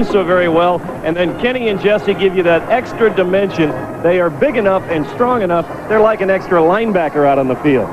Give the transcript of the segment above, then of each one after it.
so very well, and then Kenny and Jesse give you that extra dimension. They are big enough and strong enough. They're like an extra linebacker out on the field.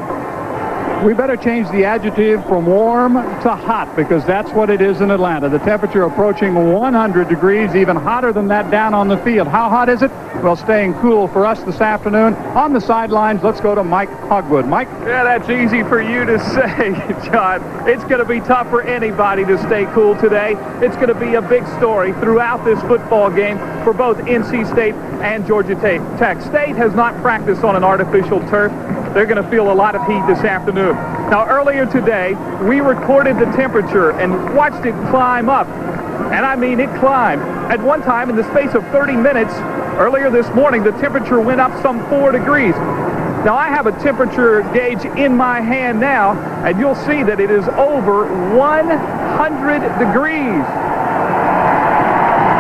We better change the adjective from warm to hot, because that's what it is in Atlanta. The temperature approaching 100 degrees, even hotter than that down on the field. How hot is it? Well, staying cool for us this afternoon. On the sidelines, let's go to Mike Hogwood. Mike? Yeah, that's easy for you to say, John. It's going to be tough for anybody to stay cool today. It's going to be a big story throughout this football game for both NC State and Georgia Tech. State has not practiced on an artificial turf. They're going to feel a lot of heat this afternoon. Now, earlier today, we recorded the temperature and watched it climb up. And I mean, it climbed. At one time, in the space of 30 minutes, earlier this morning, the temperature went up some 4 degrees. Now, I have a temperature gauge in my hand now, and you'll see that it is over 100 degrees.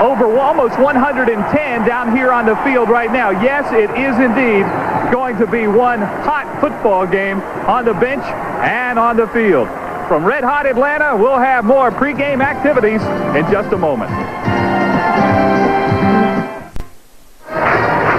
Over almost 110 down here on the field right now. Yes, it is indeed going to be one hot football game on the bench and on the field. From Red Hot Atlanta, we'll have more pregame activities in just a moment.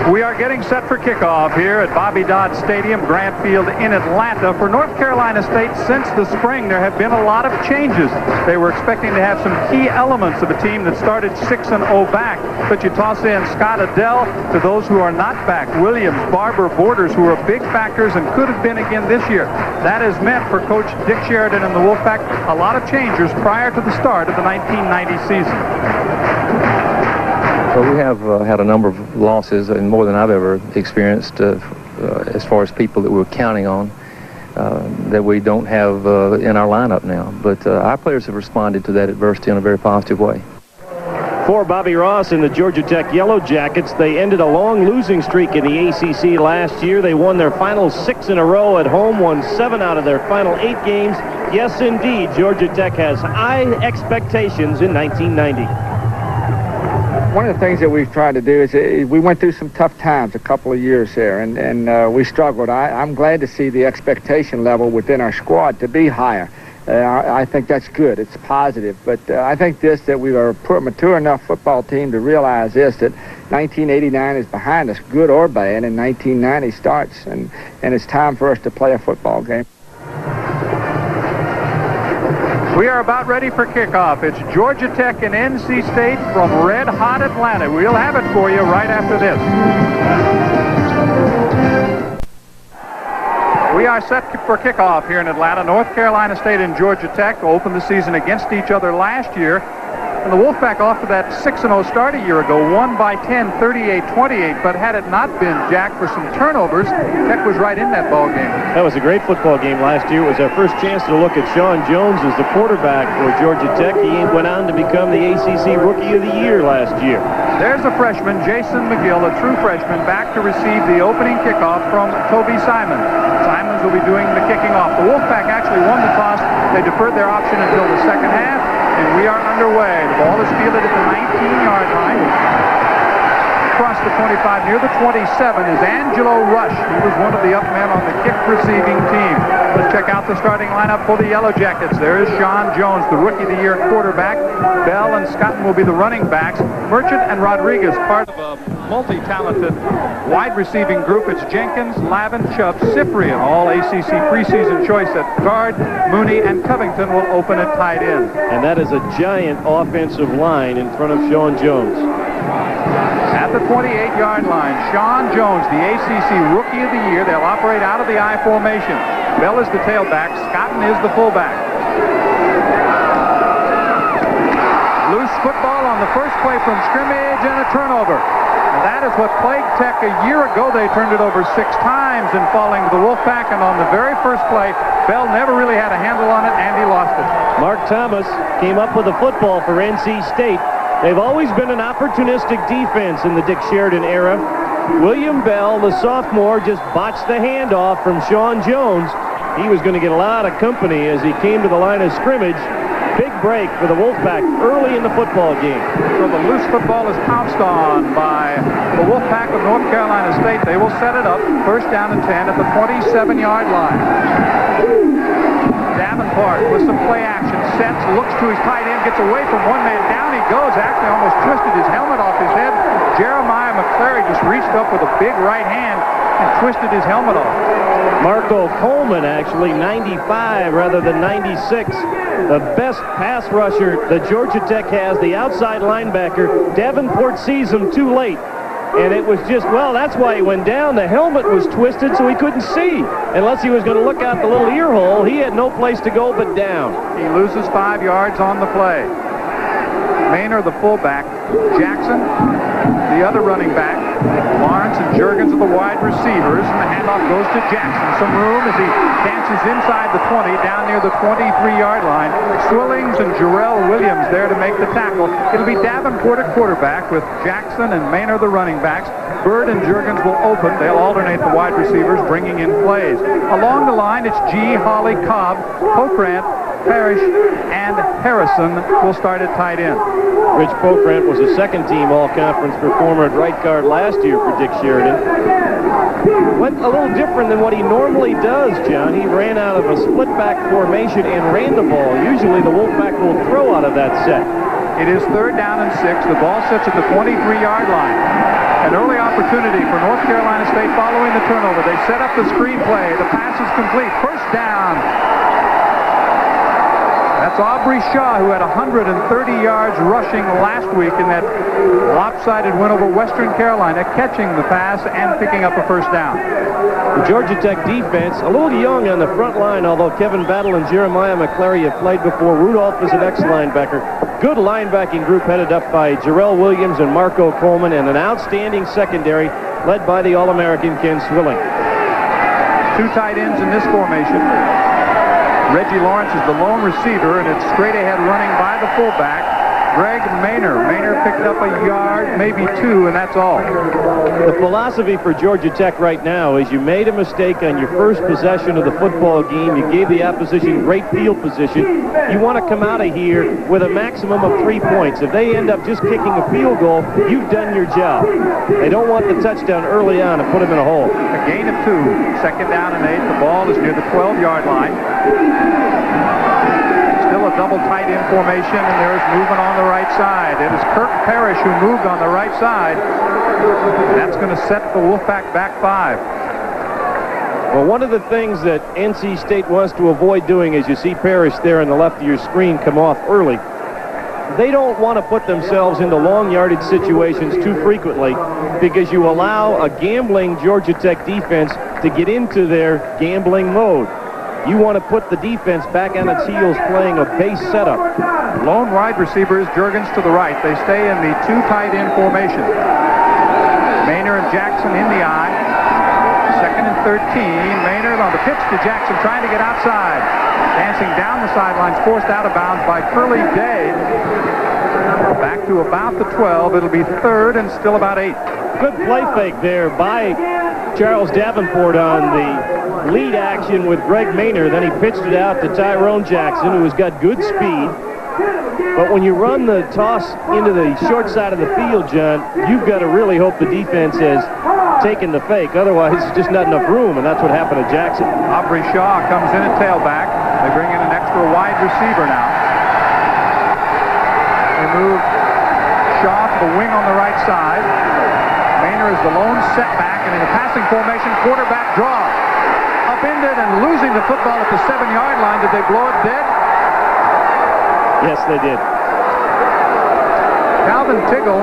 We are getting set for kickoff here at Bobby Dodd Stadium, Grant Field in Atlanta. For North Carolina State, since the spring, there have been a lot of changes. They were expecting to have some key elements of a team that started 6-0 back, but you toss in Scott Adele to those who are not back. Williams, Barber, Borders, who are big factors and could have been again this year. That has meant for Coach Dick Sheridan and the Wolfpack a lot of changes prior to the start of the 1990 season. Well, we have had a number of losses, and more than I've ever experienced as far as people that we're counting on that we don't have in our lineup now. But our players have responded to that adversity in a very positive way. For Bobby Ross and the Georgia Tech Yellow Jackets, they ended a long losing streak in the ACC last year. They won their final 6 in a row at home, won 7 out of their final 8 games. Yes, indeed, Georgia Tech has high expectations in 1990. One of the things that we've tried to do is we went through some tough times a couple of years there, and we struggled. I'm glad to see the expectation level within our squad to be higher. I think that's good. It's positive. But I think that we are a mature enough football team to realize that 1989 is behind us, good or bad, and 1990 starts, and it's time for us to play a football game. We are about ready for kickoff. It's Georgia Tech and NC State from Red Hot Atlanta. We'll have it for you right after this. We are set for kickoff here in Atlanta. North Carolina State and Georgia Tech opened the season against each other last year. And the Wolfpack, off to that 6-0 start a year ago, won by 10, 38-28. But had it not been, Jack, for some turnovers, Tech was right in that ball game. That was a great football game last year. It was our first chance to look at Sean Jones as the quarterback for Georgia Tech. He went on to become the ACC Rookie of the Year last year. There's a freshman, Jason McGill, a true freshman, back to receive the opening kickoff from Toby Simons. Simons will be doing the kicking off. The Wolfpack actually won the toss. They deferred their option until the second half. And we are underway. The ball is fielded at the 19-yard line. Across the 25, near the 27, is Angelo Rush. He was one of the up men on the kick receiving team. Let's check out the starting lineup for the Yellow Jackets. There is Sean Jones, the Rookie of the Year quarterback. Bell and Scotton will be the running backs. Merchant and Rodriguez, part of a multi-talented wide receiving group. It's Jenkins, Lavin, Chubb, Cyprian, all ACC preseason choice at guard. Mooney and Covington will open at tight end. And that is a giant offensive line in front of Sean Jones. At the 28-yard line, Sean Jones, the ACC Rookie of the Year. They'll operate out of the I formation. Bell is the tailback. Scotton is the fullback. Loose football on the first play from scrimmage and a turnover. And that is what plagued Tech a year ago. They turned it over 6 times and falling to the Wolfpack. And on the very first play, Bell never really had a handle on it, and he lost it. Mark Thomas came up with a football for NC State. They've always been an opportunistic defense in the Dick Sheridan era. William Bell, the sophomore, just botched the handoff from Sean Jones. He was going to get a lot of company as he came to the line of scrimmage. Big break for the Wolfpack early in the football game. So the loose football is pounced on by the Wolfpack of North Carolina State. They will set it up, first down and 10 at the 27-yard line. Davenport with some play action, sets, looks to his tight end, gets away from one man, down he goes, actually almost reached up with a big right hand and twisted his helmet off. Marco Coleman, actually, 95 rather than 96. The best pass rusher that Georgia Tech has, the outside linebacker. Davenport sees him too late. And it was just, well, that's why he went down. The helmet was twisted so he couldn't see. Unless he was going to look out the little ear hole, he had no place to go but down. He loses 5 yards on the play. Maynard, the fullback. Jackson, the other running back. Lawrence and Juergens are the wide receivers, and the handoff goes to Jackson. Some room as he dances inside the 20, down near the 23-yard line. Swillings and Jarrell Williams there to make the tackle. It'll be Davenport at quarterback with Jackson and Maynard the running backs. Bird and Juergens will open. They'll alternate the wide receivers, bringing in plays. Along the line, it's G, Holly, Cobb, Pokrant, Parrish, and Harrison will start at tight end. Rich Pokrant was a second-team all-conference performer at right guard last year for Dick Sheridan. Went a little different than what he normally does, John. He ran out of a split-back formation and ran the ball. Usually the Wolfpack will throw out of that set. It is 3rd down and 6. The ball sits at the 23-yard line. An early opportunity for North Carolina State following the turnover. They set up the screen play. The pass is complete. First down. That's Aubrey Shaw, who had 130 yards rushing last week in that lopsided win over Western Carolina, catching the pass and picking up a first down. The Georgia Tech defense, a little young on the front line, although Kevin Battle and Jeremiah McClary have played before. Rudolph is an ex-linebacker. Good linebacking group headed up by Jarrell Williams and Marco Coleman, and an outstanding secondary led by the All-American Ken Swilling. 2 tight ends in this formation. Reggie Lawrence is the lone receiver, and it's straight ahead running by the fullback, Greg Maynard. Maynard picked up a yard, maybe 2, and that's all. The philosophy for Georgia Tech right now is you made a mistake on your first possession of the football game. You gave the opposition great field position. You want to come out of here with a maximum of 3 points. If they end up just kicking a field goal, you've done your job. They don't want the touchdown early on and put them in a hole. A gain of 2, 2nd down and 8. The ball is near the 12-yard line. Still a double tight end formation, and there's movement on the right side. It is Kirk Parrish who moved on the right side. That's going to set the Wolfpack back 5. Well, one of the things that NC State wants to avoid doing is you see Parrish there on the left of your screen come off early. They don't want to put themselves into long yardage situations too frequently because you allow a gambling Georgia Tech defense to get into their gambling mode. You want to put the defense back on its heels playing a base setup. Lone wide receiver is Juergens to the right. They stay in the 2 tight end formation. Maynard and Jackson in the eye. 2nd and 13. Maynard on the pitch to Jackson, trying to get outside. Dancing down the sidelines, forced out of bounds by Curly Day. Back to about the 12. It'll be 3rd and still about 8. Good play fake there by Charles Davenport on the lead action with Greg Maynard. Then he pitched it out to Tyrone Jackson, who has got good speed. But when you run the toss into the short side of the field, John, you've got to really hope the defense has taken the fake. Otherwise, it's just not enough room, and that's what happened to Jackson. Aubrey Shaw comes in at tailback. They bring in an extra wide receiver now. They move Shaw to the wing on the right side. Maynard is the lone setback, and in a passing formation, quarterback draw. Upended and losing the football at the 7-yard line. Did they blow it dead? Yes, they did. Calvin Tiggle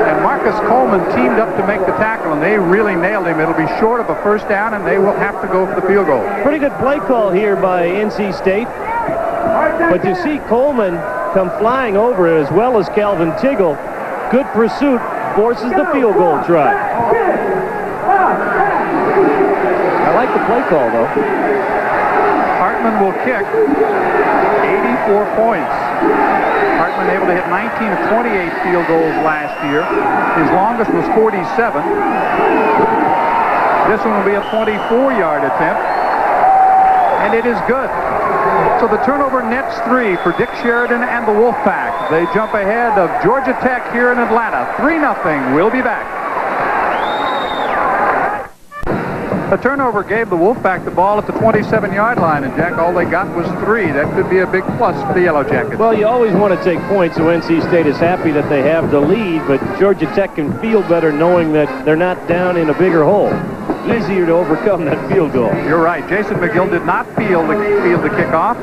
and Marcus Coleman teamed up to make the tackle, and they really nailed him. It'll be short of a first down, and they will have to go for the field goal. Pretty good play call here by NC State. But you see Coleman come flying over as well as Calvin Tiggle. Good pursuit, forces the field goal try. I like the play call, though. Hartman will kick. 84 points. Hartman able to hit 19 of 28 field goals last year. His longest was 47. This one will be a 24-yard attempt. And it is good. So the turnover nets 3 for Dick Sheridan and the Wolfpack. They jump ahead of Georgia Tech here in Atlanta. 3-0. We'll be back. The turnover gave the Wolfpack the ball at the 27-yard line, and Jack, all they got was 3. That could be a big plus for the Yellow Jackets. Well, you always want to take points, so NC State is happy that they have the lead, but Georgia Tech can feel better knowing that they're not down in a bigger hole. Easier to overcome that field goal. You're right. Jason McGill did not field the kickoff,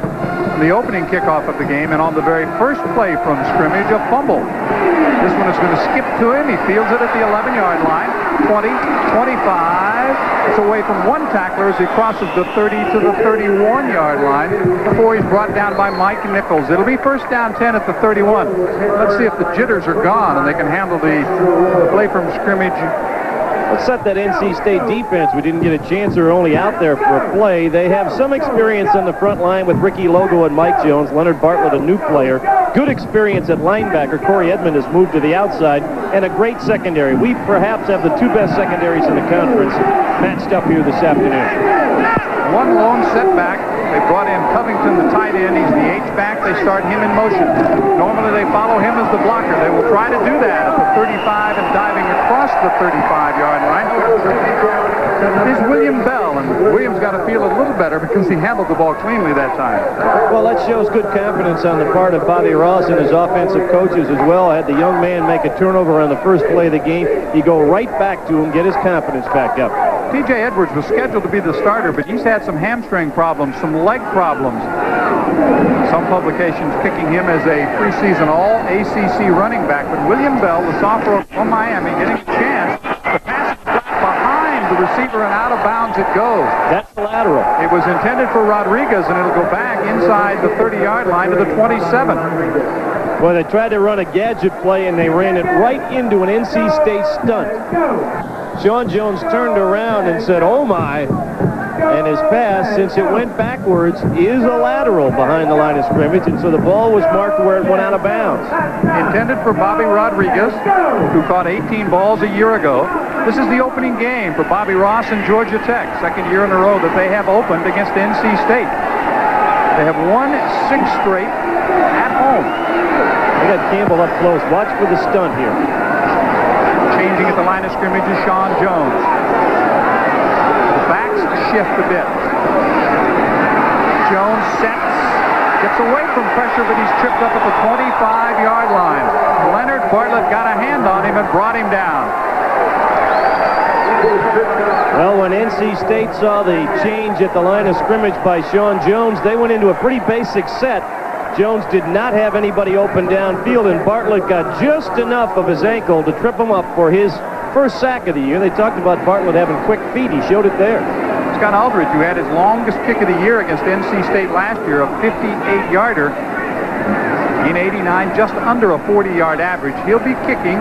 the opening kickoff of the game, and on the very first play from scrimmage, a fumble. This one is going to skip to him. He fields it at the 11-yard line. 20, 25. It's away from one tackler as he crosses the 30 to the 31-yard line before he's brought down by Mike Nichols. It'll be first down 10 at the 31. Let's see if the jitters are gone and they can handle the play from scrimmage. Let's set that NC State defense. We didn't get a chance. They were only out there for a play. They have some experience on the front line with Ricky Logo and Mike Jones. Leonard Bartlett, a new player. Good experience at linebacker. Corey Edmond has moved to the outside. And a great secondary. We perhaps have the 2 best secondaries in the conference matched up here this afternoon. One lone setback. They brought in Covington, the tight end. He's the H-back. They start him in motion. Normally they follow him as the blocker. They will try to do that at the 35 and diving across the 35-yard line is William Bell, and William's got to feel a little better because he handled the ball cleanly that time. Well, that shows good confidence on the part of Bobby Ross and his offensive coaches as well. Had the young man make a turnover on the first play of the game, you go right back to him, get his confidence back up. T.J. Edwards was scheduled to be the starter, but he's had some hamstring problems, some leg problems. Some publications picking him as a preseason all-ACC running back, but William Bell, the sophomore from Miami, getting a chance. The pass is behind the receiver and out of bounds it goes. That's the lateral. It was intended for Rodriguez, and it'll go back inside the 30-yard line to the 27. Well, they tried to run a gadget play, and they ran it right into an NC State stunt. Sean Jones turned around and said, "Oh my," and his pass, since it went backwards, is a lateral behind the line of scrimmage, and so the ball was marked where it went out of bounds. Intended for Bobby Rodriguez, who caught 18 balls a year ago. This is the opening game for Bobby Ross and Georgia Tech, second year in a row that they have opened against NC State. They have won 6 straight at home. They got Campbell up close. Watch for the stunt here. Changing at the line of scrimmage is Sean Jones. The backs shift a bit. Jones sets, gets away from pressure, but he's tripped up at the 25-yard line. Leonard Bartlett got a hand on him and brought him down. Well, when NC State saw the change at the line of scrimmage by Sean Jones, they went into a pretty basic set. Jones did not have anybody open downfield, and Bartlett got just enough of his ankle to trip him up for his first sack of the year. They talked about Bartlett having quick feet. He showed it there. Scott Aldridge, who had his longest kick of the year against NC State last year, a 58-yarder in 89, just under a 40-yard average. He'll be kicking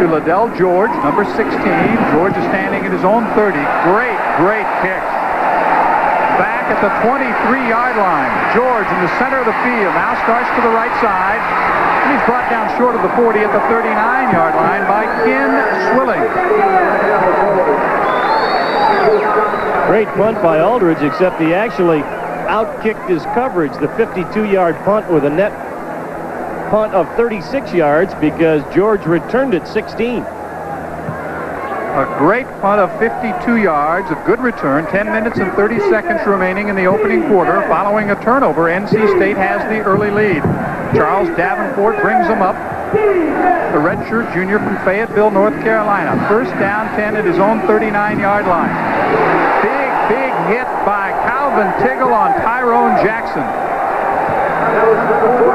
to Liddell George, number 16. George is standing at his own 30. Great kick. Back at the 23-yard line. George in the center of the field now starts to the right side. And he's brought down short of the 40 at the 39-yard line by Ken Swilling. Great punt by Aldridge, except he actually outkicked his coverage. The 52-yard punt with a net punt of 36 yards because George returned it 16. A great punt of 52 yards, a good return. 10 minutes and 30 seconds remaining in the opening quarter. Following a turnover, NC State has the early lead. Charles Davenport brings them up. The redshirt junior from Fayetteville, North Carolina. First down 10 at his own 39-yard line. Big hit by Calvin Tiggle on Tyrone Jackson.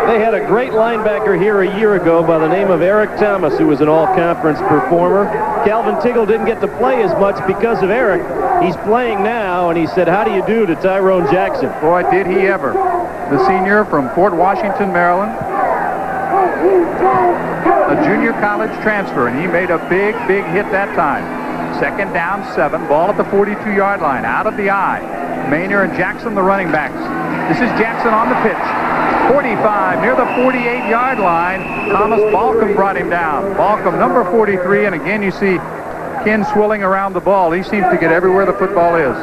They had a great linebacker here a year ago by the name of Eric Thomas, who was an all-conference performer. Calvin Tiggle didn't get to play as much because of Eric. He's playing now, and he said, "How do you do?" to Tyrone Jackson. Boy, did he ever. The senior from Fort Washington, Maryland. A junior college transfer, and he made a big hit that time. Second down 7, ball at the 42-yard line, out of the eye. Maynor and Jackson, the running backs. This is Jackson on the pitch. 45, near the 48-yard line. Thomas Balcom brought him down. Balcom, number 43, and again you see Ken Swilling around the ball. He seems to get everywhere the football is.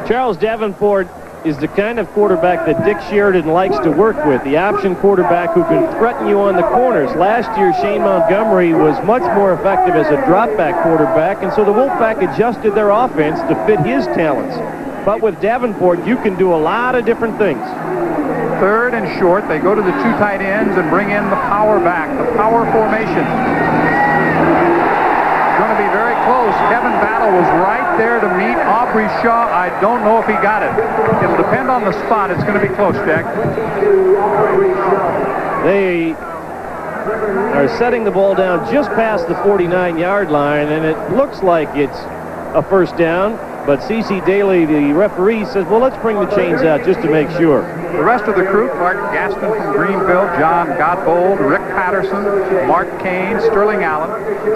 Charles Davenport is the kind of quarterback that Dick Sheridan likes to work with, the option quarterback who can threaten you on the corners. Last year, Shane Montgomery was much more effective as a drop-back quarterback, and so the Wolfpack adjusted their offense to fit his talents. But with Davenport, you can do a lot of different things. Third and short, they go to the two tight ends and bring in the power back, the power formation. Going to be very close. Kevin Battle was right there to meet Aubrey Shaw. I don't know if he got it. It'll depend on the spot. It's going to be close, Jack. They are setting the ball down just past the 49-yard line, and it looks like it's a first down. But C.C. Daly, the referee, says, well, let's bring the chains out just to make sure. The rest of the crew, Clark Gaston from Greenville, John Godbold, Rick Patterson, Mark Kane, Sterling Allen,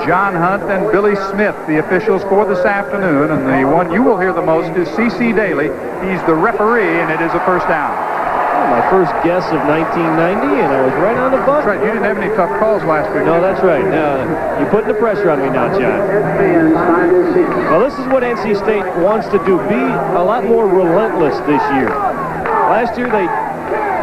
John Hunt, and Billy Smith, the officials for this afternoon. And the one you will hear the most is C.C. Daly. He's the referee, and it is a first down. My first guess of 1990, and I was right on the button. That's right. You didn't have any tough calls last week. No, that's right. Now, you're putting the pressure on me now, John. Well, this is what NC State wants to do. Be a lot more relentless this year. Last year, they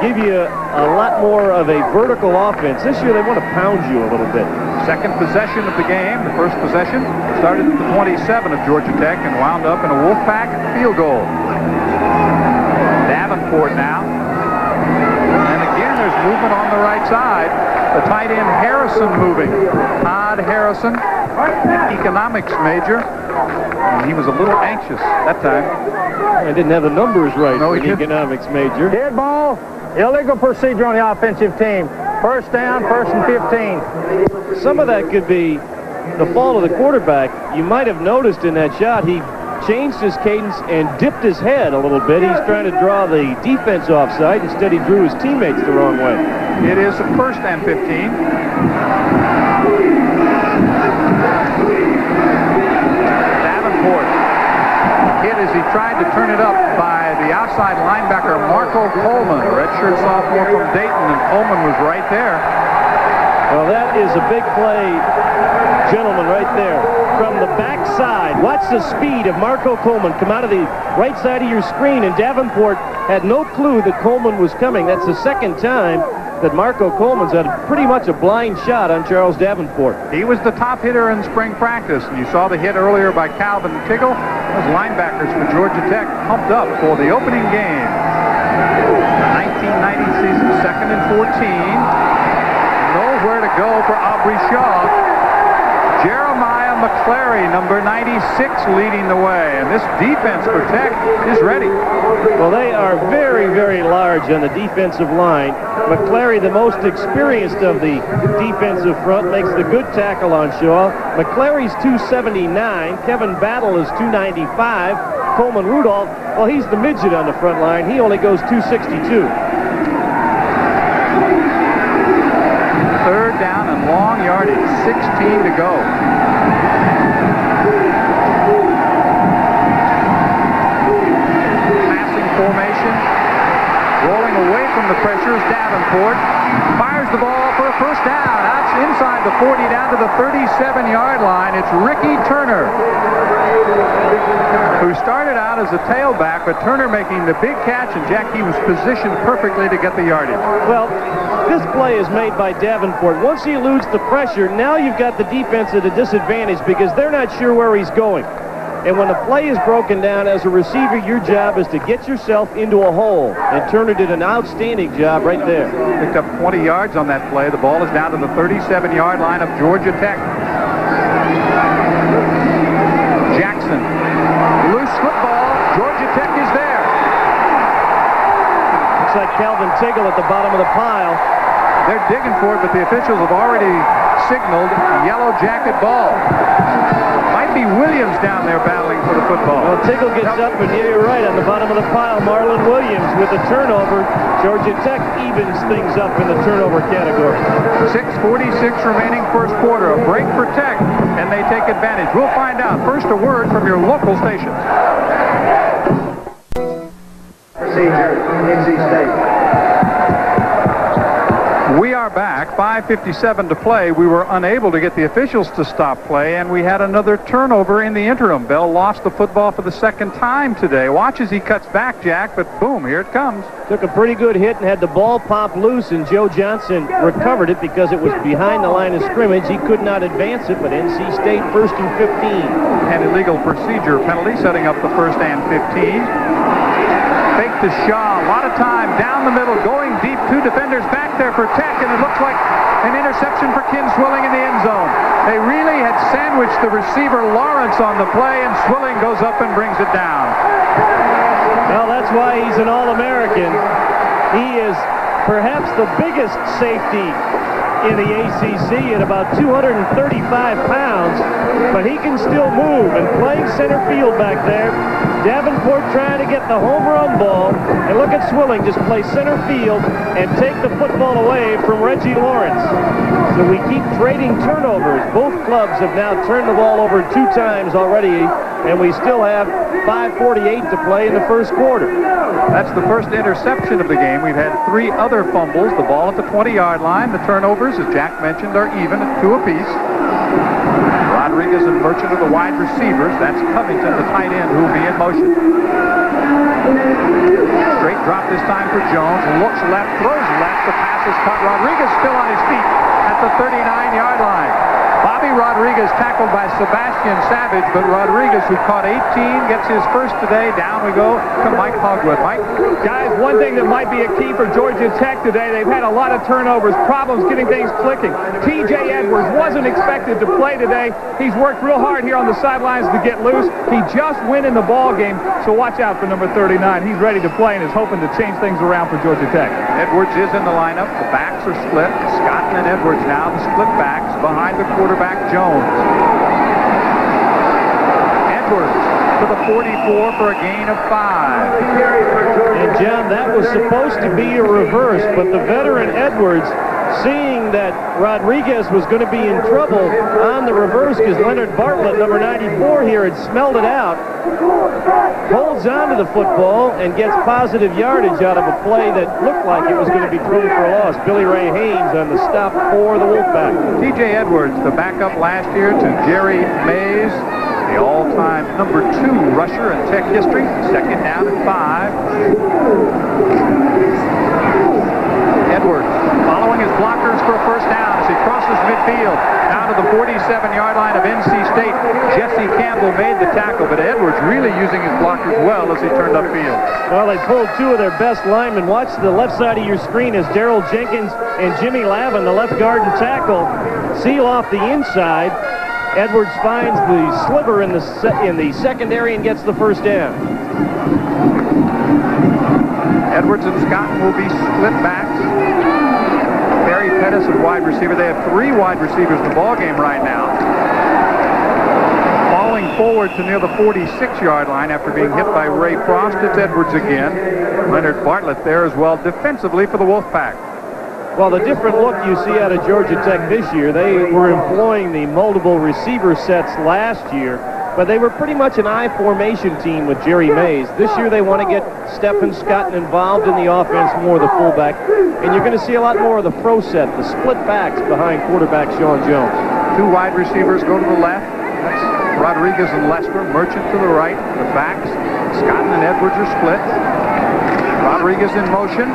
give you a lot more of a vertical offense. This year, they want to pound you a little bit. Second possession of the game. The first possession started at the 27 of Georgia Tech and wound up in a Wolfpack field goal. Davenport now. And again, there's movement on the right side. The tight end Harrison moving. Todd Harrison, an economics major. And he was a little anxious that time. I didn't have the numbers right No, for he an didn't. economics major. Dead ball, illegal procedure on the offensive team. First down, first and 15. Some of that could be the fault of the quarterback. You might have noticed in that shot, he changed his cadence and dipped his head a little bit. He's trying to draw the defense offside. Instead, he drew his teammates the wrong way. It is a first and 15. Davenport hit as he tried to turn it up by the outside linebacker Marco Coleman, a redshirt sophomore from Dayton, and Coleman was right there. Well, that is a big play, gentlemen, right there. From the backside, watch the speed of Marco Coleman come out of the right side of your screen, and Davenport had no clue that Coleman was coming. That's the second time that Marco Coleman's had pretty much a blind shot on Charles Davenport. He was the top hitter in spring practice, and you saw the hit earlier by Calvin Tiggle. Those linebackers for Georgia Tech pumped up for the opening game. 1990 season, 2nd and 14. Nowhere to go for Aubrey Shaw. Jeremiah McClary, number 96, leading the way. And this defense for Tech is ready. Well, they are very, very large on the defensive line. McClary, the most experienced of the defensive front, makes the good tackle on Shaw. McClary's 279. Kevin Battle is 295. Coleman Rudolph, well, he's the midget on the front line. He only goes 262. Third down and long yardage, 16 to go. Passing formation. Rolling away from the pressure is Davenport. Fires the ball for a first down. Out inside the 40 down to the 37-yard line. It's Ricky Turner, who started out as a tailback, but Turner making the big catch, and Jack, he was positioned perfectly to get the yardage. Well, this play is made by Davenport. Once he eludes the pressure, now you've got the defense at a disadvantage because they're not sure where he's going. And when the play is broken down, as a receiver, your job is to get yourself into a hole. And Turner did an outstanding job right there. Picked up 20 yards on that play. The ball is down to the 37-yard line of Georgia Tech. Jackson. Loose football. Georgia Tech is there. Looks like Calvin Tiggle at the bottom of the pile. They're digging for it, but the officials have already signaled yellow jacket ball. Might be Williams down there battling for the football. Well, Tiggle gets up, and yeah, you're right, on the bottom of the pile, Marlon Williams with a turnover. Georgia Tech evens things up in the turnover category. 6:46 remaining first quarter. A break for Tech, and they take advantage. We'll find out. First, a word from your local stations. Procedure, NC State. We are back Wolfpack. 5:57 to play. We were unable to get the officials to stop play, and we had another turnover in the interim. Bell lost the football for the second time today. Watch as he cuts back, Jack, but boom, here it comes. Took a pretty good hit and had the ball pop loose, and Joe Johnson recovered it because it was behind the line of scrimmage. He could not advance it, but NC State 1st and 15. An illegal procedure penalty setting up the 1st and 15. Fake to Shaw, a lot of time down the middle, going deep, 2 defenders back there for Tech, and it looks like an interception for Ken Swilling in the end zone. They really had sandwiched the receiver Lawrence on the play, and Swilling goes up and brings it down. Well, that's why he's an All-American. He is perhaps the biggest safety in the ACC at about 235 pounds, but he can still move, and playing center field back there. Davenport trying to get the home run ball, and look at Swilling just play center field and take the football away from Reggie Lawrence. So we keep trading turnovers. Both clubs have now turned the ball over 2 times already, and we still have 5:48 to play in the first quarter. That's the first interception of the game. We've had 3 other fumbles. The ball at the 20-yard line. The turnovers, as Jack mentioned, are even at 2 apiece. Rodriguez and Merchant are the wide receivers. That's Covington, the tight end, who will be in motion. Straight drop this time for Jones. Looks left, throws left. The pass is caught. Rodriguez still on his feet at the 39-yard line. Bobby Rodriguez tackled by Sebastian Savage, but Rodriguez, who caught 18, gets his first today. Down we go to Mike Hogwood. Mike? Guys, one thing that might be a key for Georgia Tech today, they've had a lot of turnovers, problems getting things clicking. T.J. Edwards wasn't expected to play today. He's worked real hard here on the sidelines to get loose. He just went in the ball game, so watch out for number 39. He's ready to play and is hoping to change things around for Georgia Tech. Edwards is in the lineup. The backs are split. Scott and Edwards now, the split backs behind the quarterback Jones. Edwards to the 44 for a gain of 5. And John, that was supposed to be a reverse, but the veteran Edwards, seeing that Rodriguez was going to be in trouble on the reverse because Leonard Bartlett, number 94 here, had smelled it out, holds on to the football and gets positive yardage out of a play that looked like it was going to be thrown for a loss. Billy Ray Haynes on the stop for the Wolfpack. T.J. Edwards, the backup last year to Jerry Mays, the all-time number 2 rusher in Tech history. 2nd down and 5. Edwards following his blockers for a first down as he crosses midfield down to the 47-yard line of NC State. Jesse Campbell made the tackle, but Edwards really using his blockers well as he turned upfield. Well, they pulled 2 of their best linemen. Watch the left side of your screen as Darrell Jenkins and Jimmy Lavin, the left guard and tackle, seal off the inside. Edwards finds the sliver in the secondary and gets the first down. Edwards and Scott will be split backs. Barry Pettis at wide receiver. They have 3 wide receivers in the ballgame right now. Falling forward to near the 46-yard line after being hit by Ray Frost, it's Edwards again. Leonard Bartlett there as well defensively for the Wolfpack. Well, the different look you see out of Georgia Tech this year, they were employing the multiple receiver sets last year, but they were pretty much an I formation team with Jerry Mays. This year they want to get Stephen Scott involved in the offense more, the fullback, and you're going to see a lot more of the pro set, the split backs behind quarterback Sean Jones. 2 wide receivers go to the left. That's Rodriguez and Lester. Merchant to the right. The backs, Scott and Edwards are split. Rodriguez in motion.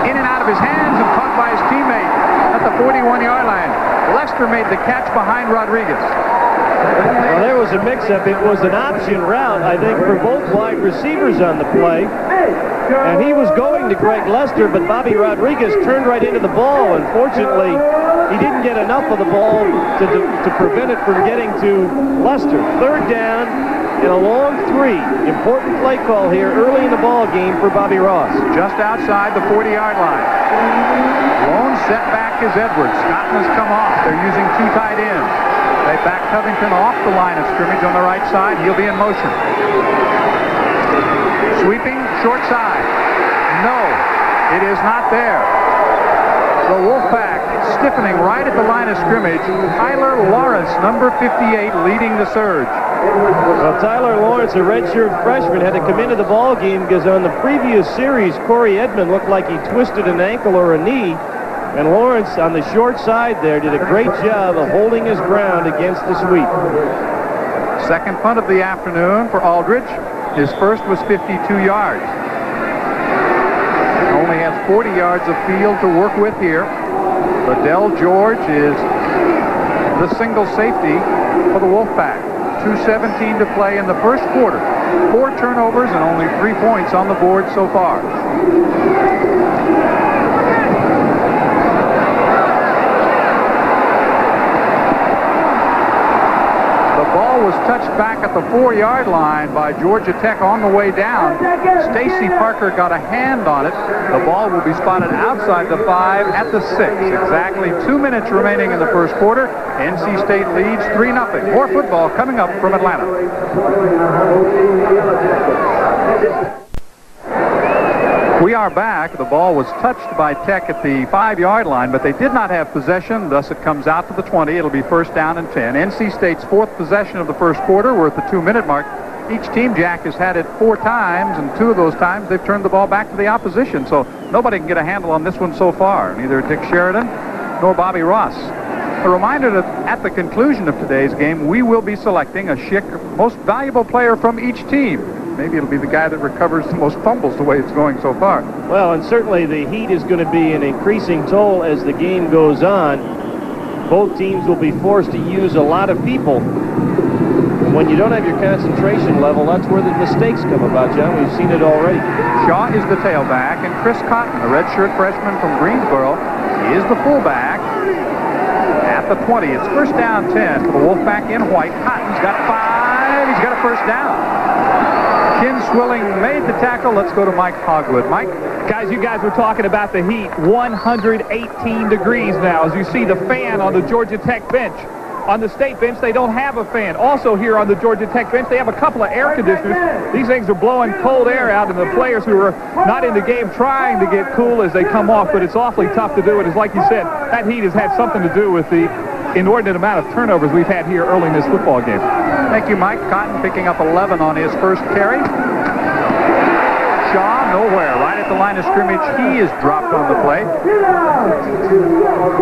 In and out of his hands and caught by his teammate at the 41-yard line. Lester made the catch behind Rodriguez. Well, there was a mix-up. It was an option route, I think, for both wide receivers on the play. And he was going to Greg Lester, but Bobby Rodriguez turned right into the ball. Unfortunately, he didn't get enough of the ball to prevent it from getting to Lester. 3rd down and a long 3. Important play call here early in the ball game for Bobby Ross. Just outside the 40-yard line. Lone setback is Edwards. Scott has come off. They're using 2 tight ends. They back Covington off the line of scrimmage on the right side. He'll be in motion. Sweeping short side. No, it is not there. The Wolfpack stiffening right at the line of scrimmage. Tyler Lawrence, number 58, leading the surge. Well, Tyler Lawrence, a redshirt freshman, had to come into the ball game because on the previous series, Corey Edmond looked like he twisted an ankle or a knee. And Lawrence on the short side there did a great job of holding his ground against the sweep. Second punt of the afternoon for Aldridge. His first was 52 yards. Only has 40 yards of field to work with here. Liddell George is the single safety for the Wolfpack. 2:17 to play in the first quarter. 4 turnovers and only 3 points on the board so far. Was touched back at the 4-yard line by Georgia Tech on the way down. Stacy Parker got a hand on it. The ball will be spotted outside the 5 at the 6. Exactly 2 minutes remaining in the first quarter. NC State leads 3-0. More football coming up from Atlanta. We are back. The ball was touched by Tech at the 5-yard line, but they did not have possession. Thus, it comes out to the 20. It'll be first down and 10. NC State's 4th possession of the first quarter. We're at the 2-minute mark. Each team, Jack, has had it 4 times, and 2 of those times they've turned the ball back to the opposition. So nobody can get a handle on this one so far. Neither Dick Sheridan nor Bobby Ross. A reminder that at the conclusion of today's game, we will be selecting a Schick most valuable player from each team. Maybe it'll be the guy that recovers the most fumbles the way it's going so far. Well, and certainly the heat is going to be an increasing toll as the game goes on. Both teams will be forced to use a lot of people. And when you don't have your concentration level, that's where the mistakes come about, John. We've seen it already. Shaw is the tailback, and Chris Cotton, a redshirt freshman from Greensboro, is the fullback. At the 20, it's first down 10 for the Wolfpack in white. Cotton's got 5. He's got a first down. Ken Swilling made the tackle. Let's go to Mike Hogwood. Mike? Guys, you guys were talking about the heat. 118 degrees now, as you see the fan on the Georgia Tech bench. On the state bench, they don't have a fan. Also here on the Georgia Tech bench, they have a couple of air conditioners. These things are blowing cold air out, and the players who are not in the game trying to get cool as they come off, but it's awfully tough to do it. As like you said, that heat has had something to do with the inordinate amount of turnovers we've had here early in this football game. Thank you, Mike. Cotton picking up 11 on his first carry. Shaw nowhere. Right at the line of scrimmage, he is dropped on the play.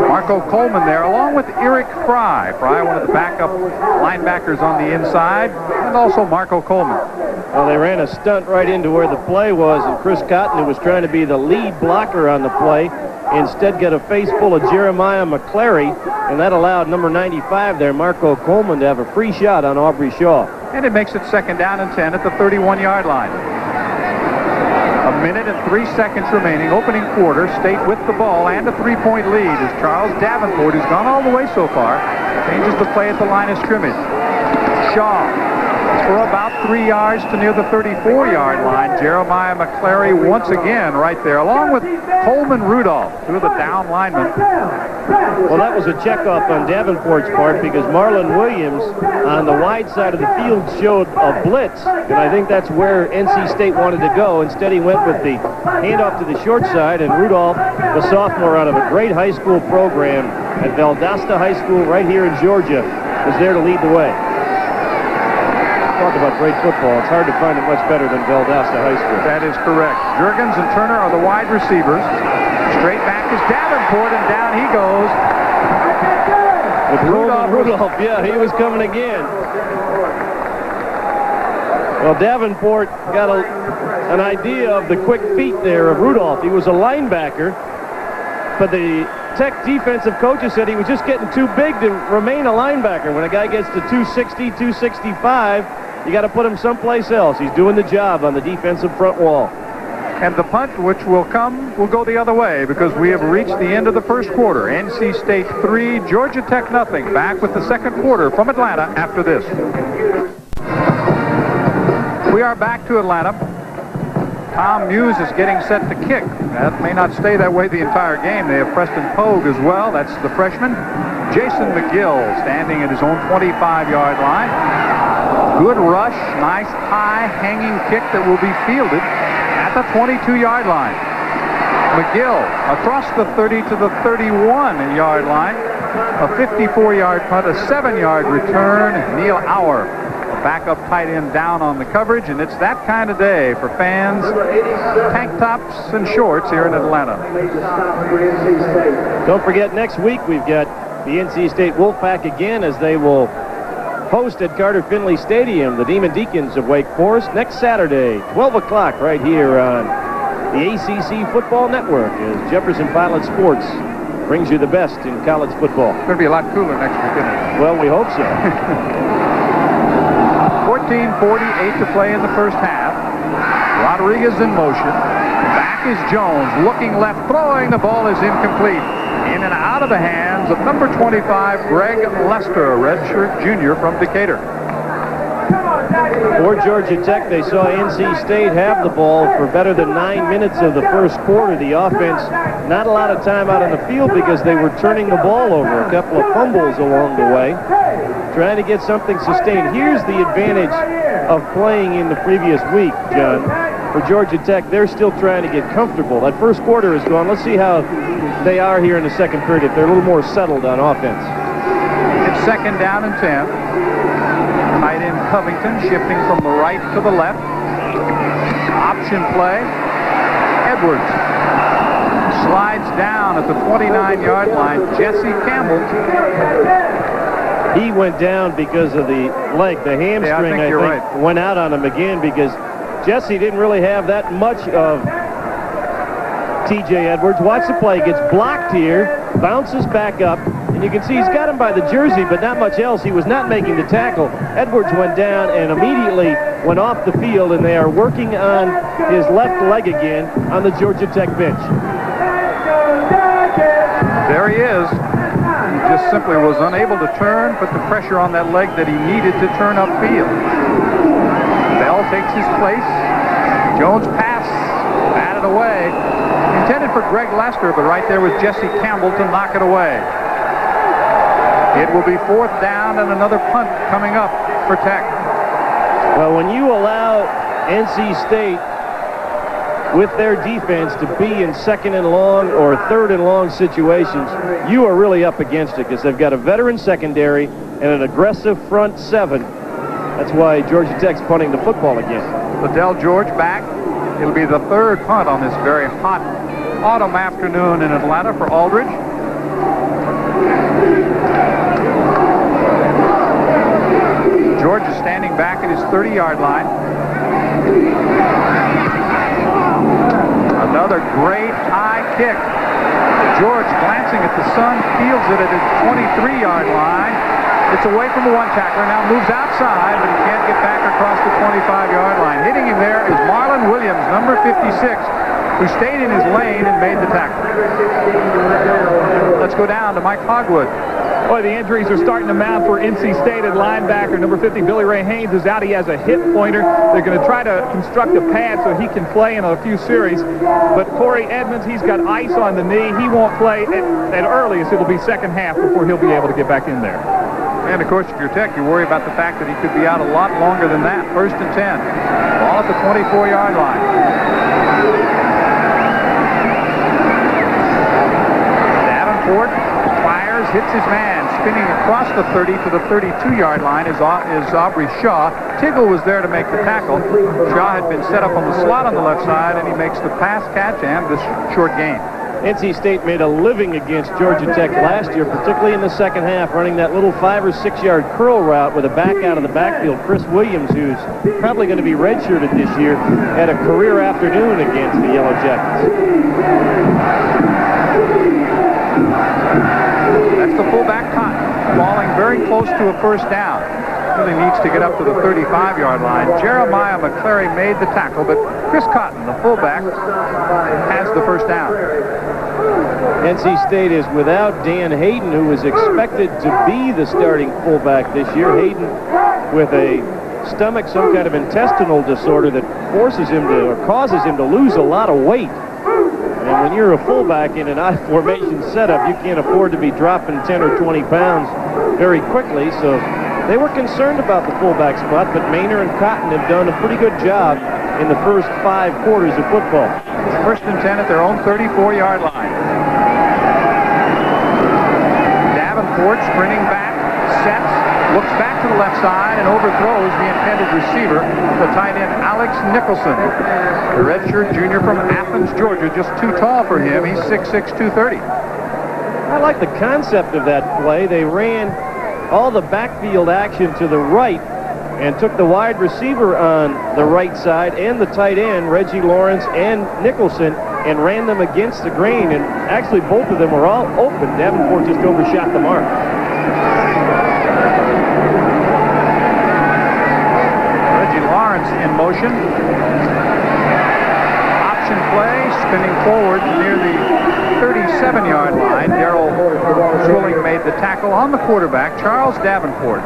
Marco Coleman there, along with Eric Fry. Fry, one of the backup linebackers on the inside, and also Marco Coleman. Well, they ran a stunt right into where the play was, and Chris Cotton, who was trying to be the lead blocker on the play, instead got a face full of Jeremiah McClary, and that allowed number 95 there, Marco Coleman, to have a free shot on Aubrey Shaw. And it makes it second down and 10 at the 31-yard line. A minute and 3 seconds remaining. Opening quarter. State with the ball and a 3-point lead as Charles Davenport, who's gone all the way so far, changes the play at the line of scrimmage. Shaw for about 3 yards to near the 34-yard line. Jeremiah McClary once again right there, along with Coleman Rudolph, 2 of the down linemen. Well, that was a checkoff on Davenport's part because Marlon Williams on the wide side of the field showed a blitz, and I think that's where NC State wanted to go. Instead, he went with the handoff to the short side, and Rudolph, the sophomore out of a great high school program at Valdosta High School right here in Georgia, was there to lead the way. Talk about great football. It's hard to find it much better than Valdosta High School. That is correct. Juergens and Turner are the wide receivers. Straight back is Davenport, and down he goes. With Rudolph, yeah, he was coming again. Well, Davenport got an idea of the quick feet there of Rudolph. He was a linebacker, but the Tech defensive coaches said he was just getting too big to remain a linebacker. When a guy gets to 260, 265, you got to put him someplace else. He's doing the job on the defensive front wall. And the punt, which will go the other way because we have reached the end of the first quarter. NC State 3, Georgia Tech nothing. Back with the second quarter from Atlanta after this. We are back to Atlanta. Tom Muse is getting set to kick. That may not stay that way the entire game. They have Preston Pogue as well. That's the freshman. Jason McGill standing at his own 25-yard line. Good rush. Nice high hanging kick that will be fielded at the 22-yard line. McGill across the 30 to the 31-yard line. A 54-yard punt, a 7-yard return. Neil Auer, a backup tight end down on the coverage, and it's that kind of day for fans, tank tops and shorts here in Atlanta. Don't forget, next week we've got the NC State Wolfpack again, as they will host at Carter Finley Stadium the Demon Deacons of Wake Forest next Saturday, 12 o'clock, right here on the ACC Football Network, as Jefferson Pilot Sports brings you the best in college football. It's going to be a lot cooler next week, isn't it? Well, we hope so. 14:48 to play in the first half. Rodriguez in motion. Back is Jones, looking left, throwing. The ball is incomplete. In and out of the hands of number 25, Greg Lester, a redshirt junior from Decatur. For Georgia Tech, they saw NC State have the ball for better than 9 minutes of the first quarter. The offense, not a lot of time out on the field because they were turning the ball over. A couple of fumbles along the way, trying to get something sustained. Here's the advantage of playing in the previous week, John. For Georgia Tech, they're still trying to get comfortable. That first quarter is gone. Let's see how they are here in the second period, if they're a little more settled on offense. It's second down and 10. Tight end Covington shifting from the right to the left. Option play. Edwards slides down at the 29-yard line. Jesse Campbell. He went down because of the leg. The hamstring, I think went out on him again, because Jesse didn't really have that much of T.J. Edwards. Watch the play. Gets blocked here. Bounces back up. And you can see he's got him by the jersey, but not much else. He was not making the tackle. Edwards went down and immediately went off the field, and they are working on his left leg again on the Georgia Tech bench. There he is. He just simply was unable to turn, put the pressure on that leg that he needed to turn upfield. Bell takes his place. Jones pass, batted away. Intended for Greg Lester, but right there was Jesse Campbell to knock it away. It will be fourth down and another punt coming up for Tech. Well, when you allow NC State with their defense to be in second and long or third and long situations, you are really up against it, because they've got a veteran secondary and an aggressive front seven. That's why Georgia Tech's punting the football again. Liddell George back. It'll be the third punt on this very hot autumn afternoon in Atlanta for Aldridge. George is standing back at his 30-yard line. Another great high kick. George, glancing at the sun, fields it at his 23-yard line. It's away from the one tackler. Now moves outside, but he can't get back across the 25-yard line. Hitting him there is Marlon Williams, number 56, who stayed in his lane and made the tackle. Let's go down to Mike Hogwood. Boy, the injuries are starting to mount for NC State at linebacker. Number 50, Billy Ray Haynes, is out. He has a hip pointer. They're going to try to construct a pad so he can play in a few series. But Corey Edmonds, he's got ice on the knee. He won't play at earliest. It'll be second half before he'll be able to get back in there. And, of course, if you're Tech, you worry about the fact that he could be out a lot longer than that. First and 10. Ball at the 24-yard line. Davenport fires, hits his man. Spinning across the 30 to the 32-yard line is Aubrey Shaw. Tiggle was there to make the tackle. Shaw had been set up on the slot on the left side, and he makes the pass catch and the short gain. NC State made a living against Georgia Tech last year, particularly in the second half, running that little 5- or 6-yard curl route with a back out of the backfield. Chris Williams, who's probably going to be redshirted this year, had a career afternoon against the Yellow Jackets. That's the fullback Cotton, falling very close to a first down. Really needs to get up to the 35-yard line. Jeremiah McClary made the tackle, but Chris Cotton, the fullback, has the first down. NC State is without Dan Hayden, who was expected to be the starting fullback this year. Hayden with a stomach, some kind of intestinal disorder that forces him to, or causes him to lose a lot of weight. And when you're a fullback in an I formation setup, you can't afford to be dropping 10 or 20 pounds very quickly. So they were concerned about the fullback spot, but Maynor and Cotton have done a pretty good job in the first 5 quarters of football. First and 10 at their own 34-yard line. Davenport sprinting back, sets, looks back to the left side and overthrows the intended receiver, the tight end Alex Nicholson. The redshirt junior from Athens, Georgia, just too tall for him. He's 6'6", 230. I like the concept of that play. They ran all the backfield action to the right and took the wide receiver on the right side and the tight end, Reggie Lawrence and Nicholson, and ran them against the grain. And actually, both of them were all open. Davenport just overshot the mark. Reggie Lawrence in motion. Option play, spinning forward near the 37-yard line. Darrell Swilling made the tackle on the quarterback, Charles Davenport.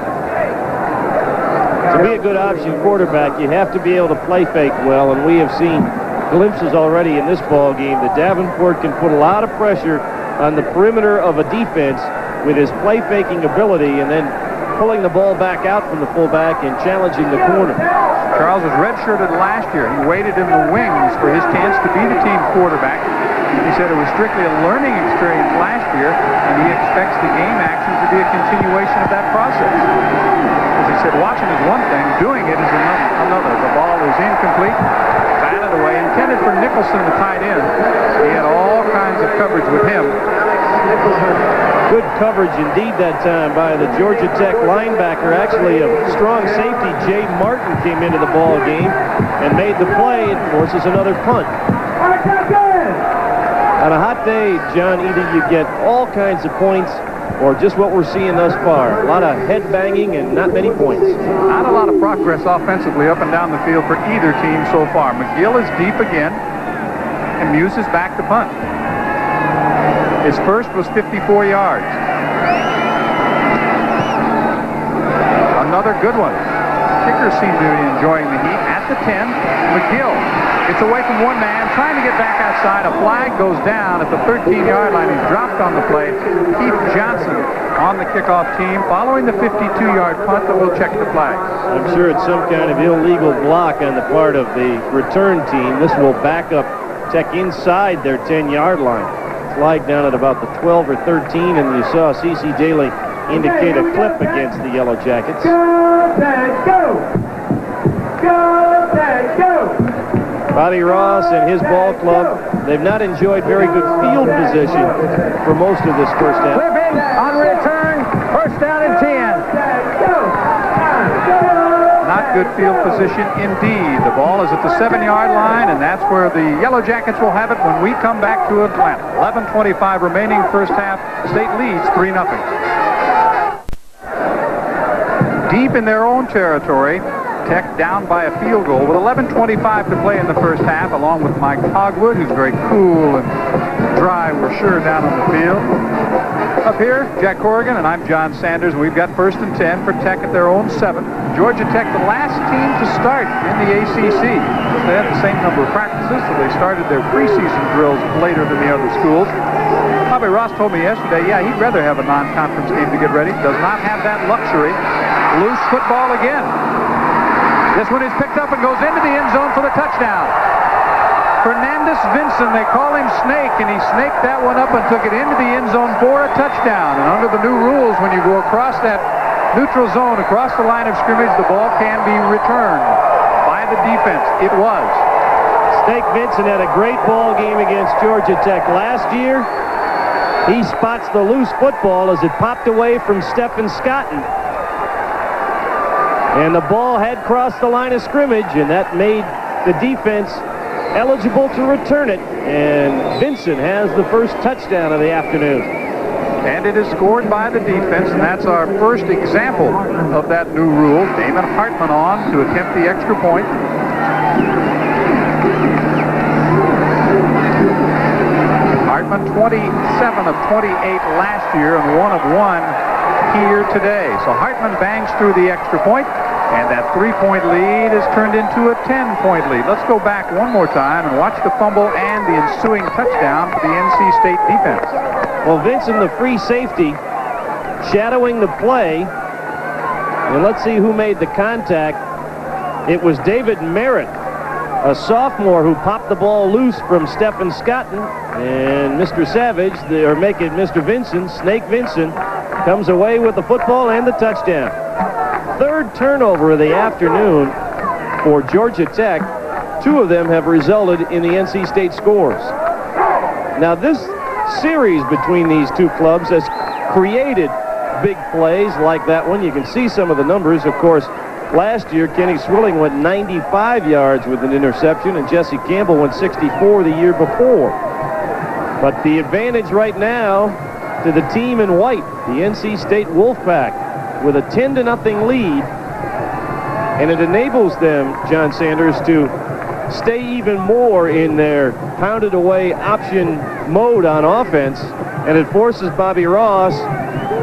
To be a good option quarterback, you have to be able to play fake well, and we have seen glimpses already in this ball game that Davenport can put a lot of pressure on the perimeter of a defense with his play faking ability and then pulling the ball back out from the fullback and challenging the corner. Charles was redshirted last year. He waited in the wings for his chance to be the team quarterback. He said it was strictly a learning experience last year, and he expects the game action to be a continuation of that process. As he said, watching is one thing, doing it is another. The ball is incomplete, batted away, intended for Nicholson, the tight end. He had all kinds of coverage with him. Good coverage indeed that time by the Georgia Tech linebacker. Actually, a strong safety, Jay Martin, came into the ball game and made the play and forces another punt. On a hot day, John, either you get all kinds of points or just what we're seeing thus far. A lot of head banging and not many points. Not a lot of progress offensively up and down the field for either team so far. McGill is deep again, and Muse is back to punt. His first was 54 yards. Another good one. Kickers seem to be enjoying the heat. At the 10, McGill gets away from one man, trying to get back outside. A flag goes down at the 13-yard line. He's dropped on the play. Keith Johnson on the kickoff team, following the 52-yard punt that will check the flags. I'm sure it's some kind of illegal block on the part of the return team. This will back up Tech inside their 10-yard line. Flag down at about the 12 or 13, and you saw C.C. Daly indicate a clip against the Yellow Jackets. Go, Tech, go! Go, Tech, go! Bobby Ross and his ball club, they've not enjoyed very good field position for most of this first half. Clipping on return, first down and 10. Not good field position indeed. The ball is at the 7-yard line, and that's where the Yellow Jackets will have it when we come back to Atlanta. 11:25 remaining first half. State leads 3-0. Deep in their own territory, Tech down by a field goal with 11:25 to play in the first half, along with Mike Hogwood, who's very cool and dry, we're sure, down on the field. Up here, Jack Corrigan, and I'm John Sanders. We've got 1st and 10 for Tech at their own 7. Georgia Tech, the last team to start in the ACC. They had the same number of practices, so they started their preseason drills later than the other schools. Bobby Ross told me yesterday, yeah, he'd rather have a non-conference game to get ready. Does not have that luxury. Loose football again. This one is picked up and goes into the end zone for the touchdown. Fernandez Vinson, they call him Snake, and he snaked that one up and took it into the end zone for a touchdown. And under the new rules, when you go across that neutral zone, across the line of scrimmage, the ball can be returned by the defense. It was. Snake Vinson had a great ball game against Georgia Tech last year. He spots the loose football as it popped away from Stephen Scotton. And the ball had crossed the line of scrimmage, and that made the defense eligible to return it. And Vinson has the first touchdown of the afternoon. And it is scored by the defense, and that's our first example of that new rule. Damon Hartman on to attempt the extra point. Hartman 27 of 28 last year and 1 of 1 here today. So Hartman bangs through the extra point, and that 3-point lead is turned into a 10-point lead. Let's go back one more time and watch the fumble and the ensuing touchdown for the NC State defense. Well, Vinson, the free safety, shadowing the play. And let's see who made the contact. It was David Merritt, a sophomore, who popped the ball loose from Stephen Scotton. And Mr. Savage, Mr. Vinson, Snake Vinson, comes away with the football and the touchdown. third turnover of the afternoon for Georgia Tech. 2 of them have resulted in the NC State scores. Now, this series between these two clubs has created big plays like that one. You can see some of the numbers. Of course, last year, Kenny Swilling went 95 yards with an interception, and Jesse Campbell went 64 the year before. But the advantage right now to the team in white, the NC State Wolfpack, with a 10-0 lead, and it enables them, John Sanders, to stay even more in their pounded away option mode on offense, and it forces Bobby Ross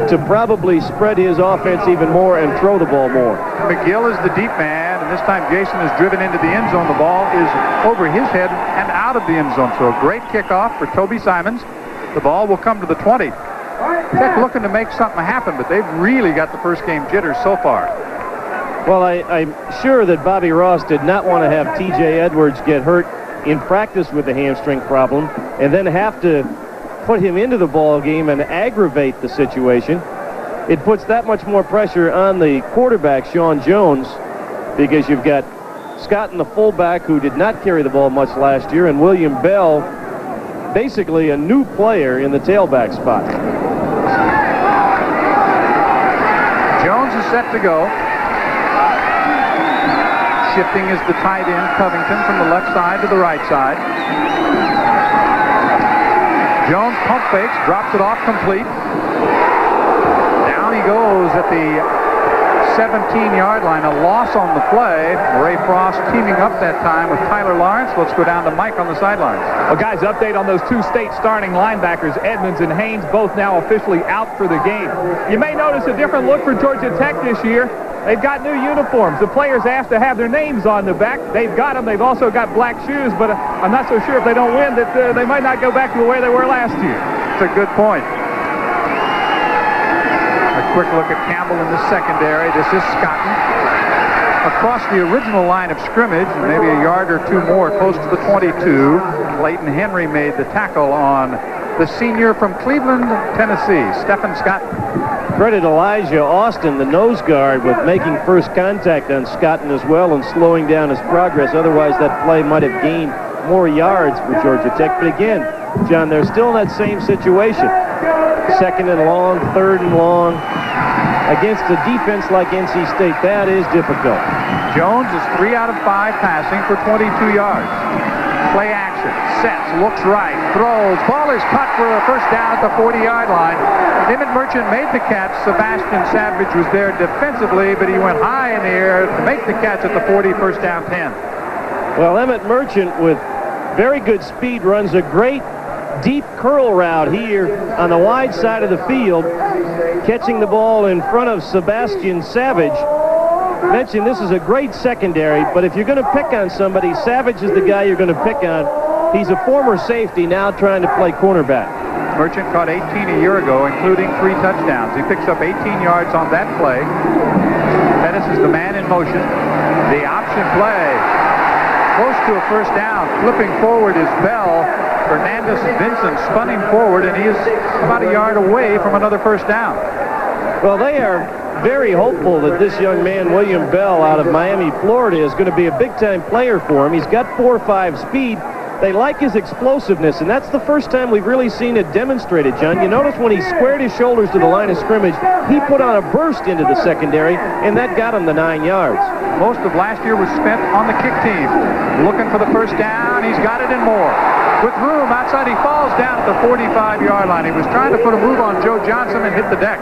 to probably spread his offense even more and throw the ball more. McGill is the deep man, and this time Jason is driven into the end zone. The ball is over his head and out of the end zone. So a great kickoff for Toby Simons. The ball will come to the 20. Tech looking to make something happen, but they've really got the first game jitters so far. Well, I'm sure that Bobby Ross did not want to have T.J. Edwards get hurt in practice with the hamstring problem and then have to put him into the ball game and aggravate the situation. It puts that much more pressure on the quarterback, Sean Jones, because you've got Scott in the fullback, who did not carry the ball much last year, and William Bell, basically a new player in the tailback spot. Jones is set to go. Shifting is the tight end, Covington, from the left side to the right side. Jones pump fakes, drops it off complete. Down he goes at the 17-yard line, a loss on the play. Ray Frost teaming up that time with Tyler Lawrence. Let's go down to Mike on the sidelines. Well, guys, update on those 2 state starting linebackers, Edmonds and Haynes, both now officially out for the game. You may notice a different look for Georgia Tech this year. They've got new uniforms. The players asked to have their names on the back. They've got them. They've also got black shoes, but I'm not so sure if they don't win that they might not go back to the way they were last year. That's a good point. A quick look at Campbell in the secondary. This is Scotton. Across the original line of scrimmage, maybe a yard or 2 more, close to the 22. Clayton Henry made the tackle on the senior from Cleveland, Tennessee, Stephen Scotton. Credit Elijah Austin, the nose guard, with making first contact on Scotton as well and slowing down his progress. Otherwise, that play might have gained more yards for Georgia Tech. But again, John, they're still in that same situation. 2nd and long, 3rd and long. Against a defense like NC State, that is difficult. Jones is 3 out of 5 passing for 22 yards. Play action, sets, looks right, throws, ball is cut for a first down at the 40-yard line. Emmett Merchant made the catch. Sebastian Savage was there defensively, but he went high in the air to make the catch at the 40, first down 10. Well, Emmett Merchant, with very good speed, runs a great deep curl route here on the wide side of the field, catching the ball in front of Sebastian Savage. Mentioned this is a great secondary, but if you're going to pick on somebody, Savage is the guy you're going to pick on. He's a former safety now trying to play cornerback. Merchant caught 18 a year ago, including 3 touchdowns. He picks up 18 yards on that play. Pettis is the man in motion. The option play. Close to a first down. Flipping forward is Bell. Fernandez Vincent spun him forward, and he is about a yard away from another first down. Well, they are very hopeful that this young man, William Bell, out of Miami, Florida, is going to be a big-time player for him. He's got 4.5 speed. They like his explosiveness, and that's the first time we've really seen it demonstrated, John. You notice when he squared his shoulders to the line of scrimmage, he put on a burst into the secondary, and that got him the 9 yards. Most of last year was spent on the kick team. Looking for the first down. He's got it and more. With room outside, he falls down at the 45-yard line. He was trying to put a move on Joe Johnson and hit the deck.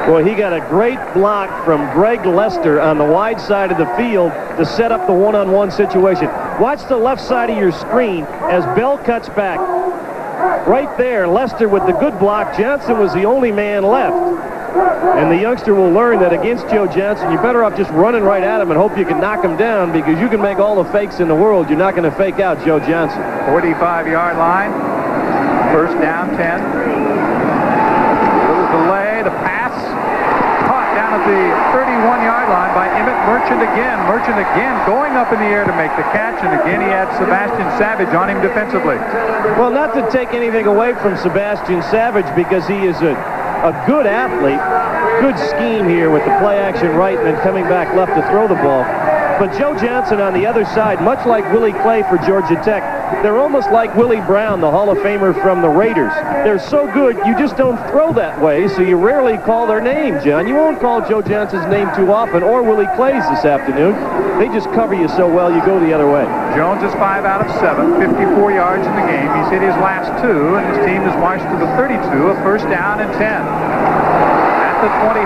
Boy, he got a great block from Greg Lester on the wide side of the field to set up the one-on-one situation. Watch the left side of your screen as Bell cuts back. Right there, Lester with the good block. Johnson was the only man left. And the youngster will learn that against Joe Johnson, you're better off just running right at him and hope you can knock him down, because you can make all the fakes in the world. You're not going to fake out Joe Johnson. 45-yard line. First down, 10. Little delay. The pass caught down at the 31-yard line by Emmett Merchant again. Merchant again going up in the air to make the catch, and again he had Sebastian Savage on him defensively. Well, not to take anything away from Sebastian Savage, because he is a good athlete. Good scheme here with the play action right and then coming back left to throw the ball. But Joe Johnson on the other side, much like Willie Clay for Georgia Tech, they're almost like Willie Brown, the Hall of Famer from the Raiders. They're so good, you just don't throw that way, so you rarely call their name, John. You won't call Joe Johnson's name too often, or Willie Clay's this afternoon. They just cover you so well, you go the other way. Jones is 5 out of 7, 54 yards in the game. He's hit his last 2, and his team has marched to the 32, a first down and 10. At the 25,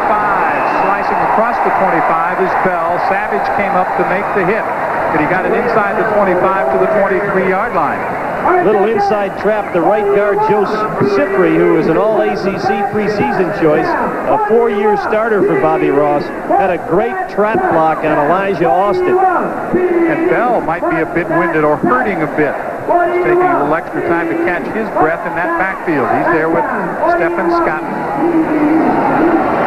slicing across the 25 is Bell. Savage came up to make the hit, but he got it inside the 25 to the 23-yard line. Little inside trap, the right guard, Joe Sipri, who was an all-ACC preseason choice, a 4-year starter for Bobby Ross, had a great trap block on Elijah Austin. And Bell might be a bit winded or hurting a bit. He's taking a little extra time to catch his breath in that backfield. He's there with Stephen Scott.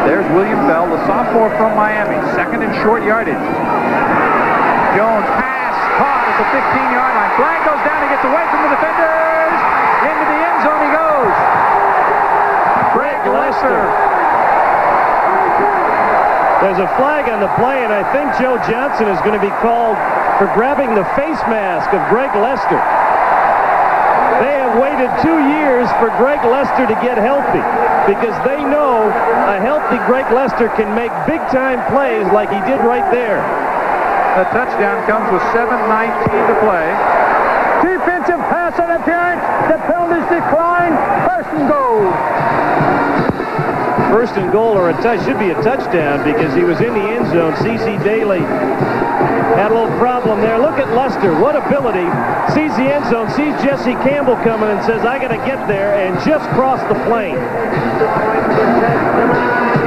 There's William Bell, the sophomore from Miami, second and short yardage. Jones pass caught at the 15-yard line. Flag goes down. He gets away from the defenders. Into the end zone he goes. Greg Lester. There's a flag on the play, and I think Joe Johnson is going to be called for grabbing the face mask of Greg Lester. They have waited 2 years for Greg Lester to get healthy because they know a healthy Greg Lester can make big-time plays like he did right there. The touchdown comes with 7:19 to play. Defensive pass interference. The penalties decline. First and goal. First and goal or a touch should be a touchdown because he was in the end zone. C.C. Daly had a little problem there. Look at Lester. What ability. Sees the end zone, sees Jesse Campbell coming and says, I got to get there, and just cross the plane.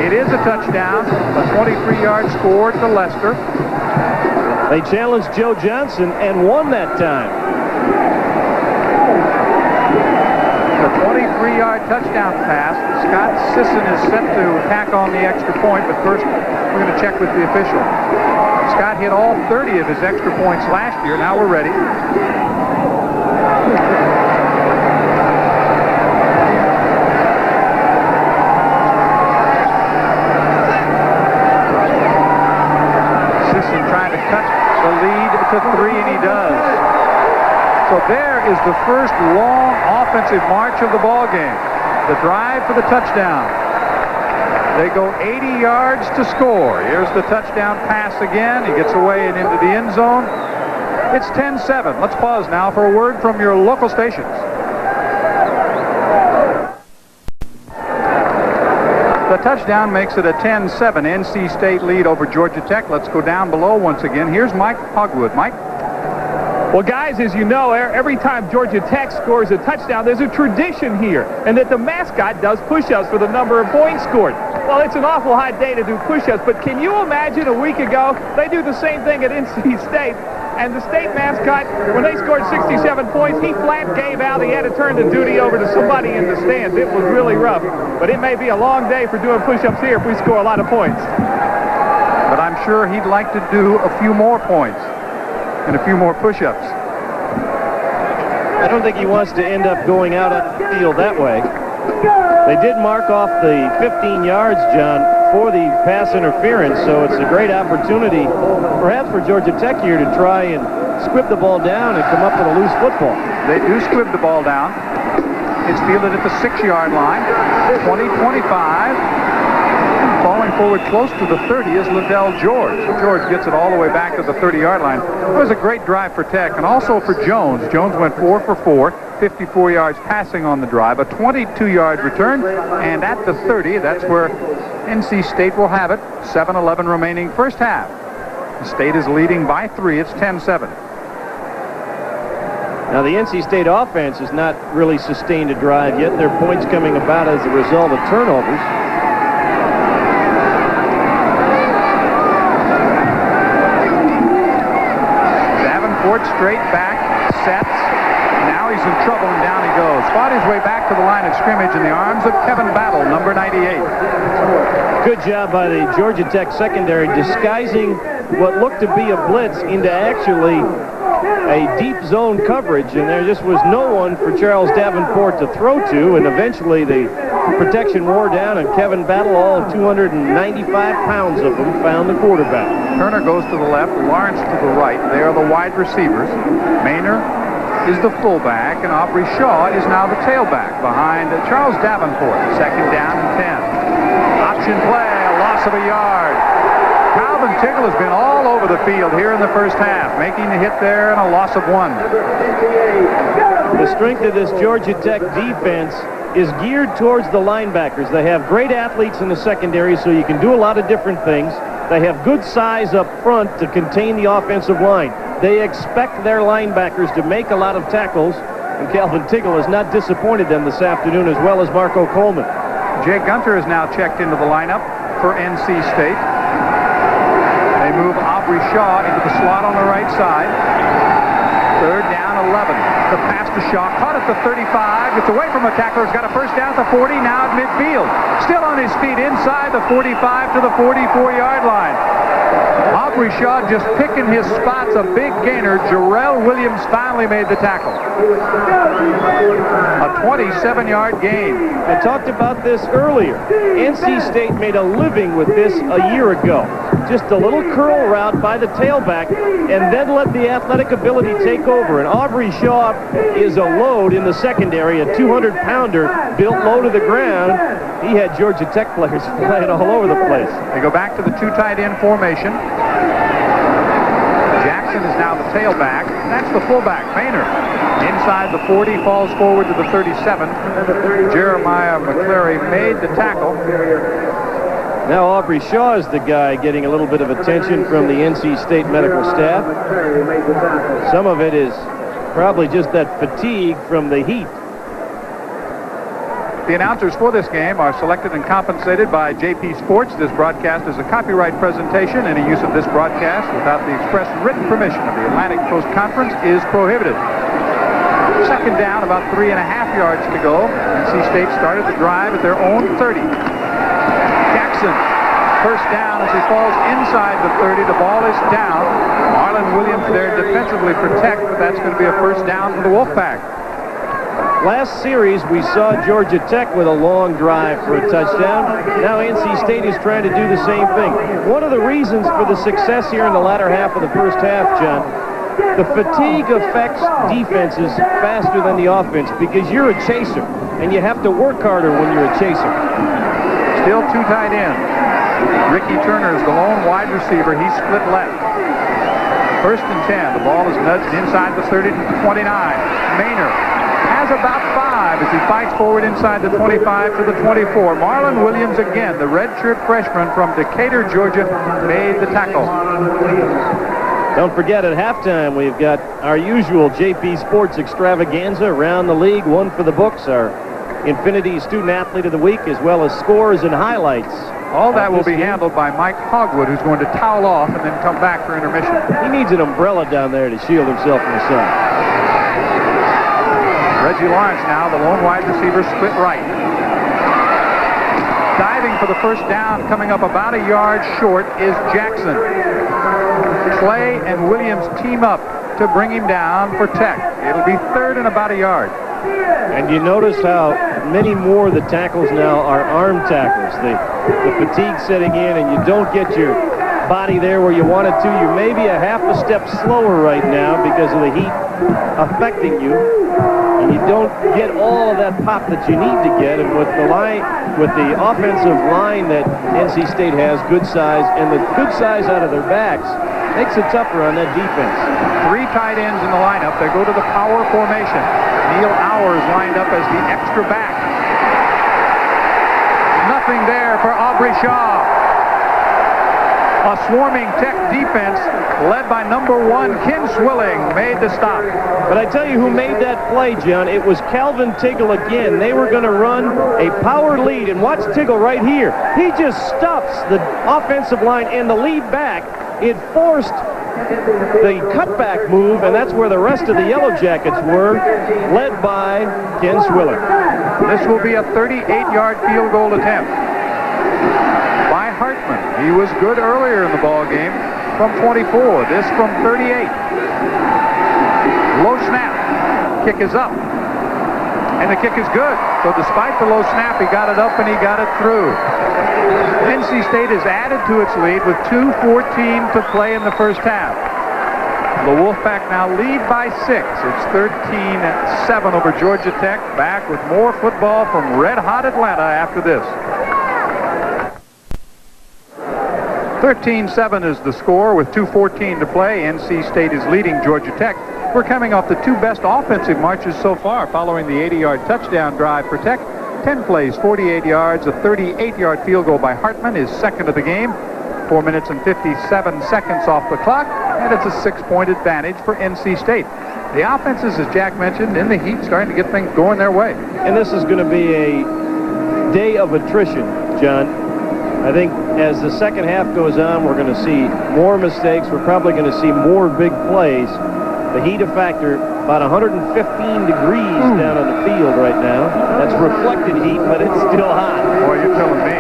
It is a touchdown. A 23-yard score to Lester. They challenged Joe Johnson and won that time. The 23-yard touchdown pass. Scott Sisson is set to tack on the extra point, but first we're going to check with the official. Scott hit all 30 of his extra points last year. Now we're ready. Sisson trying to cut the lead to 3, and he does. So there is the first long offensive march of the ball game. The drive for the touchdown. They go 80 yards to score. Here's the touchdown pass again. He gets away and into the end zone. It's 10-7. Let's pause now for a word from your local stations. The touchdown makes it a 10-7 NC State lead over Georgia Tech. Let's go down below once again. Here's Mike Hogwood. Mike? Well, guys, as you know, every time Georgia Tech scores a touchdown, there's a tradition here, and that the mascot does push-ups for the number of points scored. Well, it's an awful hot day to do push-ups, but can you imagine a week ago, they do the same thing at NC State, and the state mascot, when they scored 67 points, he flat gave out. He had to turn the duty over to somebody in the stands. It was really rough, but it may be a long day for doing push-ups here if we score a lot of points. But I'm sure he'd like to do a few more points and a few more push-ups. I don't think he wants to end up going out on the field that way. They did mark off the 15 yards, John, for the pass interference, so it's a great opportunity, perhaps for Georgia Tech here, to try and squib the ball down and come up with a loose football. They do squib the ball down. It's fielded at the 6-yard line. 20-25. Falling forward close to the 30 is Liddell George. George gets it all the way back to the 30-yard line. It was a great drive for Tech, and also for Jones. Jones went 4 for 4, 54 yards passing on the drive, a 22-yard return, and at the 30, that's where NC State will have it. 7:11 remaining first half. The State is leading by 3. It's 10-7. Now, the NC State offense has not really sustained a drive yet. Their points coming about as a result of turnovers. Straight back, sets. Now he's in trouble, and down he goes. Fought his way back to the line of scrimmage in the arms of Kevin Battle, number 98. Good job by the Georgia Tech secondary, disguising what looked to be a blitz into actually a deep zone coverage, and there just was no one for Charles Davenport to throw to, and eventually the protection wore down, and Kevin Battle, all 295 pounds of them, found the quarterback. Turner goes to the left, Lawrence to the right. They are the wide receivers. Maynard is the fullback, and Aubrey Shaw is now the tailback behind Charles Davenport. Second down and 10. Option play, a loss of a yard. Calvin Tiggle has been all over the field here in the first half, making the hit there and a loss of 1. The strength of this Georgia Tech defense is geared towards the linebackers. They have great athletes in the secondary, so you can do a lot of different things. They have good size up front to contain the offensive line. They expect their linebackers to make a lot of tackles, and Calvin Tiggle has not disappointed them this afternoon, as well as Marco Coleman. Jay Gunter is now checked into the lineup for NC State. They move Aubrey Shaw into the slot on the right side. Third down, 11. The pass to Shaw, caught at the 35. It's away from a tackler. He's got a first down at the 40, now at midfield. Still on his feet inside the 45 to the 44-yard line. Aubrey Shaw just picking his spots. A big gainer. Jarrell Williams finally made the tackle. A 27-yard gain. I talked about this earlier. NC State made a living with this a year ago. Just a little curl route by the tailback, and then let the athletic ability take over. And Aubrey Shaw is a load in the secondary, a 200-pounder built low to the ground. He had Georgia Tech players flying all over the place. They go back to the two tight end formation. Jackson is now the tailback. That's the fullback, Maynard. Inside the 40, falls forward to the 37. Jeremiah McCleary made the tackle. Now Aubrey Shaw is the guy getting a little bit of attention from the NC State medical staff. Some of it is probably just that fatigue from the heat. The announcers for this game are selected and compensated by JP Sports. This broadcast is a copyright presentation. Any use of this broadcast without the express written permission of the Atlantic Coast Conference is prohibited. Second down, about 3.5 yards to go. NC State started the drive at their own 30. Jackson, first down as he falls inside the 30. The ball is down. Marlon Williams there defensively protect, but that's going to be a first down for the Wolfpack. Last series, we saw Georgia Tech with a long drive for a touchdown. Now NC State is trying to do the same thing. One of the reasons for the success here in the latter half of the first half, John, the fatigue affects defenses faster than the offense because you're a chaser, and you have to work harder when you're a chaser. Still two tight ends. Ricky Turner is the lone wide receiver. He's split left. First and 10. The ball is nudged inside the 30 to the 29. Maynard has about 5 as he fights forward inside the 25 to the 24. Marlon Williams again, the redshirt freshman from Decatur, Georgia, made the tackle. Don't forget, at halftime, we've got our usual JP Sports extravaganza around the league. One for the books, our Infinity Student Athlete of the Week, as well as scores and highlights. All that will be handled by Mike Hogwood, who's going to towel off and then come back for intermission. He needs an umbrella down there to shield himself from the sun. Reggie Lawrence now, the lone wide receiver, split right. Diving for the first down, coming up about a yard short, is Jackson. Clay and Williams team up to bring him down for Tech. It'll be third and about a yard. And you notice how many more of the tackles now are arm tackles. The fatigue setting in, and you don't get your body there where you want it to. You may be a half a step slower right now because of the heat affecting you. And you don't get all of that pop that you need to get. And with the offensive line that NC State has, good size, and the good size out of their backs, makes it tougher on that defense. 3 tight ends in the lineup. They go to the power formation. Neil Hours lined up as the extra back. Nothing there for Aubrey Shaw. A swarming Tech defense led by number 1, Ken Swilling, made the stop. But I tell you who made that play, John. It was Calvin Tiggle again. They were going to run a power lead, and watch Tiggle right here. He just stuffs the offensive line and the lead back. It forced the cutback move, and that's where the rest of the Yellow Jackets were, led by Ken Swilling. This will be a 38-yard field goal attempt by Hartman. He was good earlier in the ball game from 24. This from 38. Low snap. Kick is up. And the kick is good. So despite the low snap, he got it up and he got it through. NC State has added to its lead with 2:14 to play in the first half. The Wolfpack now lead by 6. It's 13-7 over Georgia Tech. Back with more football from red-hot Atlanta after this. 13-7 is the score with 2:14 to play. NC State is leading Georgia Tech. We're coming off the two best offensive marches so far following the 80-yard touchdown drive for Tech. 10 plays, 48 yards, a 38-yard field goal by Hartman is second of the game. 4 minutes and 57 seconds off the clock, and it's a 6-point advantage for NC State. The offenses, as Jack mentioned, in the heat, starting to get things going their way. And this is going to be a day of attrition, John. I think as the second half goes on, we're going to see more mistakes. We're probably going to see more big plays. The heat factor, about 115 degrees down on the field right now. That's reflected heat, but it's still hot. Boy, you're telling me.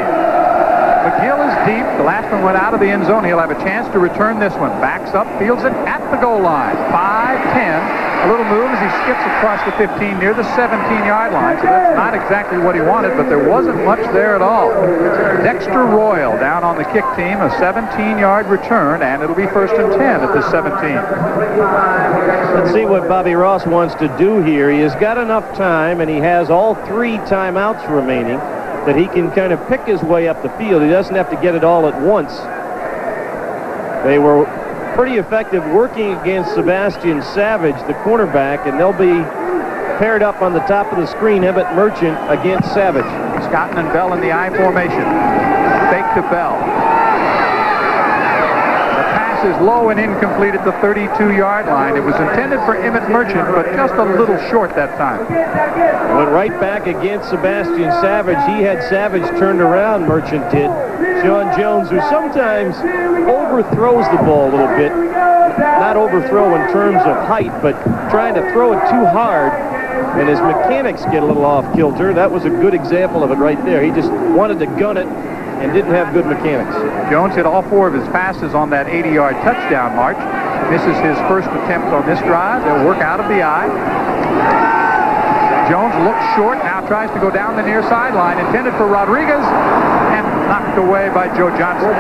McGill is deep. The last one went out of the end zone. He'll have a chance to return this one. Backs up, fields it at the goal line. 5-10. A little move as he skips across the 15 near the 17-yard line. So that's not exactly what he wanted, but there wasn't much there at all. Dexter Royal down on the kick team. A 17-yard return, and it'll be 1st and 10 at the 17. Let's see what Bobby Ross wants to do here. He has got enough time, and he has all 3 timeouts remaining, that he can kind of pick his way up the field. He doesn't have to get it all at once. They were pretty effective working against Sebastian Savage, the cornerback, and they'll be paired up on the top of the screen, Emmett Merchant against Savage. Scotton and Bell in the I formation. Fake to Bell. The pass is low and incomplete at the 32-yard line. It was intended for Emmett Merchant, but just a little short that time. Went right back against Sebastian Savage. He had Savage turned around, Merchant did. Sean Jones, who sometimes overthrows the ball a little bit. Not overthrow in terms of height, but trying to throw it too hard, and his mechanics get a little off kilter. That was a good example of it right there. He just wanted to gun it and didn't have good mechanics. Jones hit all 4 of his passes on that 80-yard touchdown march. This is his first attempt on this drive. They'll work out of the eye. Jones looks short, now tries to go down the near sideline, intended for Rodriguez, and knocked away by Joe Johnson.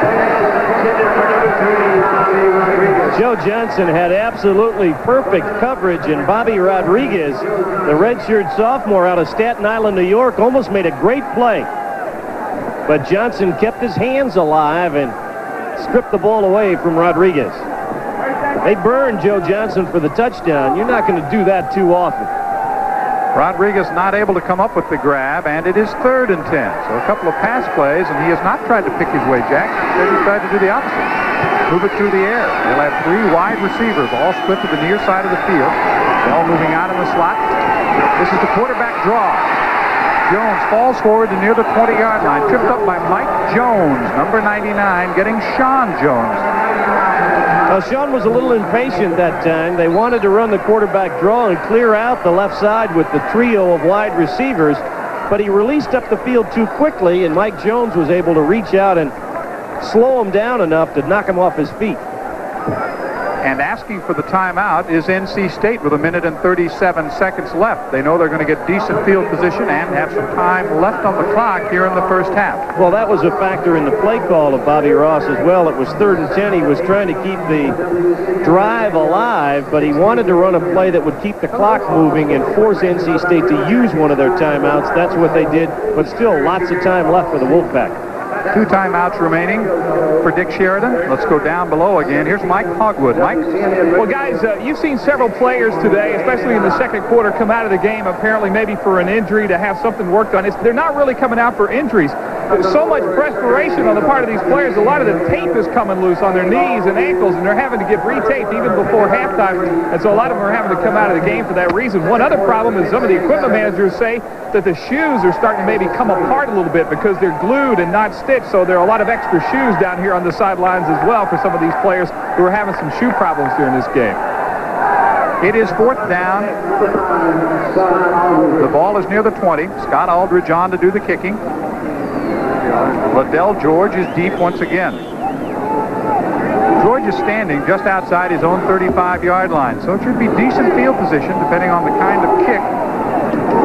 Joe Johnson had absolutely perfect coverage, and Bobby Rodriguez, the redshirt sophomore out of Staten Island, New York, almost made a great play. But Johnson kept his hands alive and stripped the ball away from Rodriguez. They burned Joe Johnson for the touchdown. You're not going to do that too often. Rodriguez not able to come up with the grab, and it is 3rd and 10. So a couple of pass plays, and he has not tried to pick his way, Jack. Instead, he tried to do the opposite. Move it through the air. They'll have 3 wide receivers, all split to the near side of the field. Bell moving out in the slot. This is the quarterback draw. Jones falls forward to near the 20-yard line. Tripped up by Mike Jones, number 99, getting Sean Jones. Well, Sean was a little impatient that time. They wanted to run the quarterback draw and clear out the left side with the trio of wide receivers, but he released up the field too quickly, and Mike Jones was able to reach out and slow him down enough to knock him off his feet. And asking for the timeout is NC State with 1 minute and 37 seconds left. They know they're going to get decent field position and have some time left on the clock here in the first half. Well, that was a factor in the play call of Bobby Ross as well. It was 3rd and 10. He was trying to keep the drive alive, but he wanted to run a play that would keep the clock moving and force NC State to use one of their timeouts. That's what they did, but still lots of time left for the Wolfpack. 2 timeouts remaining for Dick Sheridan. Let's go down below again. Here's Mike Hogwood. Mike? Well, guys, you've seen several players today, especially in the second quarter, come out of the game apparently maybe for an injury to have something worked on. They're not really coming out for injuries. There's so much perspiration on the part of these players. A lot of the tape is coming loose on their knees and ankles, and they're having to get retaped even before halftime. And so a lot of them are having to come out of the game for that reason. One other problem is some of the equipment managers say that the shoes are starting to maybe come apart a little bit because they're glued and not stitched. So there are a lot of extra shoes down here on the sidelines as well for some of these players who are having some shoe problems during this game. It is 4th down. The ball is near the 20. Scott Aldridge on to do the kicking. Liddell George is deep once again. George is standing just outside his own 35-yard line, so it should be decent field position depending on the kind of kick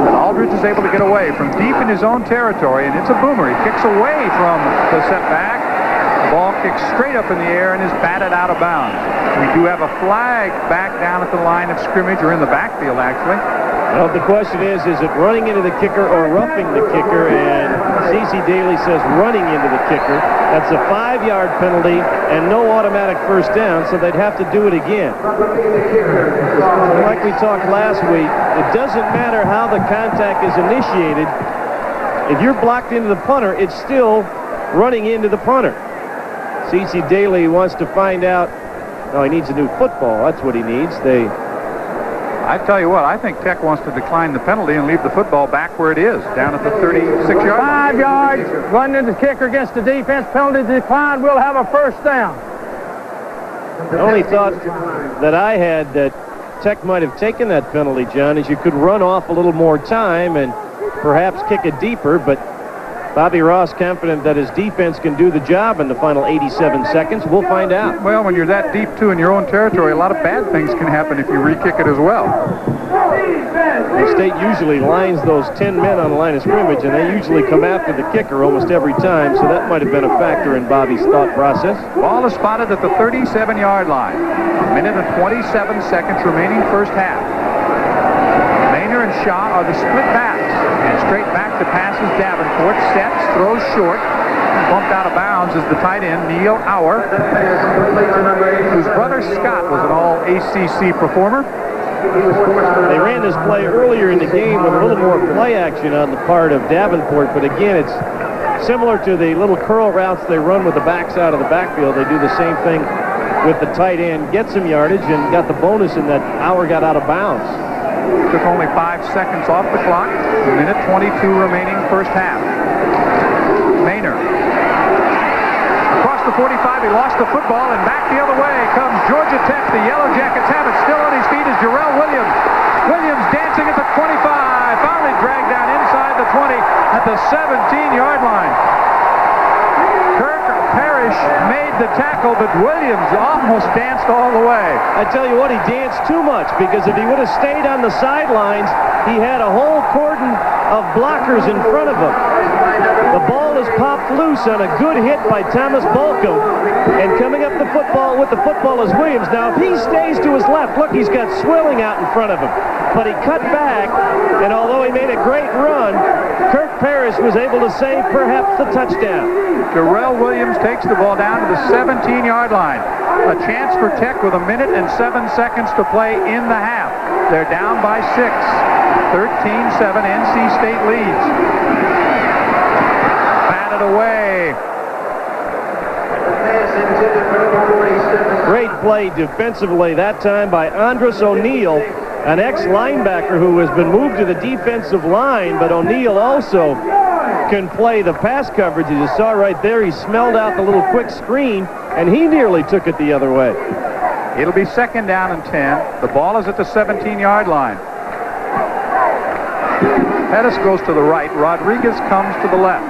that Aldridge is able to get away from deep in his own territory, and it's a boomer. He kicks away from the setback. The ball kicks straight up in the air and is batted out of bounds. We do have a flag back down at the line of scrimmage, or in the backfield, actually. Well, the question is it running into the kicker or roughing the kicker? And C.C. Daly says running into the kicker. That's a 5-yard penalty and no automatic first down, so they'd have to do it again. Like we talked last week, it doesn't matter how the contact is initiated. If you're blocked into the punter, it's still running into the punter. C.C. Daly wants to find out. No, he needs a new football. That's what he needs. I tell you what, I think Tech wants to decline the penalty and leave the football back where it is, down at the 36-yard. 5 yards, running into the kicker against the defense. Penalty declined. We'll have a first down. The only thought that I had that Tech might have taken that penalty, John, is you could run off a little more time and perhaps kick it deeper, but Bobby Ross confident that his defense can do the job in the final 87 seconds. We'll find out. Well, when you're that deep, too, in your own territory, a lot of bad things can happen if you re-kick it as well. The State usually lines those 10 men on the line of scrimmage, and they usually come after the kicker almost every time, so that might have been a factor in Bobby's thought process. Ball is spotted at the 37-yard line. A minute and 27 seconds remaining first half. Maynor and Shaw are the split backs. And straight back to passes Davenport. Sept throws short. Bumped out of bounds is the tight end, Neil Auer, whose brother Scott was an all-ACC performer. They ran this play earlier in the game with a little more play action on the part of Davenport, but again, it's similar to the little curl routes they run with the backs out of the backfield. They do the same thing with the tight end, get some yardage, and got the bonus in that Auer got out of bounds. Took only 5 seconds off the clock. A minute 22 remaining first half. Maynor. Across the 45, he lost the football, and back the other way comes Georgia Tech. The Yellow Jackets have it. Still on his feet is Jarrell Williams. Williams dancing at the 25. Finally dragged down inside the 20 at the 17-yard line. Kirk Parrish made the tackle, but Williams almost danced all the way. I tell you what, he danced too much, because if he would have stayed on the sidelines, he had a whole cordon of blockers in front of him. The ball is popped loose on a good hit by Thomas Balcom, and coming up the football with the football is Williams. Now, if he stays to his left, look, he's got Swilling out in front of him. But he cut back, and although he made a great run, Kirk Parrish was able to save perhaps the touchdown. Jarrell Williams takes the ball down to the 17-yard line. A chance for Tech with a minute and 7 seconds to play in the half. They're down by 6. 13-7, NC State leads. Batted away. Great play defensively that time by Andres O'Neal, an ex-linebacker who has been moved to the defensive line, but O'Neal also can play the pass coverage. As you saw right there, he smelled out the little quick screen, and he nearly took it the other way. It'll be second down and 10. The ball is at the 17-yard line. Pettis goes to the right. Rodriguez comes to the left.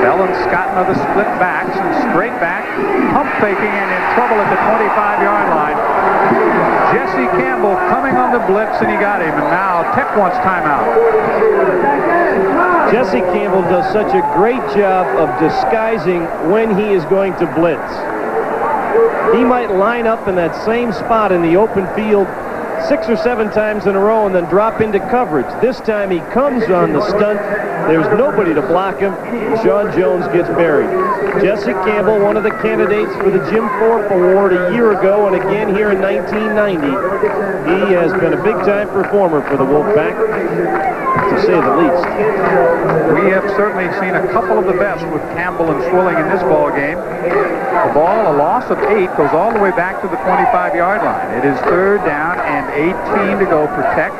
Bell and Scott are the split backs, and straight back, pump faking and in trouble at the 25-yard line. Jesse Campbell coming on the blitz, and he got him, and now Tech wants timeout. Jesse Campbell does such a great job of disguising when he is going to blitz. He might line up in that same spot in the open field 6 or 7 times in a row and then drop into coverage. This time he comes on the stunt. There's nobody to block him. Sean Jones gets buried. Jesse Campbell, one of the candidates for the Jim Thorpe Award a year ago and again here in 1990. He has been a big-time performer for the Wolfpack, to say the least. We have certainly seen a couple of the best with Campbell and Swilling in this ball game. The ball, a loss of 8, goes all the way back to the 25-yard line. It is third down and 18 to go for Tech.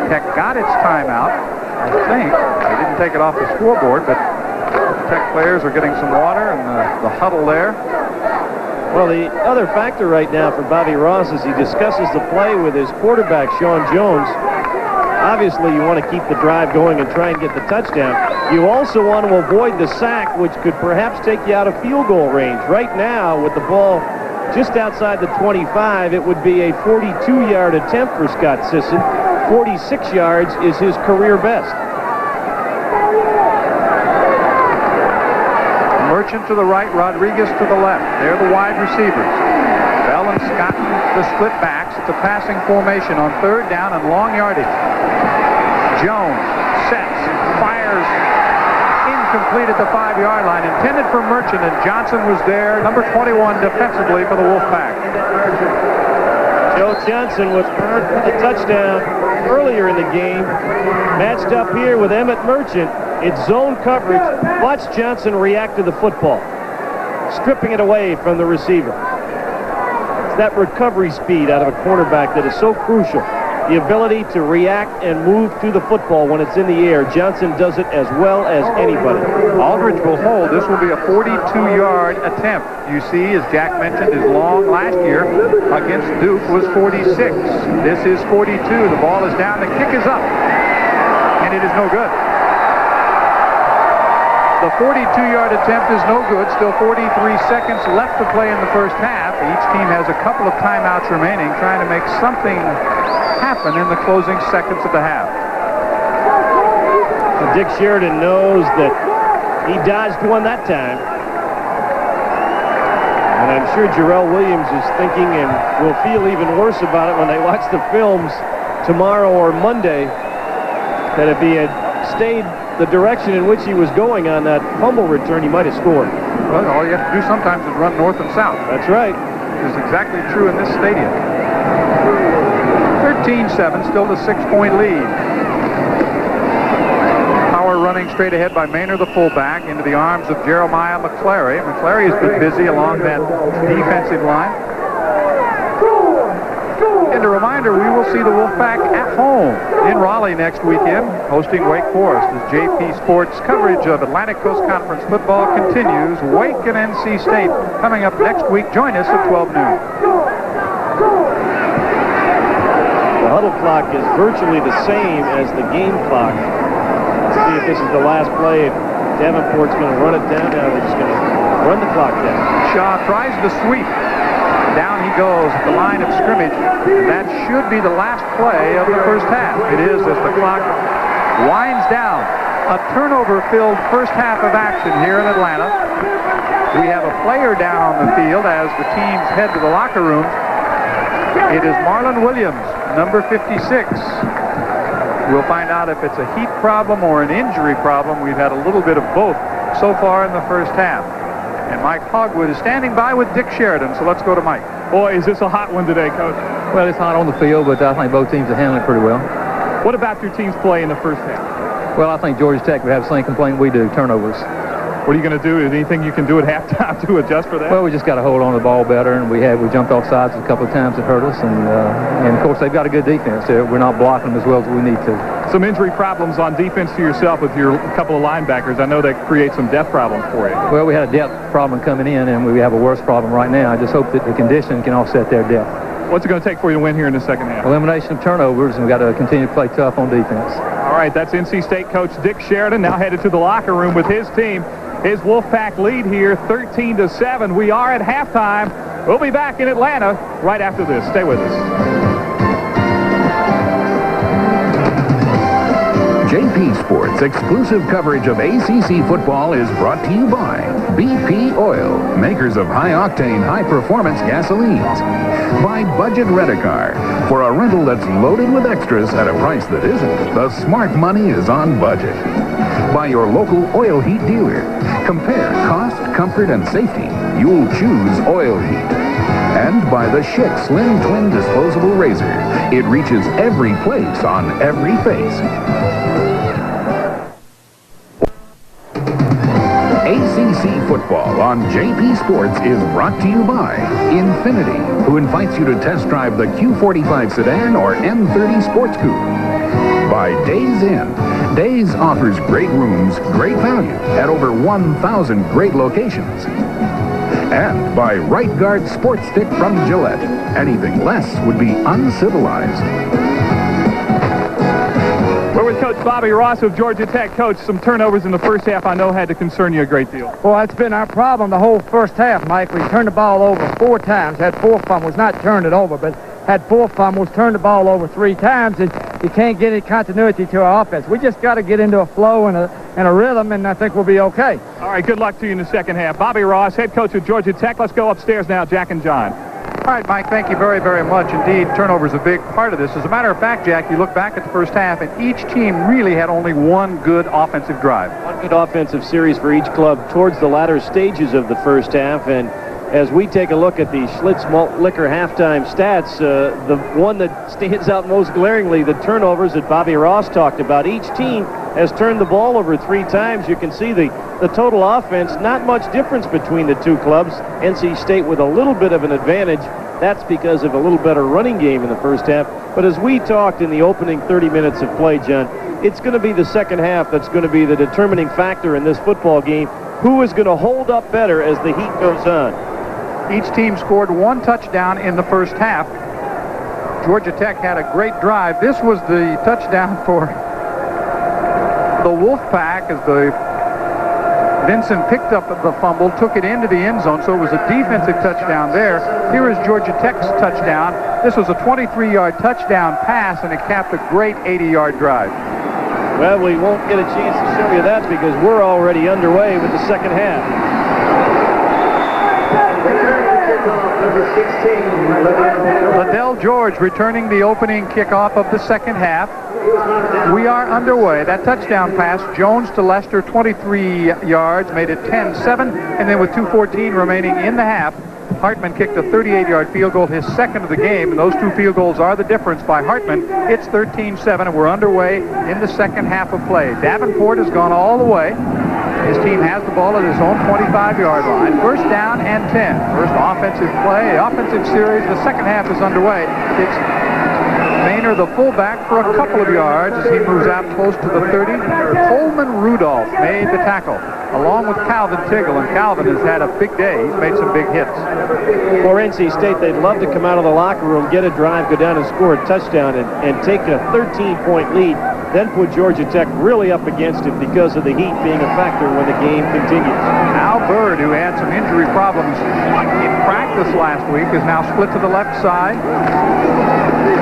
Tech got its timeout, I think. They didn't take it off the scoreboard, but Tech players are getting some water in the huddle there. Well, the other factor right now for Bobby Ross as he discusses the play with his quarterback, Sean Jones, obviously you want to keep the drive going and try and get the touchdown. You also want to avoid the sack, which could perhaps take you out of field goal range. Right now, with the ball just outside the 25, it would be a 42-yard attempt for Scott Sisson. 46 yards is his career best. Merchant to the right, Rodriguez to the left. They're the wide receivers. Bell and Scott, the split backs. It's a passing formation on third down and long yardage. Jones sets, fires, incomplete at the 5-yard line. Intended for Merchant, and Johnson was there, number 21 defensively for the Wolfpack. Joe Johnson was earned a touchdown earlier in the game. Matched up here with Emmett Merchant. It's zone coverage. Watch Johnson react to the football, stripping it away from the receiver. It's that recovery speed out of a cornerback that is so crucial. The ability to react and move to the football when it's in the air. Johnson does it as well as anybody. Aldridge will hold. This will be a 42-yard attempt. You see, as Jack mentioned, his long last year against Duke was 46. This is 42. The ball is down. The kick is up. And it is no good. The 42-yard attempt is no good. Still 43 seconds left to play in the first half. Each team has a couple of timeouts remaining, trying to make something happen in the closing seconds of the half. And Dick Sheridan knows that he dodged one that time. And I'm sure Jarrell Williams is thinking and will feel even worse about it when they watch the films tomorrow or Monday, that if he had stayed the direction in which he was going on that fumble return, he might have scored. Well, all you have to do sometimes is run north and south. That's right. Which is exactly true in this stadium. 13-7, still the 6-point lead. Power running straight ahead by Maynard, the fullback, into the arms of Jeremiah McClary. McClary has been busy along that defensive line. And a reminder, we will see the Wolfpack at home in Raleigh next weekend, hosting Wake Forest as JP Sports coverage of Atlantic Coast Conference football continues. Wake and NC State coming up next week. Join us at 12 noon. The huddle clock is virtually the same as the game clock. Let's see if this is the last play. If Davenport's going to run it down, now they're just going to run the clock down. Shaw tries the sweep. Down he goes at the line of scrimmage. That should be the last play of the first half. It is, as the clock winds down. A turnover-filled first half of action here in Atlanta. We have a player down on the field as the teams head to the locker room. It is Marlon Williams, number 56. We'll find out if it's a heat problem or an injury problem. We've had a little bit of both so far in the first half. And Mike Hogwood is standing by with Dick Sheridan, so let's go to Mike. Boy, is this a hot one today, Coach. Well, it's hot on the field, but I think both teams are handling it pretty well. What about your team's play in the first half? Well, I think Georgia Tech would have the same complaint we do, turnovers. What are you going to do? Is there anything you can do at halftime to adjust for that? Well, we just got to hold on to the ball better, and we jumped off sides a couple of times that hurt us, and of course they've got a good defense there. We're not blocking them as well as we need to. Some injury problems on defense to yourself with your couple of linebackers. I know that creates some depth problems for you. Well, we had a depth problem coming in, and we have a worse problem right now. I just hope that the condition can offset their depth. What's it going to take for you to win here in the second half? Elimination of turnovers, and we've got to continue to play tough on defense. All right, that's NC State coach Dick Sheridan, now headed to the locker room with his team. His Wolfpack lead here, 13-7. We are at halftime. We'll be back in Atlanta right after this. Stay with us. JP Sports exclusive coverage of ACC football is brought to you by BP Oil, makers of high-octane, high-performance gasolines. By Budget Rent-A-Car, for a rental that's loaded with extras at a price that isn't. The smart money is on budget. By your local oil heat dealer. Compare cost, comfort, and safety. You'll choose Oil Heat. And by the Schick Slim Twin Disposable Razor. It reaches every place on every face. ACC football on JP Sports is brought to you by Infinity, who invites you to test drive the Q45 sedan or M30 Sports Coupe. By Days Inn. Days offers great rooms, great value at over 1,000 great locations. And by Right Guard Sports Stick from Gillette. Anything less would be uncivilized. We're with Coach Bobby Ross of Georgia Tech. Coach, some turnovers in the first half I know had to concern you a great deal. Well, that's been our problem the whole first half, Mike. We turned the ball over 4 times, had 4 fumbles, not turned it over, but had 4 fumbles, turned the ball over 3 times, and you can't get any continuity to our offense. We just got to get into a flow and a rhythm, and I think we'll be okay. All right, good luck to you in the second half. Bobby Ross, head coach of Georgia Tech. Let's go upstairs now, Jack and John. All right, Mike, thank you very, very much indeed. Turnover's a big part of this. As a matter of fact, Jack, you look back at the first half, and each team really had only one good offensive drive. One good offensive series for each club towards the latter stages of the first half. And as we take a look at the Schlitz Malt Liquor halftime stats, the one that stands out most glaringly, the turnovers that Bobby Ross talked about. Each team has turned the ball over 3 times. You can see the total offense, not much difference between the two clubs. NC State with a little bit of an advantage. That's because of a little better running game in the first half. But as we talked in the opening 30 minutes of play, John, it's going to be the second half that's going to be the determining factor in this football game. Who is going to hold up better as the heat goes on? Each team scored 1 touchdown in the first half. Georgia Tech had a great drive. This was the touchdown for the Wolfpack as Vinson picked up the fumble, took it into the end zone, so it was a defensive touchdown there. Here is Georgia Tech's touchdown. This was a 23-yard touchdown pass, and it capped a great 80-yard drive. Well, we won't get a chance to show you that because we're already underway with the second half. Liddell George returning the opening kickoff of the second half. We are underway. That touchdown pass, Jones to Lester, 23 yards, made it 10-7, and then with 2:14 remaining in the half, Hartman kicked a 38-yard field goal, his second of the game, and those 2 field goals are the difference by Hartman. It's 13-7, and we're underway in the second half of play. Davenport has gone all the way. His team has the ball at his own 25-yard line. First down and 10. First offensive play, offensive series. The second half is underway. It's Maynard, the fullback, for a couple of yards as he moves out close to the 30. Coleman Rudolph made the tackle, along with Calvin Tiggle, and Calvin has had a big day. He's made some big hits. For NC State, they'd love to come out of the locker room, get a drive, go down and score a touchdown, and take a 13-point lead, then put Georgia Tech really up against it because of the heat being a factor when the game continues. Al Bird, who had some injury problems in practice last week, is now split to the left side.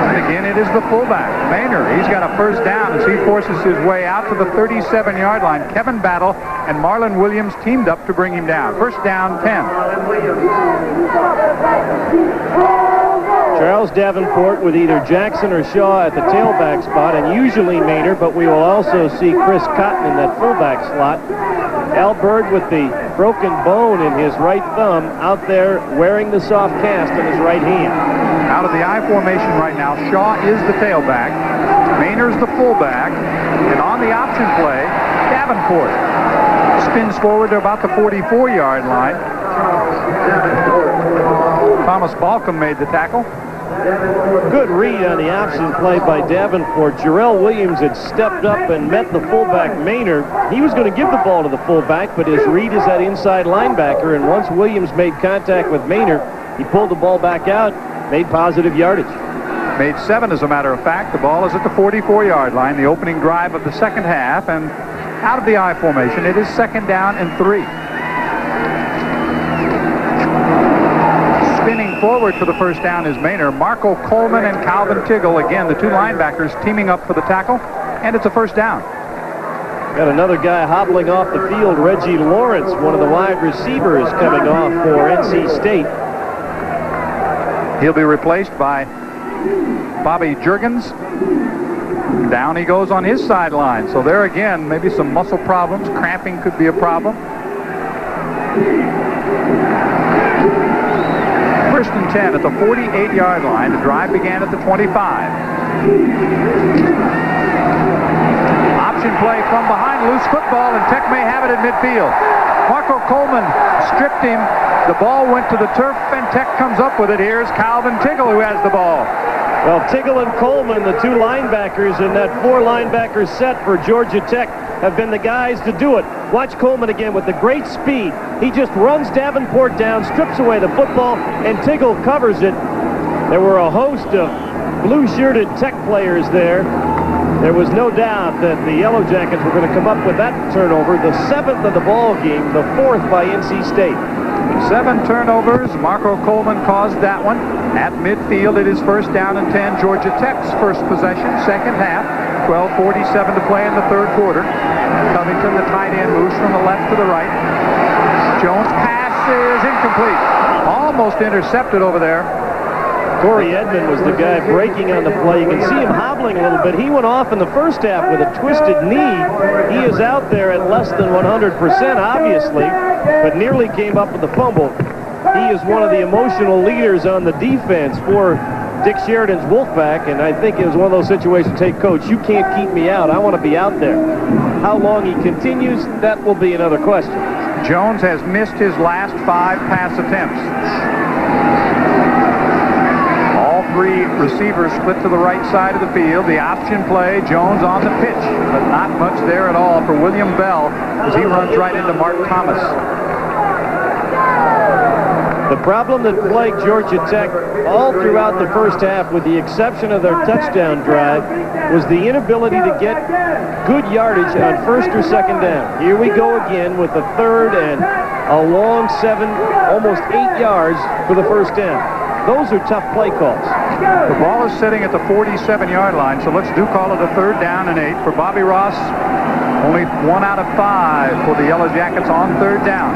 And again, it is the fullback, Maynard. He's got a first down as he forces his way out to the 37-yard line. Kevin Battle and Marlon Williams teamed up to bring him down. First down, 10. Charles Davenport with either Jackson or Shaw at the tailback spot, and usually Maynard, but we will also see Chris Cotton in that fullback slot. Al Bird with the broken bone in his right thumb out there wearing the soft cast in his right hand. Out of the I formation right now, Shaw is the tailback, Maynard's the fullback, and on the option play, Davenport spins forward to about the 44-yard line. Thomas Balcom made the tackle. Good read on the option play by Davenport. Jarrell Williams had stepped up and met the fullback Maynard. He was going to give the ball to the fullback, but his read is that inside linebacker, and once Williams made contact with Maynard, he pulled the ball back out, made positive yardage. Made 7, as a matter of fact. The ball is at the 44-yard line, the opening drive of the second half, and out of the I formation, it is second down and 3. Spinning forward for the first down is Maynard. Marco Coleman and Calvin Tiggle, again, the 2 linebackers teaming up for the tackle, and it's a first down. Got another guy hobbling off the field, Reggie Lawrence, one of the wide receivers coming off for NC State. He'll be replaced by Bobby Juergens. Down he goes on his sideline. So there again, maybe some muscle problems. Cramping could be a problem. First and 10 at the 48-yard line. The drive began at the 25. Option play from behind, loose football, and Tech may have it at midfield. Marco Coleman stripped him. The ball went to the turf, and Tech comes up with it. Here's Calvin Tiggle, who has the ball. Well, Tiggle and Coleman, the 2 linebackers in that 4-linebacker set for Georgia Tech, have been the guys to do it. Watch Coleman again with the great speed. He just runs Davenport down, strips away the football, and Tiggle covers it. There were a host of blue-shirted Tech players there. There was no doubt that the Yellow Jackets were going to come up with that turnover, the 7th of the ball game, the 4th by NC State. 7 turnovers. Marco Coleman caused that one. At midfield, it is first down and 10. Georgia Tech's first possession, second half. 12:47 to play in the third quarter. Covington, the tight end, moves from the left to the right. Jones' pass is incomplete. Almost intercepted over there. Corey Edmond was the guy breaking on the play. You can see him hobbling a little bit. He went off in the first half with a twisted knee. He is out there at less than 100%, obviously, but nearly came up with the fumble. He is one of the emotional leaders on the defense for Dick Sheridan's Wolfpack, and I think it was one of those situations, hey, Coach, you can't keep me out. I want to be out there. How long he continues, that will be another question. Jones has missed his last 5 pass attempts. All 3 receivers split to the right side of the field. The option play, Jones on the pitch, but not much there at all for William Bell as he runs right into Mark Thomas. The problem that plagued Georgia Tech all throughout the first half, with the exception of their touchdown drive, was the inability to get good yardage on first or second down. Here we go again with a third and a long 7, almost 8 yards for the first down. Those are tough play calls. The ball is sitting at the 47-yard line, so let's do call it a third down and 8 for Bobby Ross. Only 1 out of 5 for the Yellow Jackets on third down.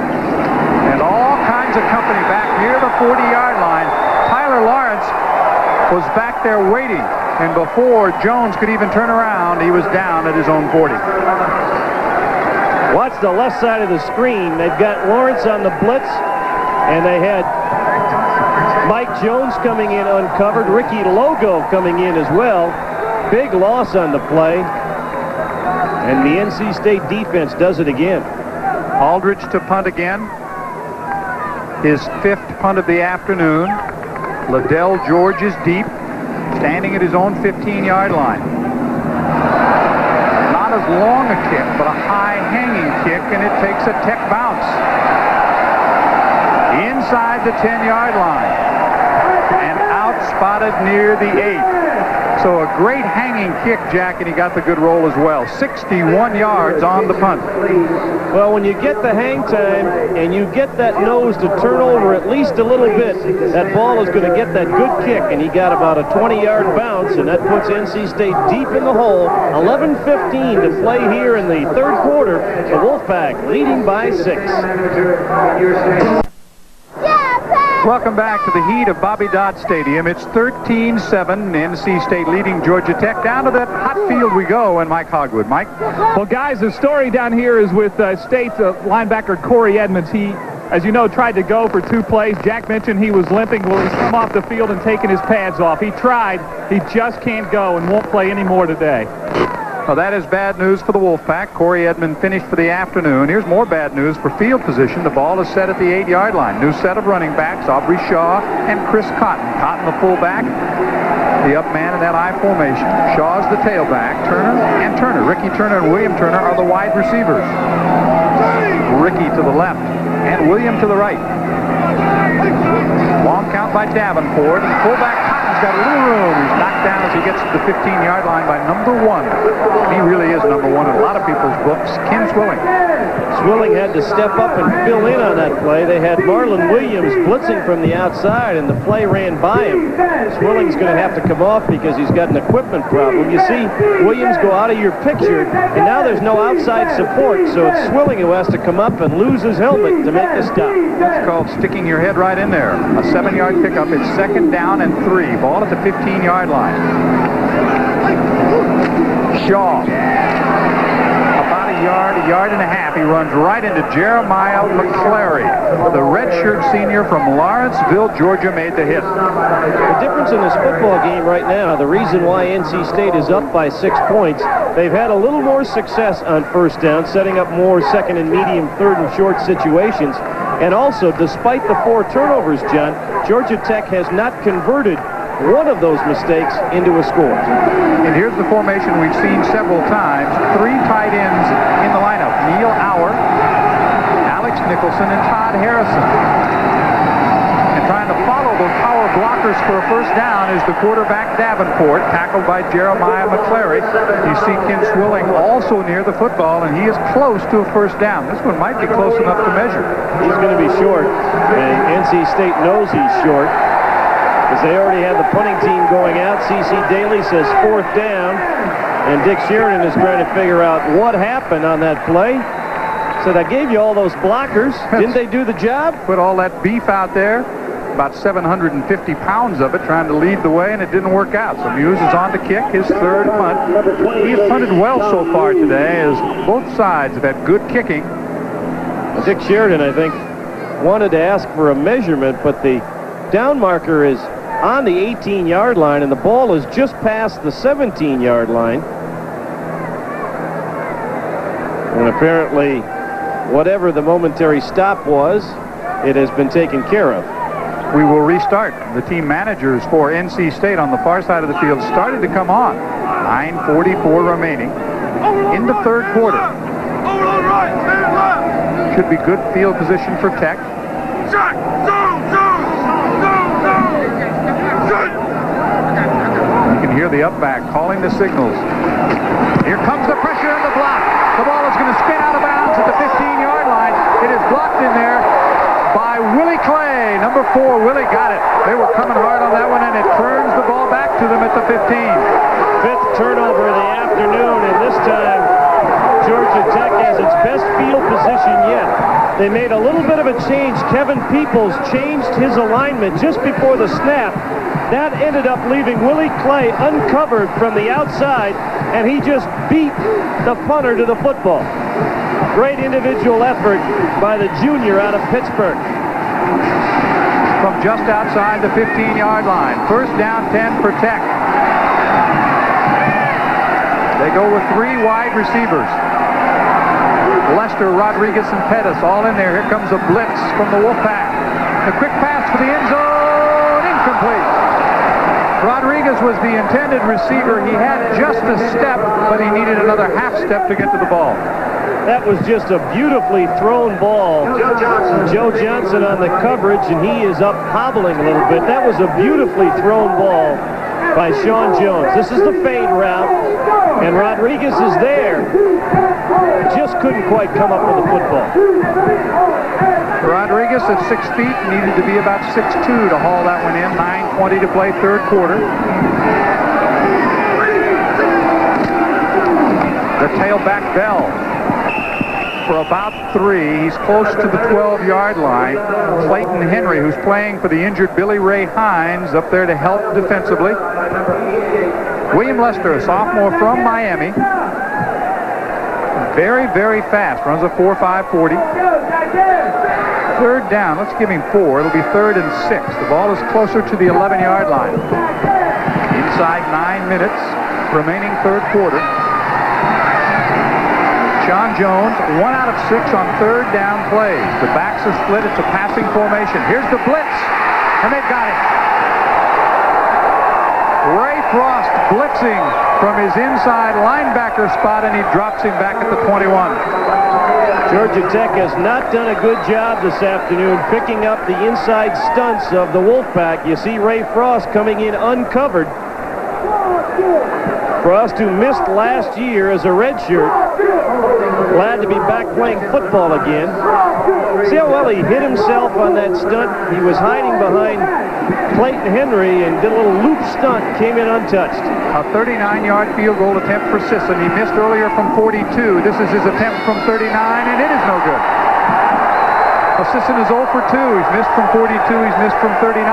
And all kinds of company back near the 40-yard line. Tyler Lawrence was back there waiting, and before Jones could even turn around, he was down at his own 40. Watch the left side of the screen. They've got Lawrence on the blitz, and they had Mike Jones coming in uncovered. Ricky Logo coming in as well. Big loss on the play, and the NC State defense does it again. Aldridge to punt again. His 5th punt of the afternoon. Liddell George is deep, standing at his own 15-yard line. Not as long a kick, but a high-hanging kick, and it takes a Tech bounce. Inside the 10-yard line, and out-spotted near the 8. So a great hanging kick, Jack, and he got the good roll as well. 61 yards on the punt. Well, when you get the hang time and you get that nose to turn over at least a little bit, that ball is going to get that good kick, and he got about a 20-yard bounce, and that puts NC State deep in the hole. 11:15 to play here in the third quarter. The Wolfpack leading by 6. Welcome back to the heat of Bobby Dodd Stadium. It's 13-7, NC State leading Georgia Tech. Down to that hot field we go, and Mike Hogwood. Mike? Well, guys, the story down here is with State linebacker Corey Edmonds. He, as you know, tried to go for 2 plays. Jack mentioned he was limping. Well, he's come off the field and taken his pads off. He tried. He just can't go and won't play anymore today. Well, that is bad news for the Wolfpack. Corey Edmond finished for the afternoon. Here's more bad news for field position. The ball is set at the 8-yard line. New set of running backs, Aubrey Shaw and Chris Cotton. Cotton the fullback, the up man in that I formation. Shaw's the tailback. Turner. Ricky Turner and William Turner are the wide receivers. Ricky to the left and William to the right. Long count by Davenport. And fullback Cotton's got a little room. He's knocked down as he gets to the 15-yard line by number 1. He really is number 1 in a lot of people's books, Ken Swilling. Swilling had to step up and fill in on that play. They had Marlon Williams blitzing from the outside, and the play ran by him. Swilling's going to have to come off because he's got an equipment problem. You see Williams go out of your picture, and now there's no outside support, so it's Swilling who has to come up and lose his helmet to make the stop. That's called sticking your head right in there. A 7-yard pickup. It's second down and 3. Ball at the 15-yard line. Shaw. About a yard and a half. He runs right into Jeremiah McClary. The redshirt senior from Lawrenceville, Georgia, made the hit. The difference in this football game right now, the reason why NC State is up by 6 points, they've had a little more success on first down, setting up more second and medium, third and short situations. And also, despite the 4 turnovers, John, Georgia Tech has not converted one of those mistakes into a score. And here's the formation we've seen several times. 3 tight ends in the lineup. Neil Auer, Alex Nicholson, and Todd Harrison. And trying to follow those power blockers for a first down is the quarterback Davenport, tackled by Jeremiah McClary. You see Ken Swilling also near the football, and he is close to a first down. This one might be close enough to measure. He's going to be short, and NC State knows he's short because they already have the punting team going out. C.C. Daly says 4th down, and Dick Sheridan is trying to figure out what happened on that play. Said, I gave you all those blockers. Didn't they do the job? Put all that beef out there, about 750 pounds of it, trying to lead the way, and it didn't work out. So Muse is on to kick his 3rd punt. He's punted well so far today, as both sides have had good kicking. Dick Sheridan, I think, wanted to ask for a measurement, but the down marker is on the 18-yard line, and the ball is just past the 17-yard line. And apparently, whatever the momentary stop was, it has been taken care of. We will restart. The team managers for NC State on the far side of the field started to come on. 9:44 remaining in the 3rd quarter. Should be good field position for Tech. You can hear the up back calling the signals. Here comes the pressure on the block. The ball is going to spin out of bounds at the 15-yard line. It is blocked in there by Willie Clay. Number 4, Willie got it. They were coming hard on that one, and it turns the ball back to them at the 15. 5th turnover of the afternoon, and this time Georgia Tech has its best field position yet. They made a little bit of a change. Kevin Peoples changed his alignment just before the snap. That ended up leaving Willie Clay uncovered from the outside, and he just beat the punter to the football. Great individual effort by the junior out of Pittsburgh. From just outside the 15-yard line. 1st down, 10 for Tech. They go with 3 wide receivers. Lester, Rodriguez, and Pettis all in there. Here comes a blitz from the Wolfpack. The quick pass for the end zone, incomplete. Rodriguez was the intended receiver. He had just a step, but he needed another half step to get to the ball. That was just a beautifully thrown ball. Joe Johnson on the coverage, and he is up hobbling a little bit. That was a beautifully thrown ball by Sean Jones. This is the fade route, and Rodriguez is there. Just couldn't quite come up with the football. Rodriguez at 6 feet needed to be about 6'2" to haul that one in. 9:20 to play 3rd quarter. The tailback Bell for about 3. He's close to the 12-yard line. Clayton Henry, who's playing for the injured Billy Ray Hines, up there to help defensively. William Lester, a sophomore from Miami. Very, very fast. Runs a 4.5 40. 3rd down. Let's give him 4. It'll be 3rd and 6. The ball is closer to the 11-yard line. Inside 9 minutes remaining 3rd quarter. Sean Jones, 1 out of 6 on 3rd down plays. The backs are split. It's a passing formation. Here's the blitz, and they've got it. Ray Frost blitzing from his inside linebacker spot, and he drops him back at the 21. Georgia Tech has not done a good job this afternoon picking up the inside stunts of the Wolfpack. You see Ray Frost coming in uncovered. Frost, who missed last year as a redshirt, glad to be back playing football again. See how well he hit himself on that stunt? He was hiding behind Clayton Henry and did a little loop stunt, came in untouched. A 39-yard field goal attempt for Sisson. He missed earlier from 42. This is his attempt from 39, and it is no good. Sisson is 0 for 2. He's missed from 42. He's missed from 39.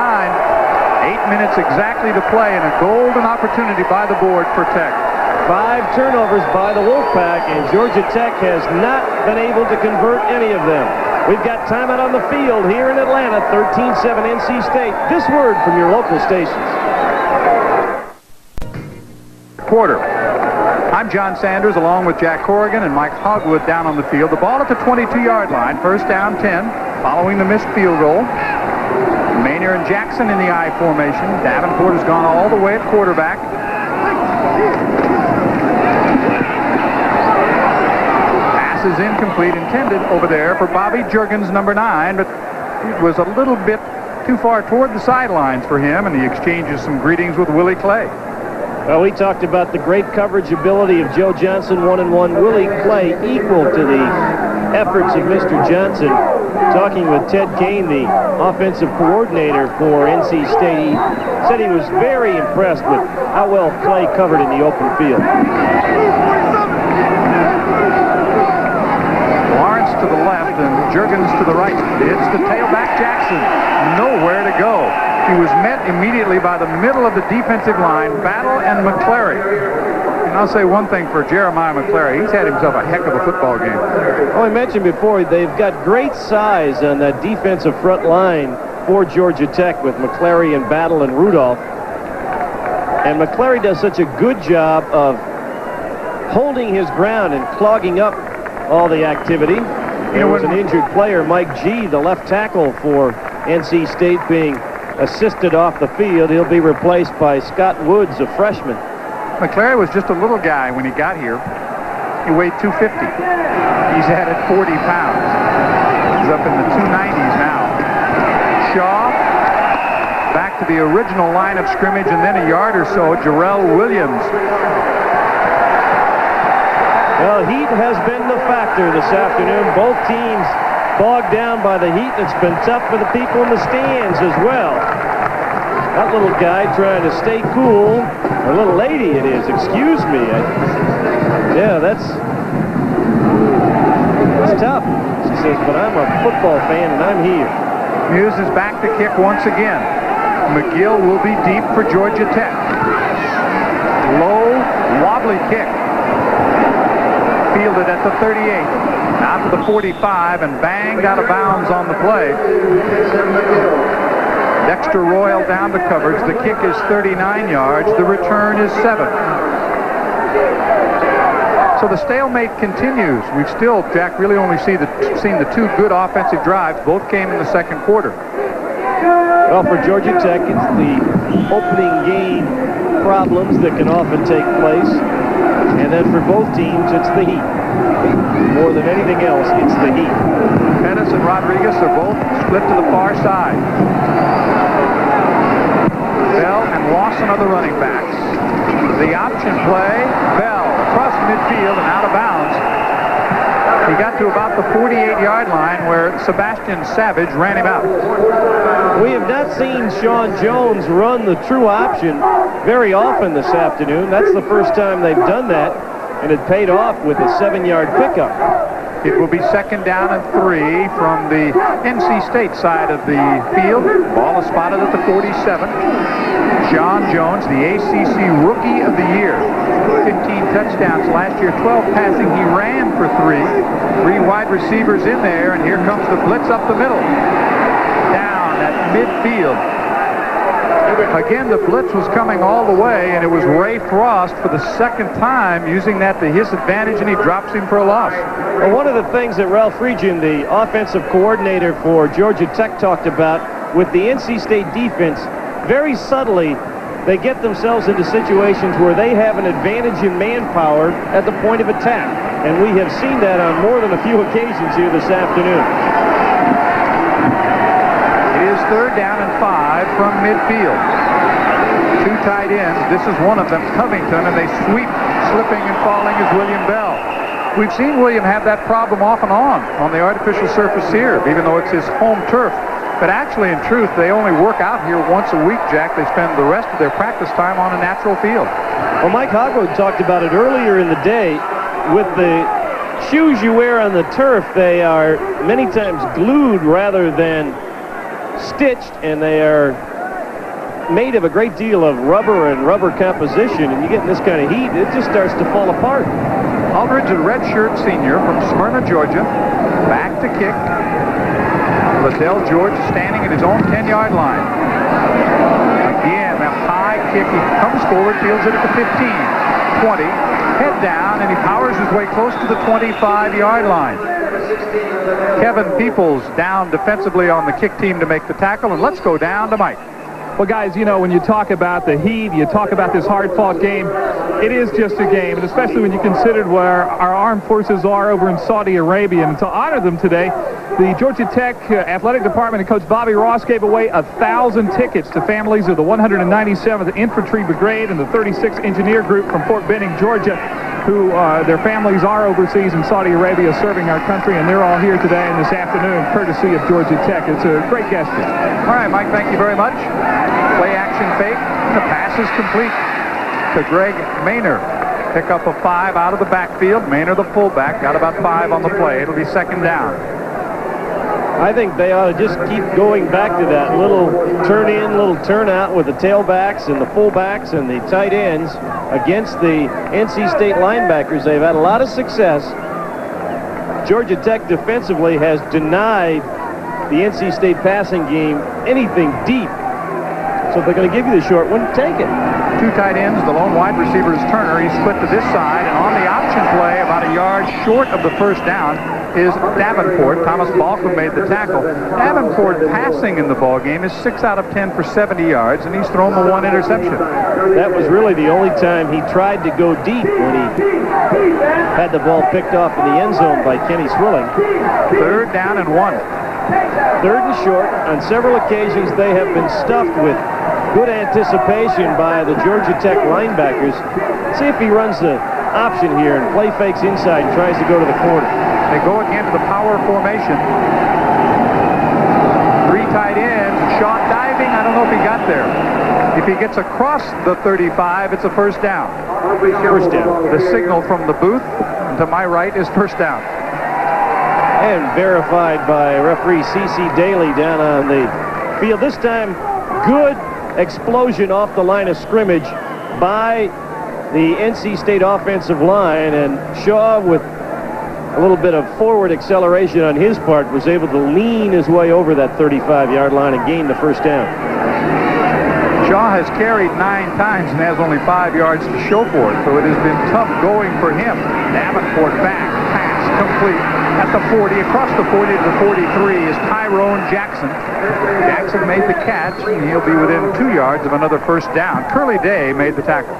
8 minutes exactly to play, and a golden opportunity by the board for Tech. 5 turnovers by the Wolfpack, and Georgia Tech has not been able to convert any of them. We've got timeout on the field here in Atlanta, 13-7 NC State. This word from your local stations. Quarter. I'm John Sanders along with Jack Corrigan and Mike Hogwood down on the field. The ball at the 22-yard line. 1st down 10 following the missed field goal. Maynard and Jackson in the I formation. Davenport has gone all the way at quarterback. Pass is incomplete, intended over there for Bobby Juergens, number 9, but it was a little bit too far toward the sidelines for him, and he exchanges some greetings with Willie Clay. Well, we talked about the great coverage ability of Joe Johnson, 1-and-1. Willie Clay equal to the efforts of Mr. Johnson. talking with Ted Kane, the offensive coordinator for NC State. He said he was very impressed with how well Clay covered in the open field. Lawrence to the left and Juergens to the right. It's the tailback Jackson. Nowhere to go. He was met immediately by the middle of the defensive line, Battle and McClary. And I'll say one thing for Jeremiah McClary. He's had himself a heck of a football game. Well, I mentioned before, they've got great size on that defensive front line for Georgia Tech with McClary and Battle and Rudolph. And McClary does such a good job of holding his ground and clogging up all the activity. There was an injured player, Mike G., the left tackle for NC State, being assisted off the field. He'll be replaced by Scott Woods, a freshman. McClary was just a little guy when he got here. He weighed 250. He's added 40 pounds. He's up in the 290s now. Shaw back to the original line of scrimmage, and then a yard or so, Jarrell Williams. Well, heat has been the factor this afternoon. Both teams bogged down by the heat. It's been tough for the people in the stands as well. That little guy trying to stay cool. A little lady it is, excuse me. Yeah, that's tough. She says, but I'm a football fan and I'm here. Hughes is back to kick once again. McGill will be deep for Georgia Tech. Low, wobbly kick. Fielded at the 38. Out to the 45 and banged out of bounds on the play. Dexter Royal down to coverage. The kick is 39 yards. The return is 7. So the stalemate continues. We've still, Jack, really only seen the two good offensive drives. Both came in the second quarter. Well, for Georgia Tech, it's the opening game problems that can often take place. And then for both teams, it's the heat. More than anything else, it's the heat. Pettis and Rodriguez are both split to the far side. Bell and Lawson are the running backs. The option play, Bell across midfield and out of bounds. He got to about the 48-yard line where Sebastian Savage ran him out. We have not seen Sean Jones run the true option very often this afternoon. That's the first time they've done that, and it paid off with a 7-yard pickup. It will be 2nd down and 3 from the NC State side of the field. Ball is spotted at the 47. Sean Jones, the ACC Rookie of the Year. 15 touchdowns last year, 12 passing. He ran for 3. 3 wide receivers in there, and here comes the blitz up the middle. Down at midfield. Again, the blitz was coming all the way, and it was Ray Frost for the second time using that to his advantage, and he drops him for a loss. Well, one of the things that Ralph Regin, the offensive coordinator for Georgia Tech, talked about with the NC State defense, very subtly, they get themselves into situations where they have an advantage in manpower at the point of attack. And we have seen that on more than a few occasions here this afternoon. It is 3rd down and 5 from midfield. 2 tight ends. This is one of them, Covington, and they sweep. Slipping and falling is William Bell. We've seen William have that problem off and on the artificial surface here, even though it's his home turf. But actually, in truth, they only work out here once a week, Jack. They spend the rest of their practice time on a natural field. Well, Mike Hogwood talked about it earlier in the day. With the shoes you wear on the turf, they are many times glued rather than stitched, and they are made of a great deal of rubber and rubber composition, and you get in this kind of heat, it just starts to fall apart. Aldridge, a redshirt senior from Smyrna, Georgia, back to kick. Liddell George standing at his own 10-yard line. Again, a high kick. He comes forward, fields it at the 15, 20, head down, and he powers his way close to the 25-yard line. Kevin Peoples down defensively on the kick team to make the tackle, and let's go down to Mike. Well, guys, you know, when you talk about the heat, you talk about this hard-fought game, it is just a game, and especially when you consider where our armed forces are over in Saudi Arabia. And to honor them today, the Georgia Tech Athletic Department and Coach Bobby Ross gave away 1,000 tickets to families of the 197th Infantry Brigade and the 36th Engineer Group from Fort Benning, Georgia. who their families are overseas in Saudi Arabia serving our country, and they're all here today and this afternoon, courtesy of Georgia Tech. It's a great gesture. All right, Mike, thank you very much. Play action fake. The pass is complete to Greg Maynor. Pick up a 5 out of the backfield. Maynor, the fullback, got about 5 on the play. It'll be second down. I think they ought to just keep going back to that little turn in, little turn out with the tailbacks and the fullbacks and the tight ends against the NC State linebackers. They've had a lot of success. Georgia Tech defensively has denied the NC State passing game anything deep. So if they're going to give you the short one, take it. 2 tight ends. The lone wide receiver is Turner. He's split to this side, and on the option play, about a yard short of the first down, is Davenport. Thomas Balcom made the tackle. Davenport passing in the ball game is 6 out of 10 for 70 yards, and he's thrown the 1 interception. That was really the only time he tried to go deep, when he had the ball picked off in the end zone by Kenny Swilling. 3rd down and 1. 3rd and short. On several occasions, they have been stuffed with good anticipation by the Georgia Tech linebackers. See if he runs the option here and play fakes inside and tries to go to the corner. They go again to the power formation. 3 tight ends. Shaw diving. I don't know if he got there. If he gets across the 35, it's a first down. First down. The signal from the booth to my right is first down. And verified by referee C.C. Daly down on the field. This time, good explosion off the line of scrimmage by the NC State offensive line, and Shaw, with a little bit of forward acceleration on his part, was able to lean his way over that 35-yard line and gain the first down. Shaw has carried 9 times and has only 5 yards to show for it, so it has been tough going for him. Davenport back, pass complete at the 40, across the 40 to the 43 is Tyrone Jackson. Jackson made the catch, and he'll be within 2 yards of another first down. Curly Day made the tackle.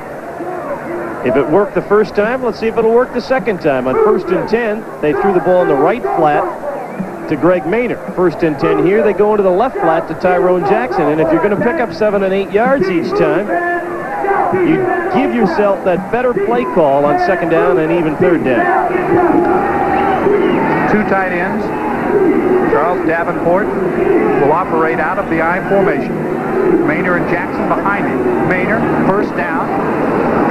If it worked the first time, let's see if it'll work the second time. On 1st and 10, they threw the ball in the right flat to Greg Maynor. 1st and 10 here, they go into the left flat to Tyrone Jackson. And if you're going to pick up 7 and 8 yards each time, you give yourself that better play call on 2nd down and even 3rd down. 2 tight ends. Charles Davenport will operate out of the I formation. Maynor and Jackson behind him. Maynor, first down.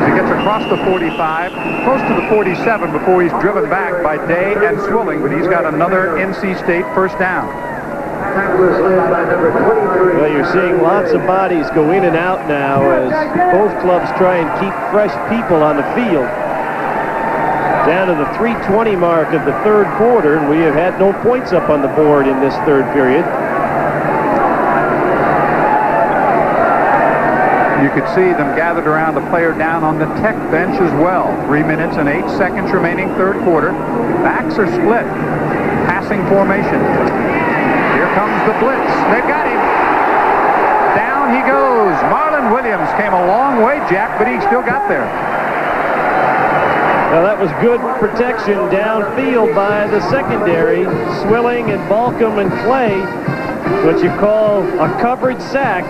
He gets across the 45, close to the 47 before he's driven back by Day and Swilling, but he's got another NC State first down. Well, you're seeing lots of bodies go in and out now as both clubs try and keep fresh people on the field. Down to the 3:20 mark of the 3rd quarter, and we have had no points up on the board in this 3rd period. You could see them gathered around the player down on the Tech bench as well. 3 minutes and 8 seconds remaining, 3rd quarter. Backs are split. Passing formation. Here comes the blitz. They've got him. Down he goes. Marlon Williams came a long way, Jack, but he still got there. Well, that was good protection downfield by the secondary. Swilling and Balcom and Clay. What you call a covered sack.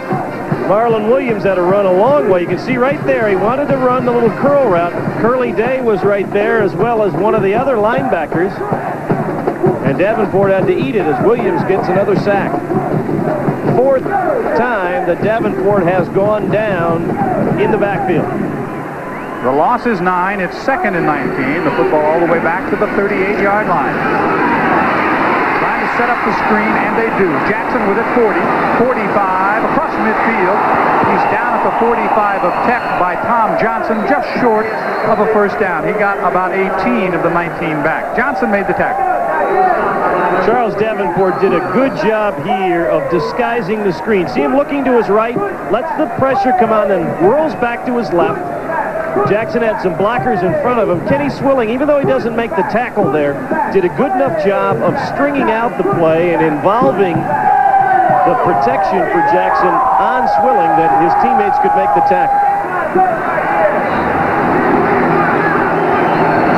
Marlon Williams had to run a long way. You can see right there, he wanted to run the little curl route. Curly Day was right there, as well as one of the other linebackers. And Davenport had to eat it as Williams gets another sack. 4th time that Davenport has gone down in the backfield. The loss is 9. It's 2nd and 19. The football all the way back to the 38-yard line. Trying to set up the screen, and they do. Jackson with it, 40, 45, across midfield. He's down at the 45 of Tech by Tom Johnson, just short of a first down. He got about 18 of the 19 back. Johnson made the tackle. Charles Davenport did a good job here of disguising the screen. See him looking to his right, lets the pressure come on, and whirls back to his left. Jackson had some blockers in front of him. Kenny Swilling, even though he doesn't make the tackle there, did a good enough job of stringing out the play and involving the protection for Jackson on Swilling that his teammates could make the tackle.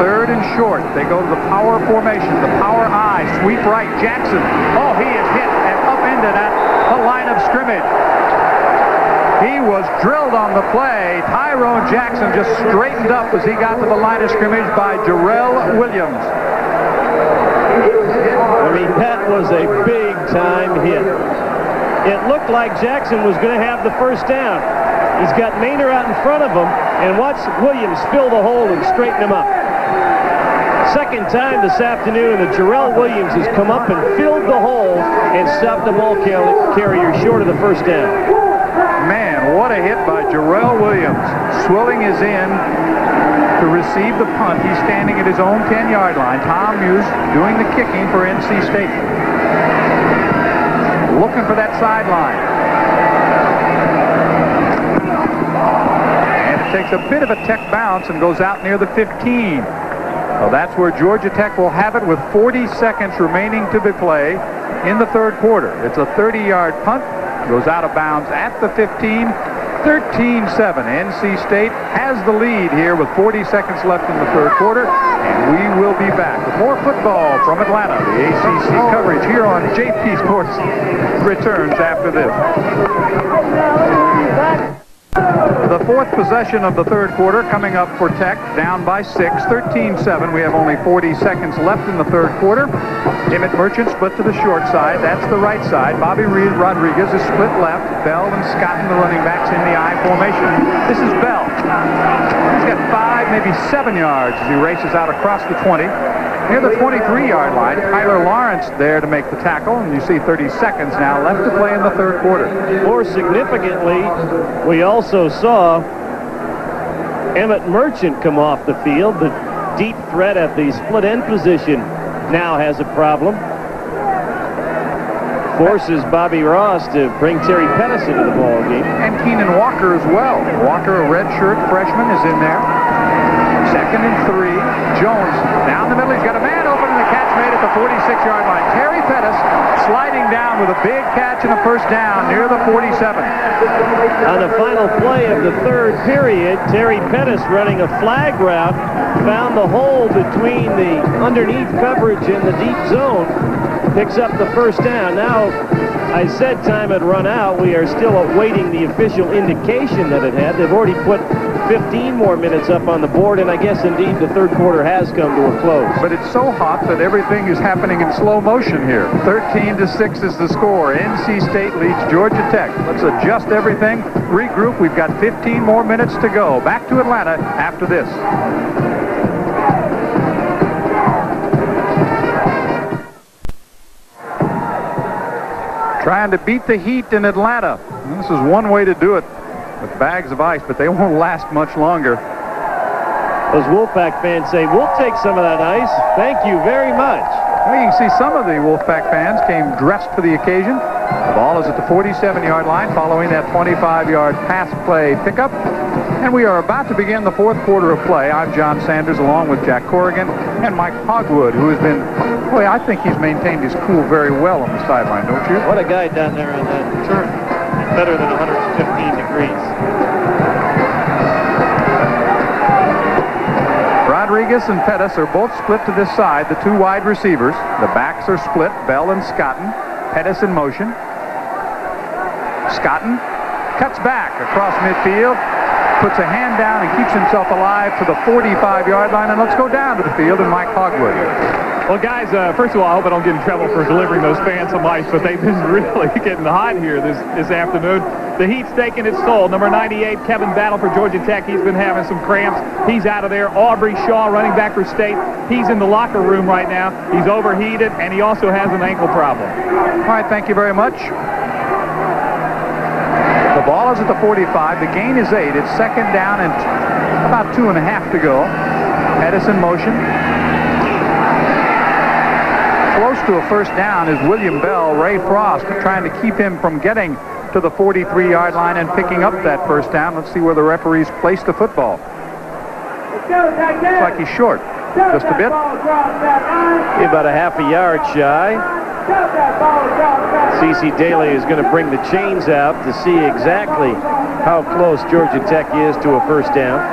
3rd and short. They go to the power formation, the power I, sweep right. Jackson, oh, he is hit and upended at the line of scrimmage. He he was drilled on the play. Tyrone Jackson just straightened up as he got to the line of scrimmage by Jarrell Williams. I mean, that was a big-time hit. It looked like Jackson was going to have the first down. He's got Maynor out in front of him, and watch Williams fill the hole and straighten him up. Second time this afternoon that Jarrell Williams has come up and filled the hole and stopped the ball carrier short of the first down. Man, what a hit by Jarrell Williams. Swilling is in to receive the punt. He's standing at his own 10-yard line. Tom Muse doing the kicking for NC State. Looking for that sideline. And it takes a bit of a tech bounce and goes out near the 15. Well, that's where Georgia Tech will have it with 40 seconds remaining to be played in the third quarter. It's a 30-yard punt. Goes out of bounds at the 15. 13-7. NC State has the lead here with 40 seconds left in the third quarter. And we will be back with more football from Atlanta. The ACC coverage here on JP Sports returns after this. The fourth possession of the third quarter coming up for Tech, down by 6, 13-7. We have only 40 seconds left in the third quarter. Emmett Merchant split to the short side. That's the right side. Bobby Rodriguez is split left. Bell and Scott, the running backs, in the I formation. This is Bell. He's got 5, maybe 7 yards as he races out across the 20. Near the 23-yard line, Tyler Lawrence there to make the tackle, and you see 30 seconds now left to play in the third quarter. More significantly, we also saw Emmett Merchant come off the field. The deep threat at the split end position now has a problem. Forces Bobby Ross to bring Terry Pettis into the ball game. And Keenan Walker as well. Walker, a redshirt freshman, is in there. Second and 3. Jones down the middle. He's got a man open, and the catch made at the 46-yard line. Terry Pettis sliding down with a big catch and a first down near the 47. On the final play of the third period, Terry Pettis, running a flag route, found the hole between the underneath coverage and the deep zone, picks up the first down. Now, I said time had run out. We are still awaiting the official indication that it had. They've already put 15 more minutes up on the board, and I guess indeed the third quarter has come to a close. But it's so hot that everything is happening in slow motion here. 13-6 is the score. NC State leads Georgia Tech. Let's adjust everything, regroup. We've got 15 more minutes to go. Back to Atlanta after this. Trying to beat the heat in Atlanta. And this is one way to do it with bags of ice, but they won't last much longer. Those Wolfpack fans say, we'll take some of that ice. Thank you very much. Well, you can see some of the Wolfpack fans came dressed for the occasion. The ball is at the 47-yard line following that 25-yard pass play pickup. And we are about to begin the fourth quarter of play. I'm John Sanders along with Jack Corrigan and Mike Hogwood, who has been, boy, I think he's maintained his cool very well on the sideline, don't you? What a guy down there in that turn. Better than 115 degrees. Rodriguez and Pettis are both split to this side, the two wide receivers. The backs are split, Bell and Scotton. Pettis in motion. Scotton cuts back across midfield, puts a hand down and keeps himself alive to the 45-yard line. And let's go down to the field and Mike Hogwood. Well, guys, first of all, I hope I don't get in trouble for delivering those fans some ice, but they've been really getting hot here this afternoon. The heat's taking its toll. Number 98, Kevin Battle for Georgia Tech. He's been having some cramps. He's out of there. Aubrey Shaw, running back for State. He's in the locker room right now. He's overheated, and he also has an ankle problem. All right, thank you very much. The ball is at the 45. The gain is 8. It's second down and about 2.5 to go. Pettis in motion. Close to a first down is William Bell. Ray Frost trying to keep him from getting to the 43-yard line and picking up that first down. Let's see where the referees place the football. Looks like he's short just a bit. About a half a yard shy. C.C. Daly is going to bring the chains out to see exactly how close Georgia Tech is to a first down.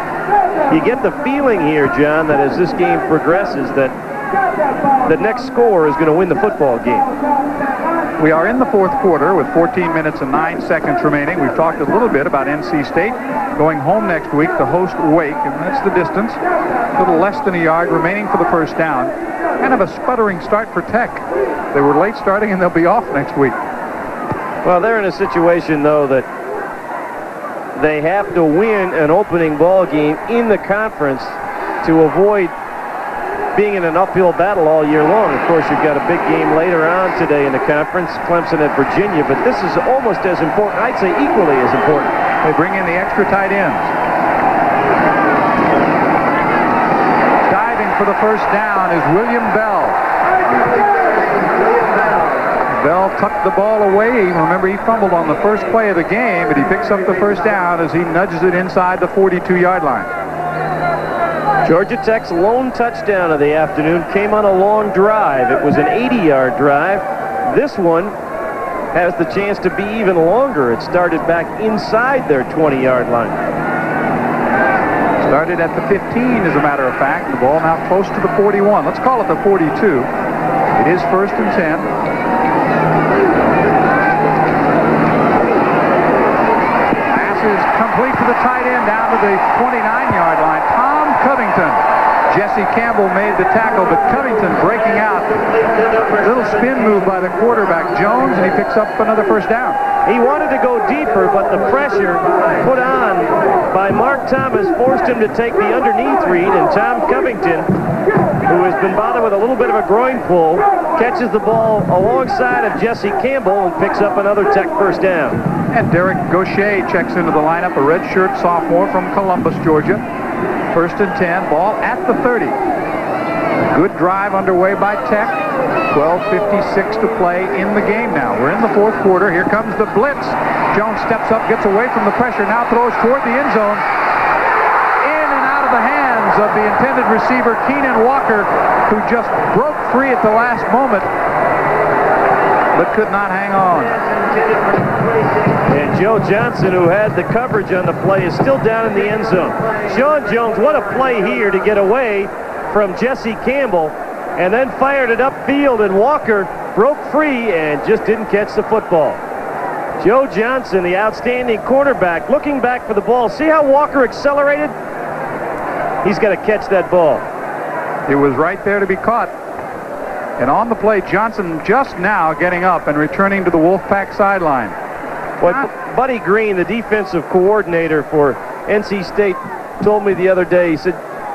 You get the feeling here, John, that as this game progresses, that the next score is going to win the football game. We are in the fourth quarter with 14 minutes and 9 seconds remaining. We've talked a little bit about NC State going home next week to host Wake, and that's the distance. A little less than a yard remaining for the first down. Kind of a sputtering start for Tech. They were late starting, and they'll be off next week. Well, they're in a situation, though, that they have to win an opening ball game in the conference to avoid being in an uphill battle all year long. Of course, you've got a big game later on today in the conference, Clemson at Virginia, but this is almost as important, I'd say equally as important. They bring in the extra tight ends. Diving for the first down is William Bell. Bell tucked the ball away. Remember, he fumbled on the first play of the game, but he picks up the first down as he nudges it inside the 42-yard line. Georgia Tech's lone touchdown of the afternoon came on a long drive. It was an 80-yard drive. This one has the chance to be even longer. It started back inside their 20-yard line. Started at the 15, as a matter of fact. The ball now close to the 41. Let's call it the 42. It is 1st and 10. Pass is complete to the tight end down to the 29-yard line. Covington. Jesse Campbell made the tackle, but Covington breaking out. A little spin move by the quarterback, Jones, and he picks up another first down. He wanted to go deeper, but the pressure put on by Mark Thomas forced him to take the underneath read, and Tom Covington, who has been bothered with a little bit of a groin pull, catches the ball alongside of Jesse Campbell and picks up another Tech first down. And Derek Gaucher checks into the lineup, a redshirt sophomore from Columbus, Georgia. 1st and 10, ball at the 30. Good drive underway by Tech. 12:56 to play in the game now. We're in the fourth quarter. Here comes the blitz. Jones steps up, gets away from the pressure, now throws toward the end zone. In and out of the hands of the intended receiver, Keenan Walker, who just broke free at the last moment, but could not hang on. And Joe Johnson, who had the coverage on the play, is still down in the end zone. Sean Jones, what a play here to get away from Jesse Campbell, and then fired it upfield, and Walker broke free and just didn't catch the football. Joe Johnson, the outstanding quarterback, looking back for the ball. See how Walker accelerated? He's got to catch that ball. It was right there to be caught. And on the play, Johnson just now getting up and returning to the Wolfpack sideline. Well, Buddy Green, the defensive coordinator for NC State, told me the other day, he said,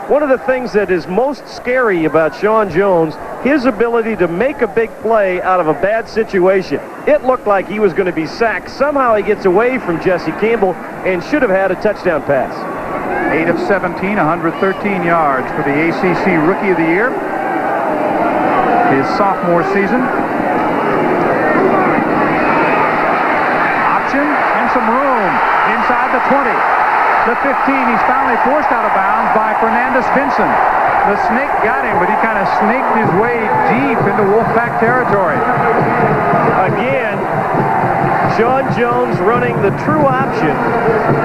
one of the things that is most scary about Sean Jones, his ability to make a big play out of a bad situation. It looked like he was going to be sacked. Somehow he gets away from Jesse Campbell and should have had a touchdown pass. 8 of 17, 113 yards for the ACC Rookie of the Year. His sophomore season. Option and some room inside the 20. The 15, he's finally forced out of bounds by Fernandez Vinson. The snake got him, but he kind of snaked his way deep into Wolfpack territory. Again, Sean Jones running the true option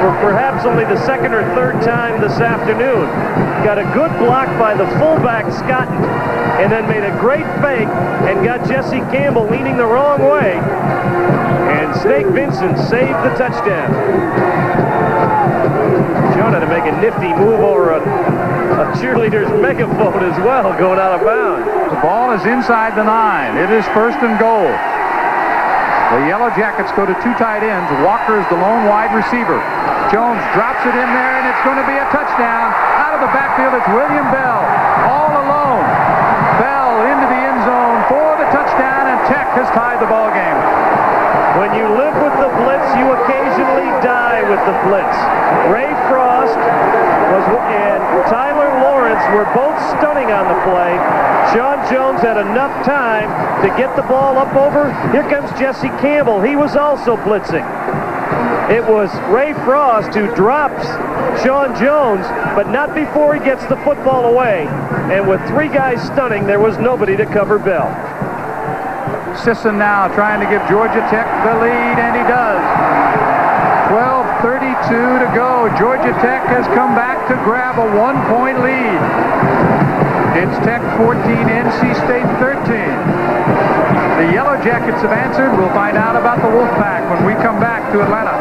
for perhaps only the second or third time this afternoon. Got a good block by the fullback, Scotton, and then made a great fake and got Jesse Campbell leaning the wrong way. And Snake Vincent saved the touchdown. Sean had to make a nifty move over a cheerleader's megaphone as well, going out of bounds. The ball is inside the 9. It is 1st and goal. The Yellow Jackets go to two tight ends. Walker is the lone wide receiver. Jones drops it in there, and it's going to be a touchdown. Out of the backfield, it's William Bell, all alone. Bell into the end zone for the touchdown, and Tech has tied the ball game. When you live with the blitz, you occasionally die with the blitz. Ray Frost and Tyler Lawrence were both stunning on the play. Sean Jones had enough time to get the ball up over. Here comes Jesse Campbell. He was also blitzing. It was Ray Frost who drops Sean Jones, but not before he gets the football away. And with three guys stunning, there was nobody to cover Bell. Sisson now trying to give Georgia Tech the lead, and he does. 12:32 to go. Georgia Tech has come back to grab a 1-point lead. It's Tech 14, NC State 13. The Yellow Jackets have answered. We'll find out about the Wolfpack when we come back to Atlanta.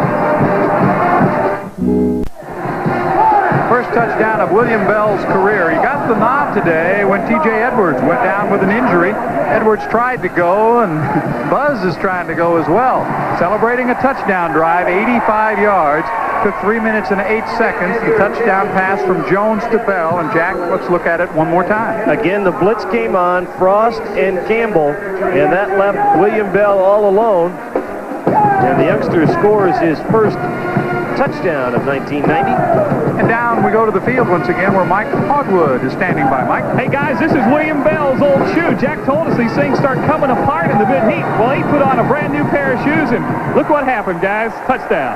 First touchdown of William Bell's career. He got the nod today when T.J. Edwards went down with an injury. Edwards tried to go, and Buzz is trying to go as well. Celebrating a touchdown drive, 85 yards. Took 3 minutes and 8 seconds. The touchdown pass from Jones to Bell. And Jack, let's look at it one more time. Again, the blitz came on, Frost and Campbell, and that left William Bell all alone. And the youngster scores his first touchdown of 1990. And down we go to the field once again where Mike Hogwood is standing by. Mike? Hey guys, this is William Bell's old shoe. Jack told us these things start coming apart in the mid-heat. Well, he put on a brand new pair of shoes, and look what happened, guys. Touchdown.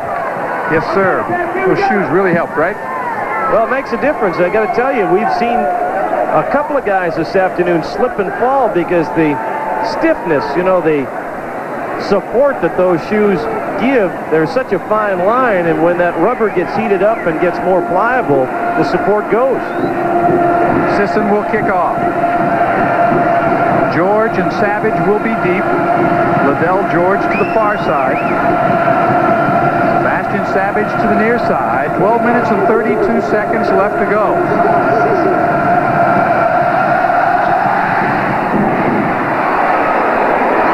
Yes, sir. Those shoes really helped, right? Well, it makes a difference. I got to tell you, we've seen a couple of guys this afternoon slip and fall because the stiffness, you know, the support that those shoes give, there's such a fine line, and when that rubber gets heated up and gets more pliable, the support goes. Sisson will kick off. George and Savage will be deep. Liddell George to the far side. Sebastian Savage to the near side. 12 minutes and 32 seconds left to go.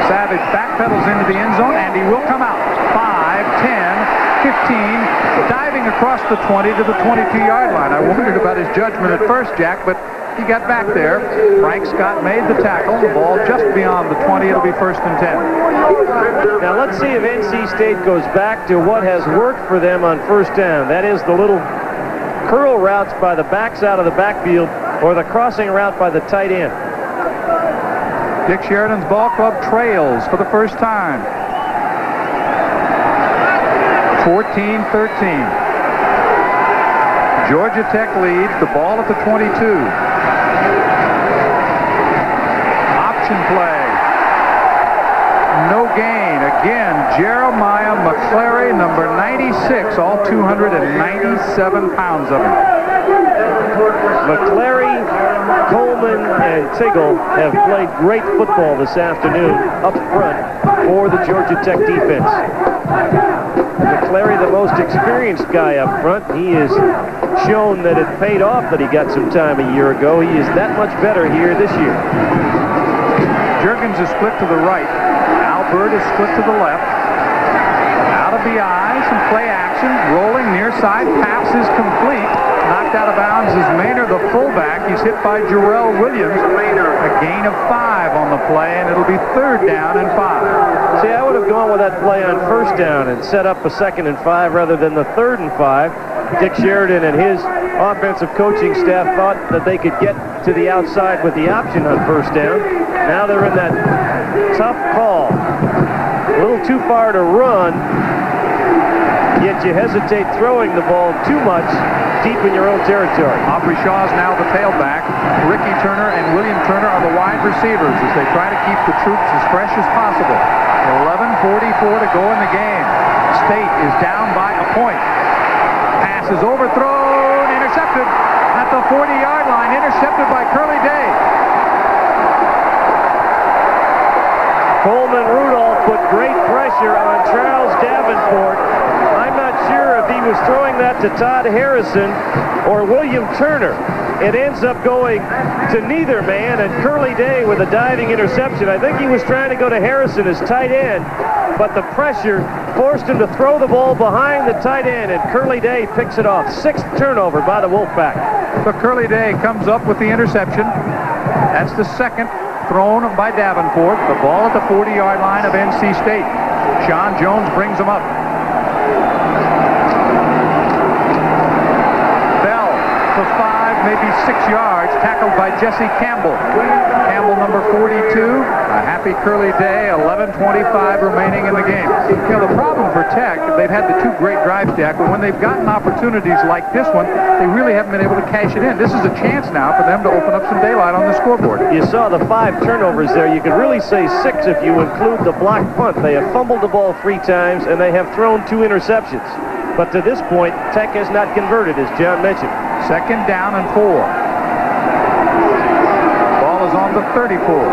Savage backpedals into the end zone, and he will come out. 5, 10, 15, diving across the 20 to the 22-yard line. I wondered about his judgment at first, Jack, but he got back there. Frank Scott made the tackle. The ball just beyond the 20. It'll be 1st and 10. Now let's see if NC State goes back to what has worked for them on first down. That is the little curl routes by the backs out of the backfield or the crossing route by the tight end. Dick Sheridan's ball club trails for the first time. 14-13. Georgia Tech leads. The ball at the 22. Option play. No gain. Again, Jeremiah McClary, number 96, all 297 pounds of him. McClary, Coleman, and Tiggle have played great football this afternoon up front for the Georgia Tech defense. McClary, the most experienced guy up front. He has shown that it paid off that he got some time a year ago. He is that much better here this year. Juergens is split to the right. Albert is split to the left. Out of the eye, some play action. Rolling near side. Pass is complete. Knocked out of bounds is Maynard, the fullback. He's hit by Jarrell Williams. A gain of 5 on the play, and it'll be 3rd down and 5. See, I would have gone with that play on first down and set up a 2nd and 5 rather than the 3rd and 5. Dick Sheridan and his offensive coaching staff thought that they could get to the outside with the option on first down. Now they're in that tough call. A little too far to run, yet you hesitate throwing the ball too much deep in your own territory. Aubrey Shaw is now the tailback. Ricky Turner and William Turner are the wide receivers as they try to keep the troops as fresh as possible. 11:44 to go in the game. State is down by a point. Pass is overthrown, intercepted at the 40-yard line, intercepted by Curly Day. Coleman Rudolph put great pressure on Charles Davenport. I'm not sure if he was throwing that to Todd Harrison or William Turner. It ends up going to neither man, and Curly Day with a diving interception. I think he was trying to go to Harrison as tight end, but the pressure forced him to throw the ball behind the tight end, and Curly Day picks it off. 6th turnover by the Wolfpack. So Curly Day comes up with the interception. That's the 2nd thrown by Davenport. The ball at the 40-yard line of NC State. Sean Jones brings him up. Bell for 5, maybe 6 yards, tackled by Jesse Campbell. Campbell, number 42. A happy Curly Day. 11:25 remaining in the game. You know, the problem for Tech, they've had the 2 great drives, Jack, but when they've gotten opportunities like this one, they really haven't been able to cash it in. This is a chance now for them to open up some daylight on the scoreboard. You saw the 5 turnovers there. You could really say 6 if you include the blocked punt. They have fumbled the ball 3 times, and they have thrown 2 interceptions. But to this point, Tech has not converted, as John mentioned. 2nd down and 4. Ball is on the 34.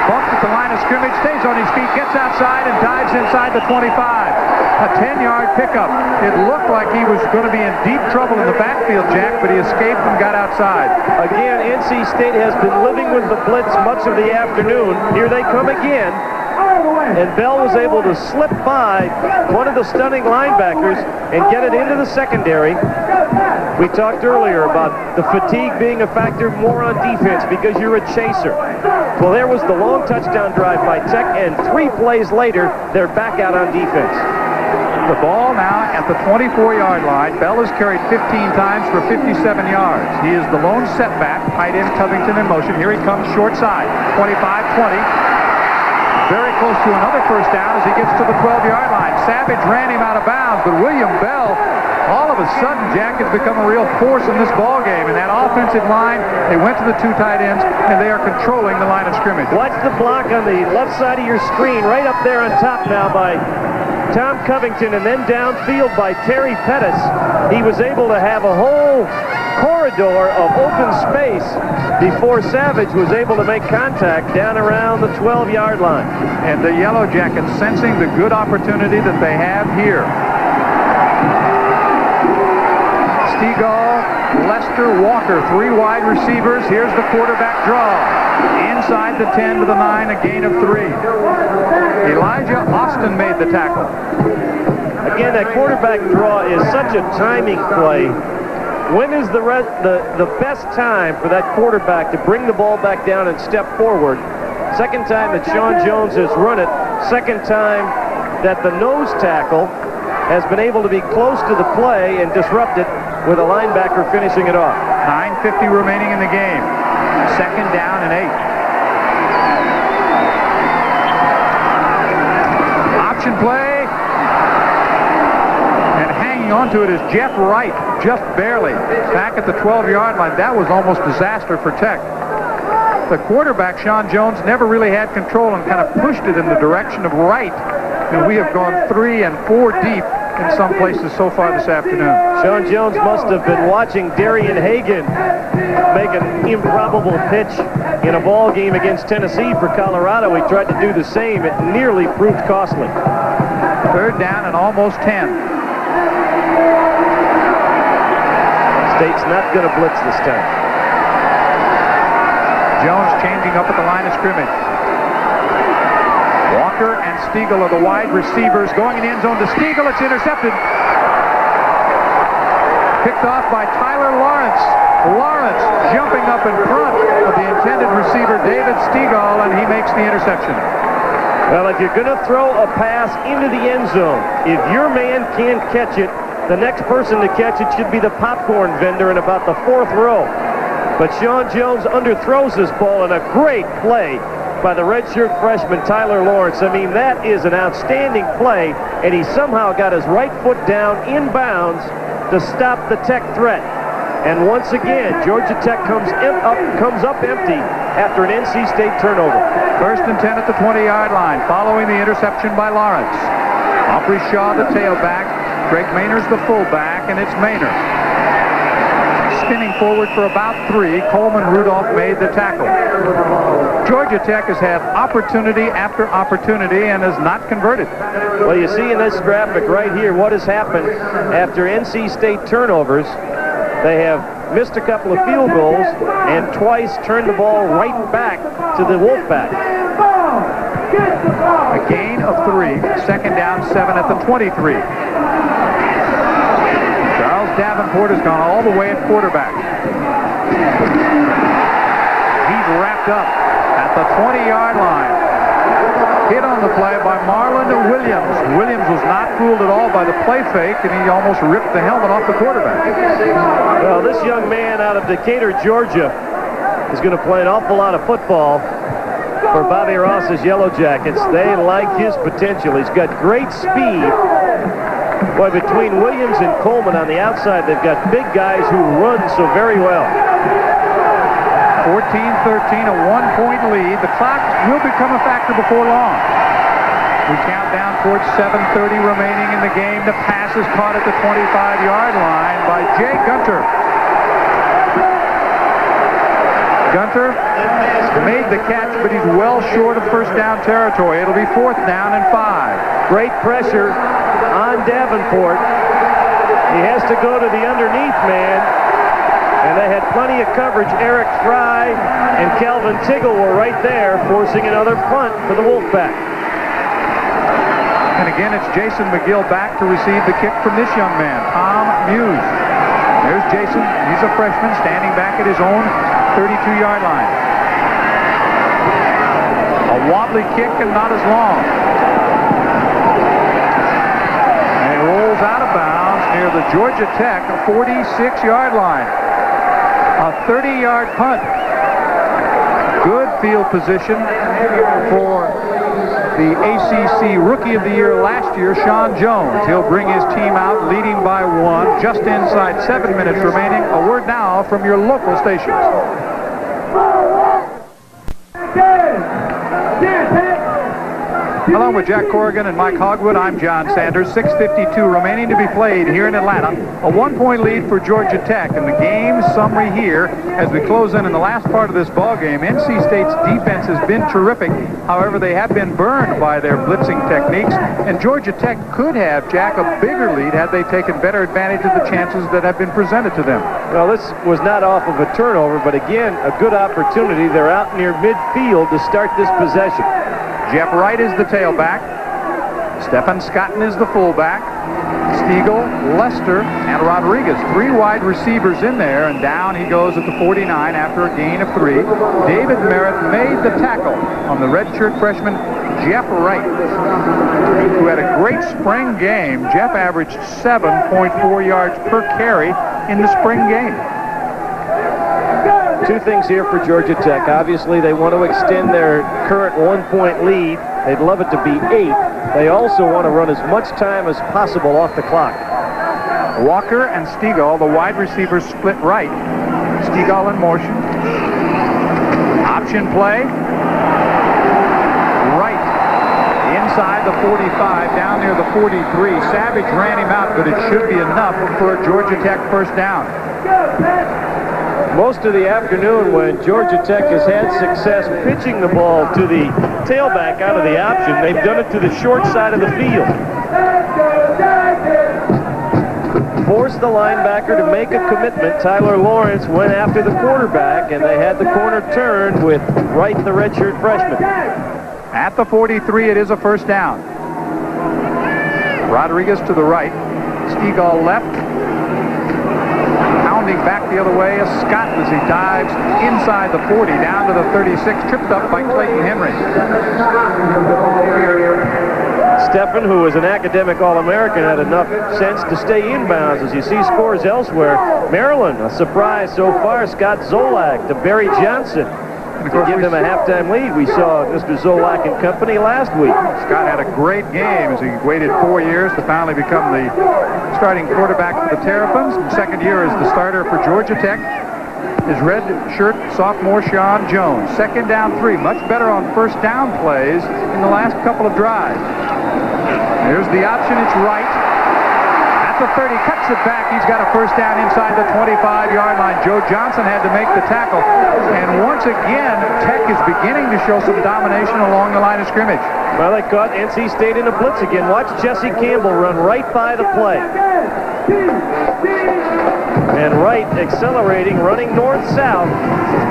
Bumped at the line of scrimmage, stays on his feet, gets outside, and dives inside the 25. A 10-yard pickup. It looked like he was going to be in deep trouble in the backfield, Jack, but he escaped and got outside. Again, NC State has been living with the blitz much of the afternoon. Here they come again. And Bell was able to slip by one of the stunning linebackers and get it into the secondary. We talked earlier about the fatigue being a factor more on defense because you're a chaser. Well, there was the long touchdown drive by Tech, and 3 plays later, they're back out on defense. The ball now at the 24-yard line. Bell has carried 15 times for 57 yards. He is the lone setback. Tight end Covington in motion. Here he comes short side. 25-20. Very close to another first down as he gets to the 12-yard line. Savage ran him out of bounds, but William Bell, all of a sudden, Jack has become a real force in this ball game. And that offensive line, they went to the 2 tight ends, and they are controlling the line of scrimmage. Watch the block on the left side of your screen, right up there on top now by Tom Covington, and then downfield by Terry Pettis. He was able to have a whole corridor of open space before Savage was able to make contact down around the 12-yard line. And the Yellow Jackets sensing the good opportunity that they have here. Stegall, Lester, Walker, 3 wide receivers. Here's the quarterback draw. Inside the 10 to the 9, a gain of 3. Elijah Austin made the tackle. Again, that quarterback draw is such a timing play. When is the best time for that quarterback to bring the ball back down and step forward? Second time that Sean Jones has run it. Second time that the nose tackle has been able to be close to the play and disrupt it with a linebacker finishing it off. 9:50 remaining in the game. Second down and 8. Option play. Onto it is Jeff Wright, just barely. Back at the 12-yard line. That was almost disaster for Tech. The quarterback, Sean Jones, never really had control and kind of pushed it in the direction of Wright. And we have gone 3 and 4 deep in some places so far this afternoon. Sean Jones must have been watching Darian Hagan make an improbable pitch in a ball game against Tennessee for Colorado. He tried to do the same. It nearly proved costly. Third down and almost 10. State's not going to blitz this time. Jones changing up at the line of scrimmage. Walker and Stegall are the wide receivers. Going in the end zone to Stegall. It's intercepted. Picked off by Tyler Lawrence. Lawrence jumping up in front of the intended receiver, David Stegall, and he makes the interception. Well, if you're going to throw a pass into the end zone, if your man can't catch it, the next person to catch it should be the popcorn vendor in about the 4th row. But Sean Jones underthrows this ball in a great play by the redshirt freshman Tyler Lawrence. I mean, that is an outstanding play, and he somehow got his right foot down inbounds to stop the Tech threat. And once again, Georgia Tech comes up empty after an NC State turnover. First and 10 at the 20-yard line, following the interception by Lawrence. Humphrey Shaw, the tailback. Greg Maynor's the fullback, and it's Maynor. Spinning forward for about 3. Coleman Rudolph made the tackle. Georgia Tech has had opportunity after opportunity and has not converted. Well, you see in this graphic right here what has happened after NC State turnovers. They have missed a couple of field goals and twice turned the ball right back to the Wolfpack. A gain of 3. Second down, 7 at the 23. Charles Davenport has gone all the way at quarterback. He's wrapped up at the 20-yard line. Hit on the play by Marlon Williams. Williams was not fooled at all by the play fake, and he almost ripped the helmet off the quarterback. Well, this young man out of Decatur, Georgia, is going to play an awful lot of football for Bobby Ross's Yellow Jackets. They like his potential. He's got great speed. Boy, between Williams and Coleman on the outside, they've got big guys who run so very well. 14-13, a 1-point lead. The clock will become a factor before long. We count down towards 7:30 remaining in the game. The pass is caught at the 25-yard line by Jay Gunter. Gunter made the catch, but he's well short of first down territory. It'll be 4th down and 5. Great pressure on Davenport. He has to go to the underneath man, and they had plenty of coverage. Eric Fry and Calvin Tiggle were right there, forcing another punt for the Wolfpack. And again, it's Jason McGill back to receive the kick from this young man, Tom Muse. There's Jason. He's a freshman standing back at his own 32-yard line. A wobbly kick and not as long. And he rolls out of bounds near the Georgia Tech 46-yard line. A 30-yard punt. Good field position for the ACC Rookie of the Year last year, Sean Jones. He'll bring his team out leading by 1, just inside 7 minutes remaining. A word now from your local stations. Along with Jack Corrigan and Mike Hogwood, I'm John Sanders. 6:52 remaining to be played here in Atlanta. A 1-point lead for Georgia Tech. And the game summary here as we close in the last part of this ball game. NC State's defense has been terrific. However, they have been burned by their blitzing techniques. And Georgia Tech could have, Jack, a bigger lead had they taken better advantage of the chances that have been presented to them. Well, this was not off of a turnover, but again, a good opportunity. They're out near midfield to start this possession. Jeff Wright is the tailback. Stephen Scotton is the fullback. Stiegel, Lester, and Rodriguez. 3 wide receivers in there, and down he goes at the 49 after a gain of 3. David Merritt made the tackle on the redshirt freshman Jeff Wright, who had a great spring game. Jeff averaged 7.4 yards per carry in the spring game. 2 things here for Georgia Tech. Obviously, they want to extend their current 1-point lead. They'd love it to be 8. They also want to run as much time as possible off the clock. Walker and Stiegel, the wide receivers, split right. Stiegel in motion. Option play. Right. Inside the 45, down near the 43. Savage ran him out, but it should be enough for a Georgia Tech first down. Most of the afternoon, when Georgia Tech has had success pitching the ball to the tailback out of the option, they've done it to the short side of the field. Forced the linebacker to make a commitment. Tyler Lawrence went after the quarterback, and they had the corner turned with Wright, the redshirt freshman. At the 43, it is a first down. Rodriguez to the right. Stiegel left. Pounding back the other way is Scott as he dives inside the 40, down to the 36, tripped up by Clayton Henry. Stephen, who is an academic All-American, had enough sense to stay inbounds as you see scores elsewhere. Maryland, a surprise so far. Scott Zolak to Barry Johnson to give them a halftime lead. We saw Mr. Zolak and company last week. Scott had a great game as he waited 4 years to finally become the starting quarterback for the Terrapins. Second year as the starter for Georgia Tech. His red shirt sophomore Sean Jones. 2nd down 3. Much better on first down plays in the last couple of drives. There's the option. It's Wright. At the 30, cuts it back. He's got a first down inside the 25-yard line. Joe Johnson had to make the tackle. And once again, Tech is beginning to show some domination along the line of scrimmage. Well, they caught NC State in a blitz again. Watch Jesse Campbell run right by the play. And Wright accelerating, running north-south.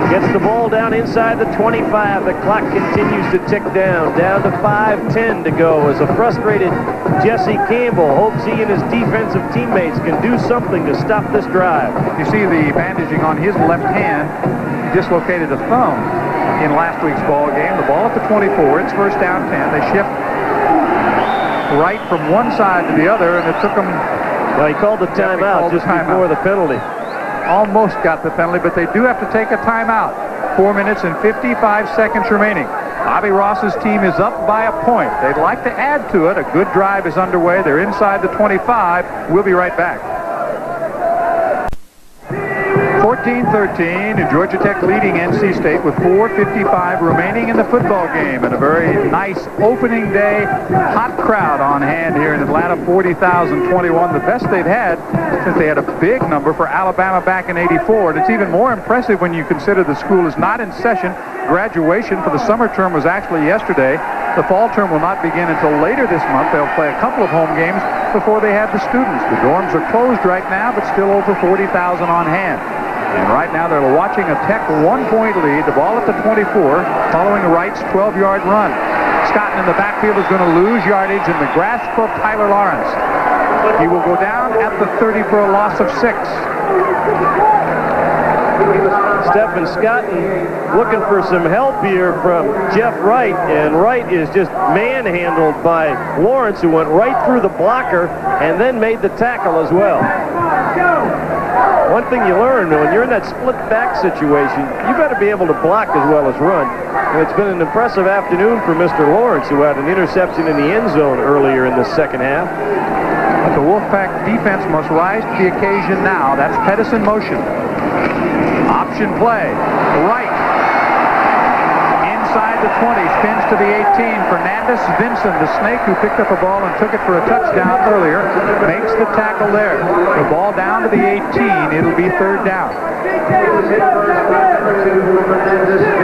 Gets the ball down inside the 25. The clock continues to tick down to 5:10 to go as a frustrated Jesse Campbell hopes he and his defensive teammates can do something to stop this drive. You see the bandaging on his left hand. He dislocated a thumb in last week's ball game. The ball at the 24. It's first down 10. They shift right from one side to the other, and it took them... Well, he called the timeout just before the penalty. Almost got the penalty, but they do have to take a timeout. 4 minutes and 55 seconds remaining. Bobby Ross's team is up by a point. They'd like to add to it. A good drive is underway. They're inside the 25. We'll be right back. 14 14-13. Georgia Tech leading NC State with 4:55 remaining in the football game. And a very nice opening day. Hot crowd on hand here in Atlanta, 40,021. The best they've had since they had a big number for Alabama back in '84. And it's even more impressive when you consider the school is not in session. Graduation for the summer term was actually yesterday. The fall term will not begin until later this month. They'll play a couple of home games before they have the students. The dorms are closed right now, but still over 40,000 on hand. And right now they're watching a Tech 1-point lead. The ball at the 24, following Wright's 12-yard run. Scotton in the backfield is going to lose yardage in the grasp of Tyler Lawrence. He will go down at the 30 for a loss of 6. Stephen Scotton looking for some help here from Jeff Wright, and Wright is just manhandled by Lawrence, who went right through the blocker and then made the tackle as well. One thing you learn when you're in that split back situation, you better be able to block as well as run. And it's been an impressive afternoon for Mr. Lawrence, who had an interception in the end zone earlier in the second half. But the Wolfpack defense must rise to the occasion now. That's Pettis in motion. Option play. Right. Inside the 20. Spins to the 18. Fernandez Vinson, the snake who picked up a ball and took it for a touchdown earlier, makes the tackle there. The ball down to the 18. It'll be third down.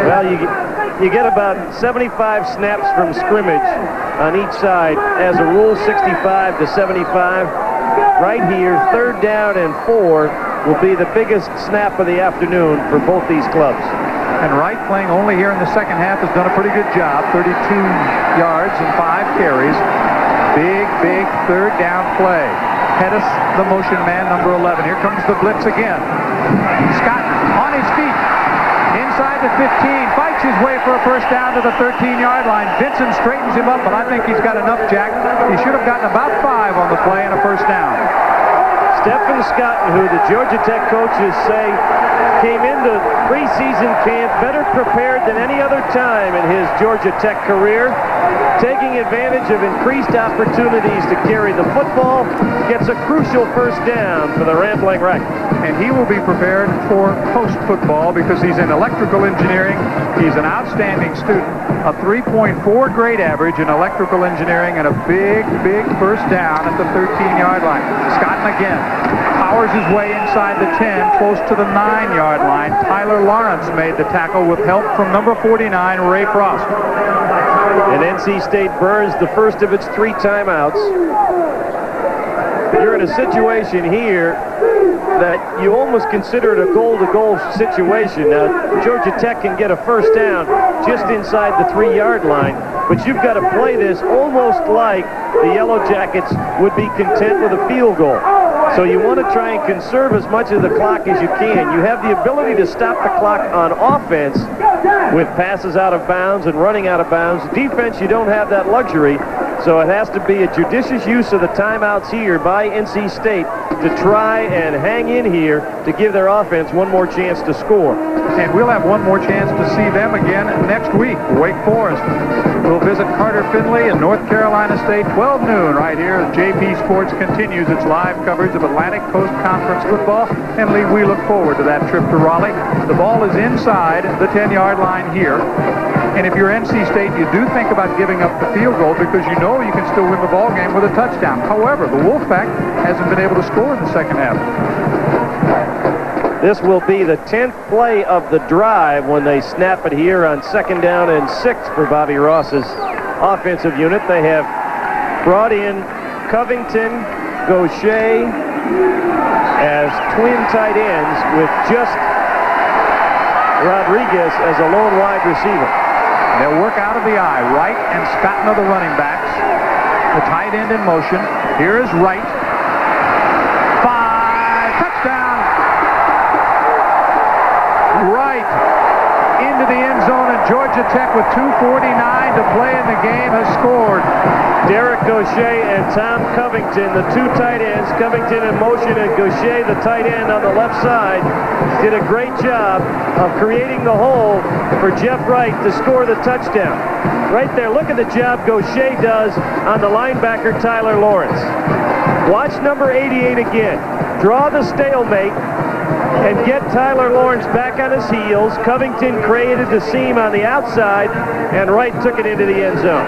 Well, you get about 75 snaps from scrimmage on each side as a rule, 65 to 75. Right here, third down and 4 will be the biggest snap of the afternoon for both these clubs. And Wright, playing only here in the second half, has done a pretty good job. 32 yards and 5 carries. Big third down play. Pettis, the motion man, number 11. Here comes the blitz again. Scott on his feet. Inside the 15, fights his way for a first down to the 13-yard line. Vinson straightens him up, but I think he's got enough, Jack. He should have gotten about 5 on the play and a first down. Stephen Scotton, who the Georgia Tech coaches say came into preseason camp better prepared than any other time in his Georgia Tech career, taking advantage of increased opportunities to carry the football, gets a crucial first down for the Rambling Wreck. And he will be prepared for post-football because he's in electrical engineering. He's an outstanding student, a 3.4 grade average in electrical engineering, and a big first down at the 13-yard line. Scotton again powers his way inside the 10, close to the 9-yard line. Tyler Lawrence made the tackle with help from number 49, Ray Frost. And NC State burns the first of its 3 timeouts. You're in a situation here that you almost consider it a goal-to-goal situation. Now, Georgia Tech can get a first down just inside the 3-yard line, but you've got to play this almost like the Yellow Jackets would be content with a field goal. So you want to try and conserve as much of the clock as you can. You have the ability to stop the clock on offense with passes out of bounds and running out of bounds. Defense, you don't have that luxury. So it has to be a judicious use of the timeouts here by NC State to try and hang in here to give their offense one more chance to score. And we'll have one more chance to see them again next week. Wake Forest will visit Carter Finley and North Carolina State, 12 noon right here as JP Sports continues its live coverage of Atlantic Coast Conference football. And Lee, we look forward to that trip to Raleigh. The ball is inside the 10-yard line here. And if you're NC State, you do think about giving up the field goal because you know you can still win the ball game with a touchdown. However, the Wolfpack hasn't been able to score in the second half. This will be the 10th play of the drive when they snap it here on 2nd down and 6 for Bobby Ross's offensive unit. They have brought in Covington, Gaucher as twin tight ends with just Rodriguez as a lone wide receiver. They'll work out of the eye. Wright and Scotton are the running backs. The tight end in motion. Here is Wright. 5, touchdown! Wright into the end zone, and Georgia Tech with 2:49 to play in the game has scored. Derek Gaucher and Tom Covington, the 2 tight ends. Covington in motion and Gaucher, the tight end on the left side, did a great job of creating the hole for Jeff Wright to score the touchdown. Right there, look at the job Gaucher does on the linebacker Tyler Lawrence. Watch number 88 again. Draw the stalemate. and get Tyler Lawrence back on his heels. Covington created the seam on the outside, and Wright took it into the end zone.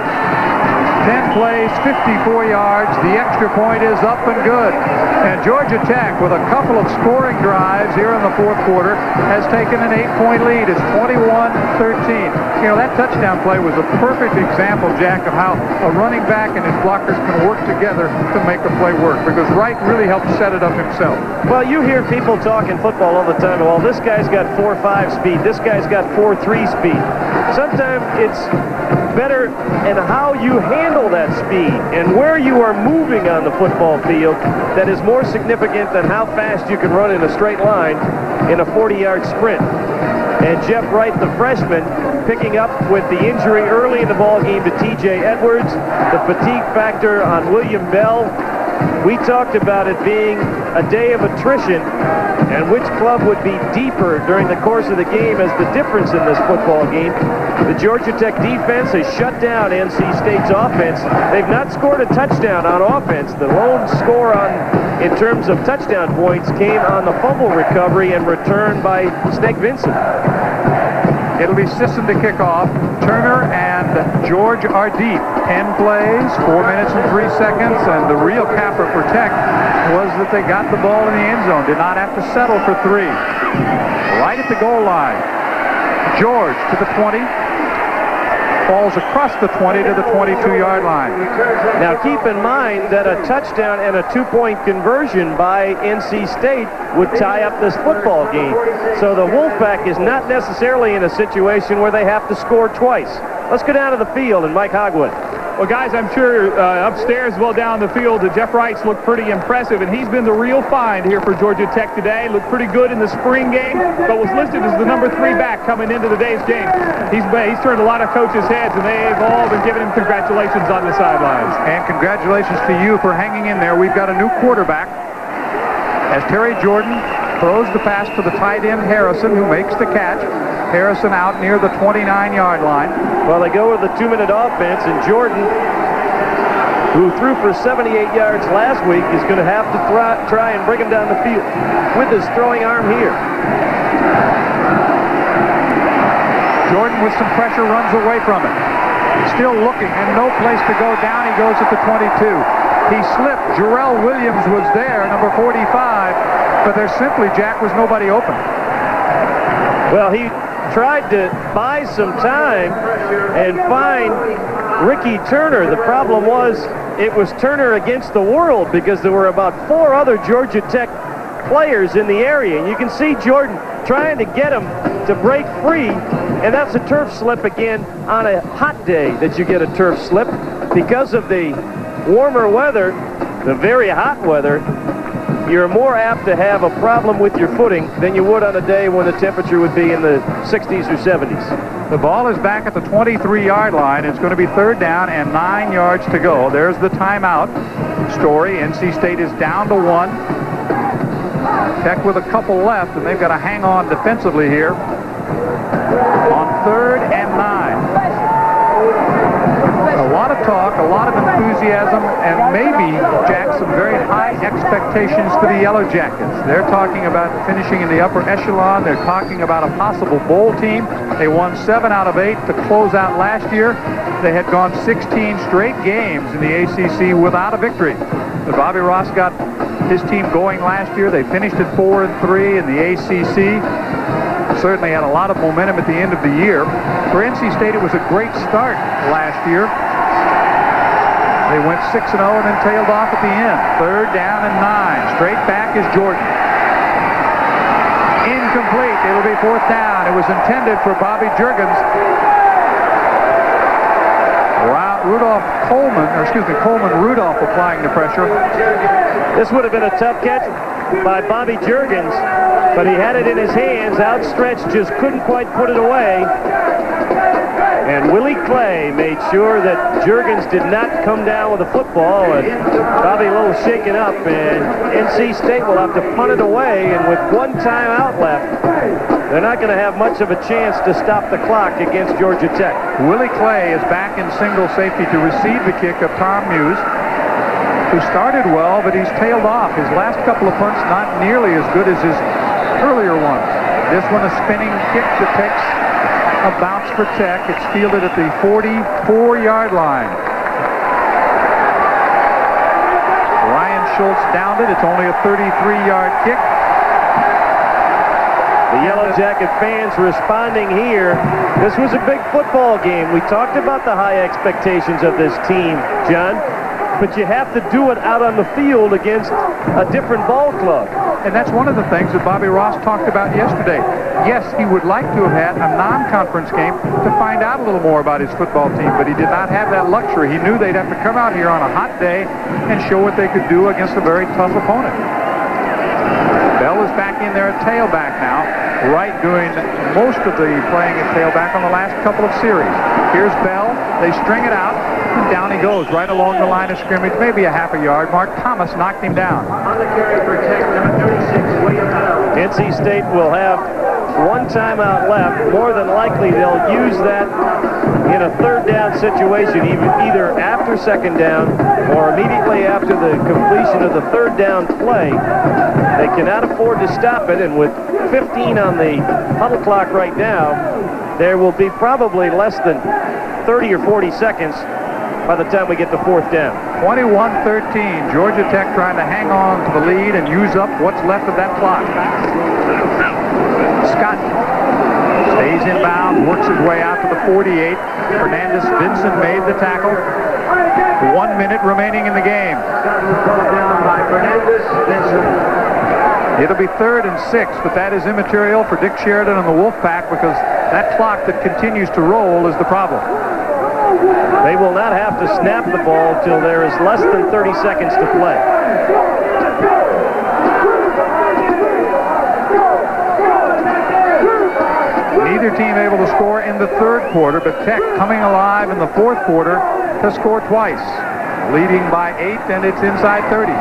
10 plays, 54 yards. The extra point is up and good. And Georgia Tech, with a couple of scoring drives here in the fourth quarter, has taken an 8-point lead. It's 21-13. You know, that touchdown play was a perfect example, Jack, of how a running back and his blockers can work together to make the play work, because Wright really helped set it up himself. Well, you hear people talking football all the time. Well, this guy's got 4.5 speed. This guy's got 4.3 speed. Sometimes it's better in how you handle that speed and where you are moving on the football field that is more significant than how fast you can run in a straight line in a 40-yard sprint. And Jeff Wright, the freshman, picking up with the injury early in the ball game to T.J. Edwards, the fatigue factor on William Bell. We talked about it being a day of attrition and which club would be deeper during the course of the game as the difference in this football game. The Georgia Tech defense has shut down NC State's offense. They've not scored a touchdown on offense. The lone score in terms of touchdown points came on the fumble recovery and return by Snake Vincent. It'll be Sisson to kick off. Turner and George are deep. 10 plays, 4 minutes and 3 seconds, and the real capper for Tech was that they got the ball in the end zone. Did not have to settle for 3. Right at the goal line. George to the 20. Falls across the 20 to the 22-yard line. Now keep in mind that a touchdown and a 2-point conversion by NC State would tie up this football game. So the Wolfpack is not necessarily in a situation where they have to score twice. Let's go down to the field and Mike Hogwood. Well, guys, I'm sure upstairs, well down the field, Jeff Wright's looked pretty impressive, and he's been the real find here for Georgia Tech today. Looked pretty good in the spring game, but was listed as the number 3 back coming into today's game. He's turned a lot of coaches' heads, and they've all been giving him congratulations on the sidelines. And congratulations to you for hanging in there. We've got a new quarterback as Terry Jordan throws the pass to the tight end Harrison, who makes the catch. Harrison out near the 29-yard line. Well, they go with the 2-minute offense, and Jordan, who threw for 78 yards last week, is going to have to try and bring him down the field with his throwing arm here. Jordan, with some pressure, runs away from it. Still looking, and no place to go. Down he goes at the 22. He slipped. Jarrell Williams was there, number 45, but there simply, Jack, was nobody open. Well, he tried to buy some time and find Ricky Turner. The problem was it was Turner against the world because there were about 4 other Georgia Tech players in the area. And you can see Jordan trying to get him to break free, and that's a turf slip again on a hot day that you get a turf slip because of the warmer weather, the very hot weather. You're more apt to have a problem with your footing than you would on a day when the temperature would be in the 60s or 70s. The ball is back at the 23-yard line. It's going to be 3rd down and 9 yards to go. There's the timeout. Story, NC State is down to 1. Tech with a couple left, and they've got to hang on defensively here on 3rd and 9. A lot of talk, a lot of enthusiasm, and maybe, Jack, some very high expectations for the Yellow Jackets. They're talking about finishing in the upper echelon. They're talking about a possible bowl team. They won 7 out of 8 to close out last year. They had gone 16 straight games in the ACC without a victory. But Bobby Ross got his team going last year. They finished at 4-3 in the ACC. Certainly had a lot of momentum at the end of the year. For NC State, it was a great start last year. They went 6-0 and then tailed off at the end. 3rd down and 9. Straight back is Jordan. Incomplete. It'll be 4th down. It was intended for Bobby Juergens. Coleman Rudolph applying the pressure. This would have been a tough catch by Bobby Juergens, but he had it in his hands, outstretched, just couldn't quite put it away. And Willie Clay made sure that Juergens did not come down with the football, and Bobby a little shaken up, and NC State will have to punt it away, and with 1 timeout left, they're not going to have much of a chance to stop the clock against Georgia Tech. Willie Clay is back in single safety to receive the kick of Tom Muse, who started well, but he's tailed off. His last couple of punts not nearly as good as his earlier ones. This one a spinning kick that takes a bounce for Tech. It's fielded at the 44-yard line. Ryan Schultz downed it. It's only a 33-yard kick. The Yellow Jacket fans responding here. This was a big football game. We talked about the high expectations of this team, John, but you have to do it out on the field against a different ball club. And that's one of the things that Bobby Ross talked about yesterday. Yes, he would like to have had a non-conference game to find out a little more about his football team, but he did not have that luxury. He knew they'd have to come out here on a hot day and show what they could do against a very tough opponent. Bell is back in there at tailback now. Wright doing most of the playing at tailback on the last couple of series. Here's Bell. They string it out, and down he goes right along the line of scrimmage, maybe a half a yard. Mark Thomas knocked him down. On the carry for Tech, number 36, William Bell. NC State will have one timeout left. More than likely, they'll use that in a third down situation, either after second down or immediately after the completion of the third down play. They cannot afford to stop it, and with 15 on the huddle clock right now, there will be probably less than 30 or 40 seconds by the time we get to fourth down. 21-13, Georgia Tech trying to hang on to the lead and use up what's left of that clock. Scott stays inbound, works his way out to the 48. Fernandez Vincent made the tackle. 1 minute remaining in the game. Down by Fernandez Vincent. It'll be 3rd and 6, but that is immaterial for Dick Sheridan and the Wolfpack because that clock that continues to roll is the problem. They will not have to snap the ball till there is less than 30 seconds to play. Neither team able to score in the third quarter, but Tech coming alive in the fourth quarter to score twice. Leading by 8, and it's inside 30.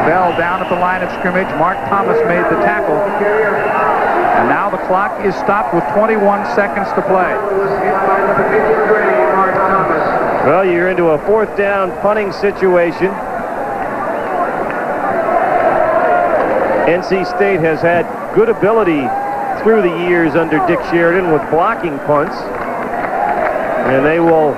Bell down at the line of scrimmage. Mark Thomas made the tackle. And now the clock is stopped with 21 seconds to play. Well, you're into a fourth down punting situation. NC State has had good ability through the years under Dick Sheridan with blocking punts. And they will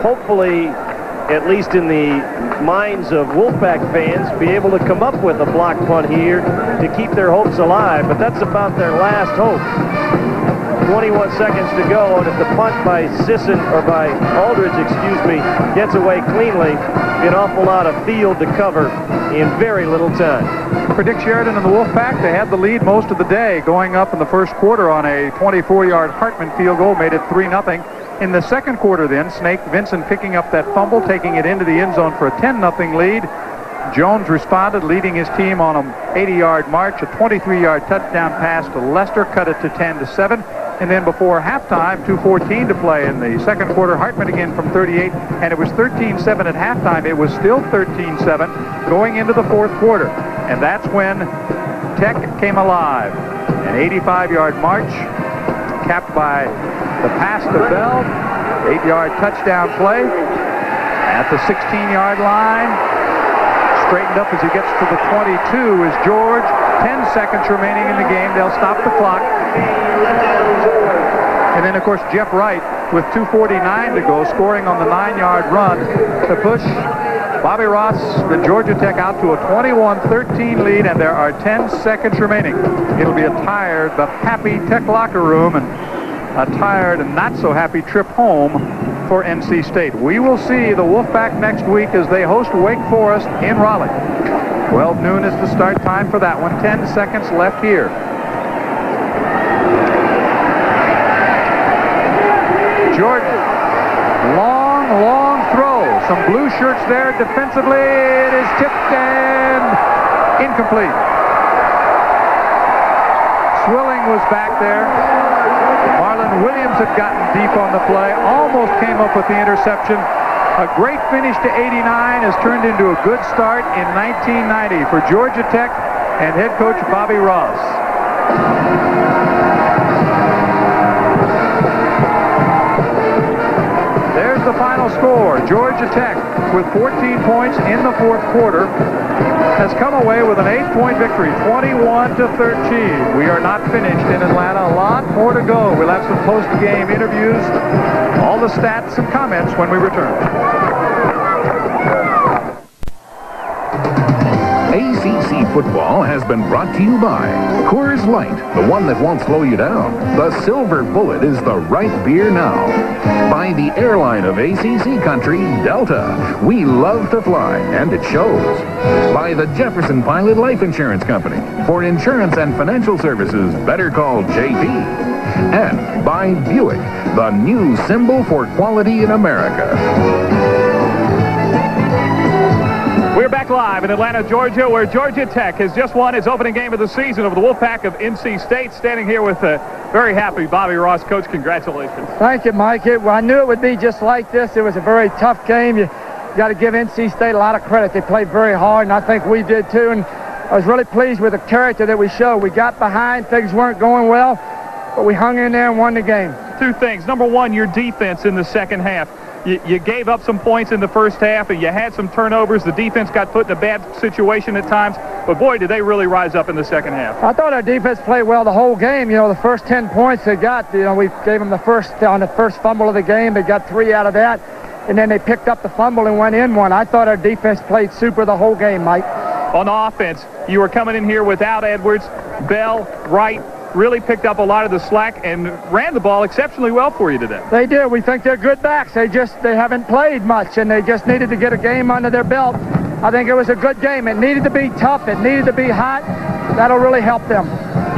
hopefully, at least in the minds of Wolfpack fans, be able to come up with a block punt here to keep their hopes alive, but that's about their last hope. 21 seconds to go, and if the punt by Sisson, or by Aldridge, excuse me, gets away cleanly, an awful lot of field to cover in very little time. For Dick Sheridan and the Wolfpack, they had the lead most of the day, going up in the first quarter on a 24-yard Hartman field goal, made it 3-0. In the second quarter then, Snake Vincent picking up that fumble, taking it into the end zone for a 10-0 lead. Jones responded, leading his team on an 80-yard march. A 23-yard touchdown pass to Lester cut it to 10-7. And then before halftime, 2:14 to play in the second quarter, Hartman again from 38, and it was 13-7 at halftime. It was still 13-7 going into the fourth quarter. And that's when Tech came alive. An 85-yard march, capped by the pass to Bell, 8-yard touchdown play at the 16-yard line. Straightened up as he gets to the 22 is George. 10 seconds remaining in the game. They'll stop the clock. And then, of course, Jeff Wright with 2:49 to go, scoring on the 9-yard run to push Bobby Ross and Georgia Tech out to a 21-13 lead, and there are 10 seconds remaining. It'll be a tired but happy Tech locker room and a tired and not so happy trip home for NC State. We will see the Wolfpack next week as they host Wake Forest in Raleigh. 12 noon is the start time for that one. 10 seconds left here. Jordan, long throw. Some blue shirts there defensively. It is tipped and incomplete. Swilling was back there. Marlon Williams had gotten deep on the play, almost came up with the interception. A great finish to 89 has turned into a good start in 1990 for Georgia Tech and head coach Bobby Ross. There's the final final score, Georgia Tech, with 14 points in the fourth quarter, has come away with an 8-point victory, 21-13. We are not finished in Atlanta. A lot more to go. We'll have some post-game interviews, all the stats and comments when we return. ACC football has been brought to you by Coors Light, the one that won't slow you down. The Silver Bullet is the right beer now. By the airline of ACC country, Delta. We love to fly, and it shows. By the Jefferson Pilot Life Insurance Company. For insurance and financial services, better call JP. And by Buick, the new symbol for quality in America. We're back live in Atlanta, Georgia, where Georgia Tech has just won its opening game of the season over the Wolfpack of NC State. Standing here with a very happy Bobby Ross. Coach, congratulations. Thank you, Mike. I knew it would be just like this. It was a very tough game. You got to give NC State a lot of credit. They played very hard, and I think we did too. And I was really pleased with the character that we showed. We got behind. Things weren't going well, but we hung in there and won the game. Two things. Number one, your defense in the second half. You gave up some points in the first half, and you had some turnovers. The defense got put in a bad situation at times. But, boy, did they really rise up in the second half. I thought our defense played well the whole game. You know, the first 10 points they got, we gave them on the first fumble of the game. They got 3 out of that. And then they picked up the fumble and went in one. I thought our defense played super the whole game, Mike. On offense, you were coming in here without Edwards. Bell, Wright, really picked up a lot of the slack and ran the ball exceptionally well for you today. They did. We think they're good backs. They haven't played much, and they just needed to get a game under their belt. I think it was a good game. It needed to be tough. It needed to be hot. That'll really help them.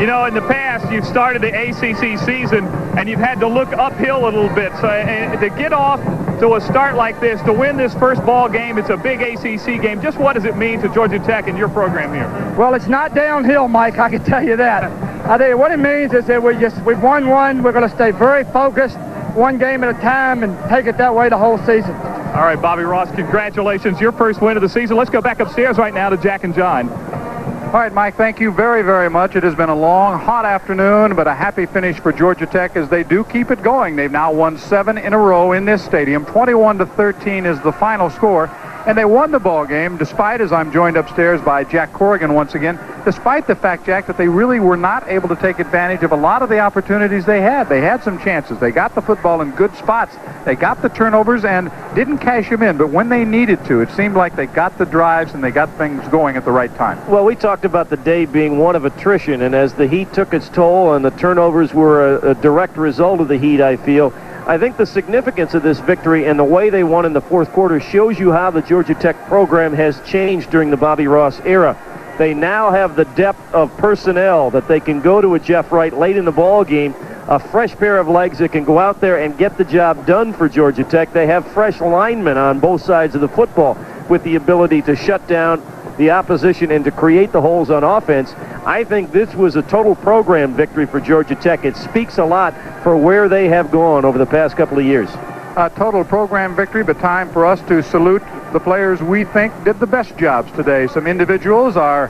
You know, in the past, you've started the ACC season, and you've had to look uphill a little bit. So to get off to a start like this, to win this first ball game, it's a big ACC game. Just what does it mean to Georgia Tech and your program here? Well, it's not downhill, Mike. I can tell you that. I think what it means is that we've won one. We're going to stay very focused, one game at a time, and take it that way the whole season. All right, Bobby Ross, congratulations. Your first win of the season. Let's go back upstairs right now to Jack and John. All right, Mike, thank you very, very much. It has been a long, hot afternoon, but a happy finish for Georgia Tech as they do keep it going. They've now won 7 in a row in this stadium. 21-13 is the final score. And they won the ball game despite, as I'm joined upstairs by Jack Corrigan once again, despite the fact, Jack, that they really were not able to take advantage of a lot of the opportunities they had. They had some chances. They got the football in good spots. They got the turnovers and didn't cash them in. But when they needed to, it seemed like they got the drives and they got things going at the right time. Well, we talked about the day being one of attrition, and as the heat took its toll and the turnovers were a direct result of the heat, I feel, I think the significance of this victory and the way they won in the fourth quarter shows you how the Georgia Tech program has changed during the Bobby Ross era. They now have the depth of personnel that they can go to a Jeff Wright late in the ball game, a fresh pair of legs that can go out there and get the job done for Georgia Tech. They have fresh linemen on both sides of the football with the ability to shut down the opposition and to create the holes on offense. I think this was a total program victory for Georgia Tech. It speaks a lot for where they have gone over the past couple of years. A total program victory, but time for us to salute the players we think did the best jobs today. Some individuals are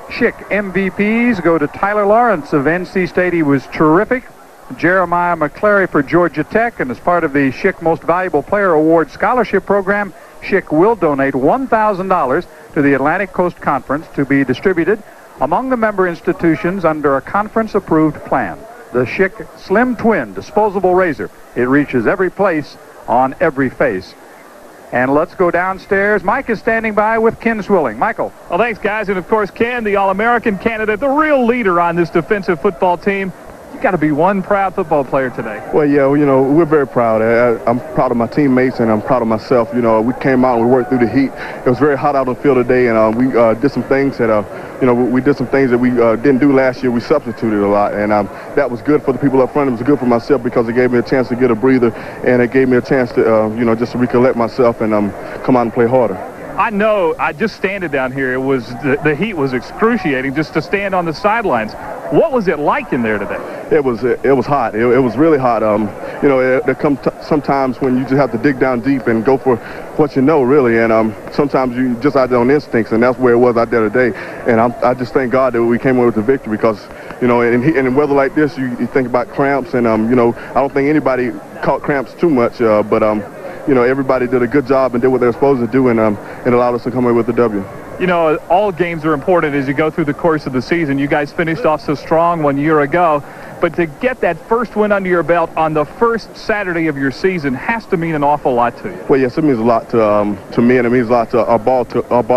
Schick MVPs. Go to Tyler Lawrence of NC State. He was terrific. Jeremiah McClary for Georgia Tech, and as part of the Schick Most Valuable Player Award Scholarship Program, Schick will donate $1,000 to the Atlantic Coast Conference to be distributed among the member institutions under a conference-approved plan. The Schick Slim Twin disposable razor. It reaches every place on every face. And let's go downstairs. Mike is standing by with Ken Swilling. Michael. Well, thanks, guys. And, of course, Ken, the All-American candidate, the real leader on this defensive football team. Got to be one proud football player today. Well, yeah, we're very proud. I'm proud of my teammates, and I'm proud of myself. We came out and we worked through the heat. It was very hot out on the field today, and we did some things that, we did some things that we didn't do last year. We substituted a lot, and that was good for the people up front. It was good for myself because it gave me a chance to get a breather, and it gave me a chance to, just to recollect myself and come out and play harder. I know, I just standing down here, it was the heat was excruciating just to stand on the sidelines. What was it like in there today? It was hot. It was really hot. There come sometimes when you just have to dig down deep and go for what you know, really. And sometimes you just out there on instincts, and that's where it was out there today. And I just thank God that we came away with the victory because, in weather like this, you think about cramps, and I don't think anybody caught cramps too much. But everybody did a good job and did what they were supposed to do, and it allowed us to come away with the W. You know, all games are important as you go through the course of the season. You guys finished off so strong 1 year ago, but to get that first win under your belt on the first Saturday of your season has to mean an awful lot to you. Well, yes, it means a lot to me, and it means a lot to our ball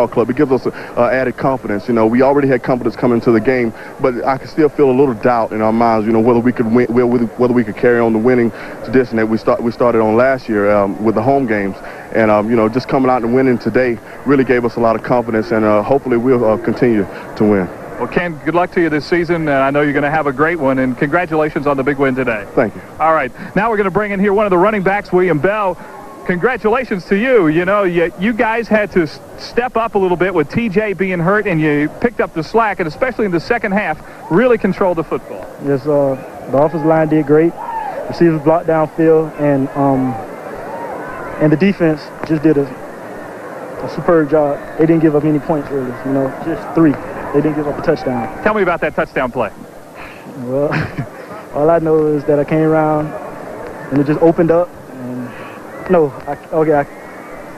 club. It gives us added confidence. We already had confidence coming into the game, but I can still feel a little doubt in our minds. Whether we could win, whether we could carry on the winning tradition that we started on last year with the home games. And, just coming out and winning today really gave us a lot of confidence, and hopefully we'll continue to win. Well, Ken, good luck to you this season. I know you're going to have a great one, and congratulations on the big win today. Thank you. All right. Now we're going to bring in here one of the running backs, William Bell. Congratulations to you. You guys had to step up a little bit with TJ being hurt, and you picked up the slack, and especially in the second half, really controlled the football. Yes, the offensive line did great. Receivers blocked downfield, and the defense just did a superb job. They didn't give up any points, really. Just 3. They didn't give up a touchdown. Tell me about that touchdown play. Well, all I know is that I came around and it just opened up. And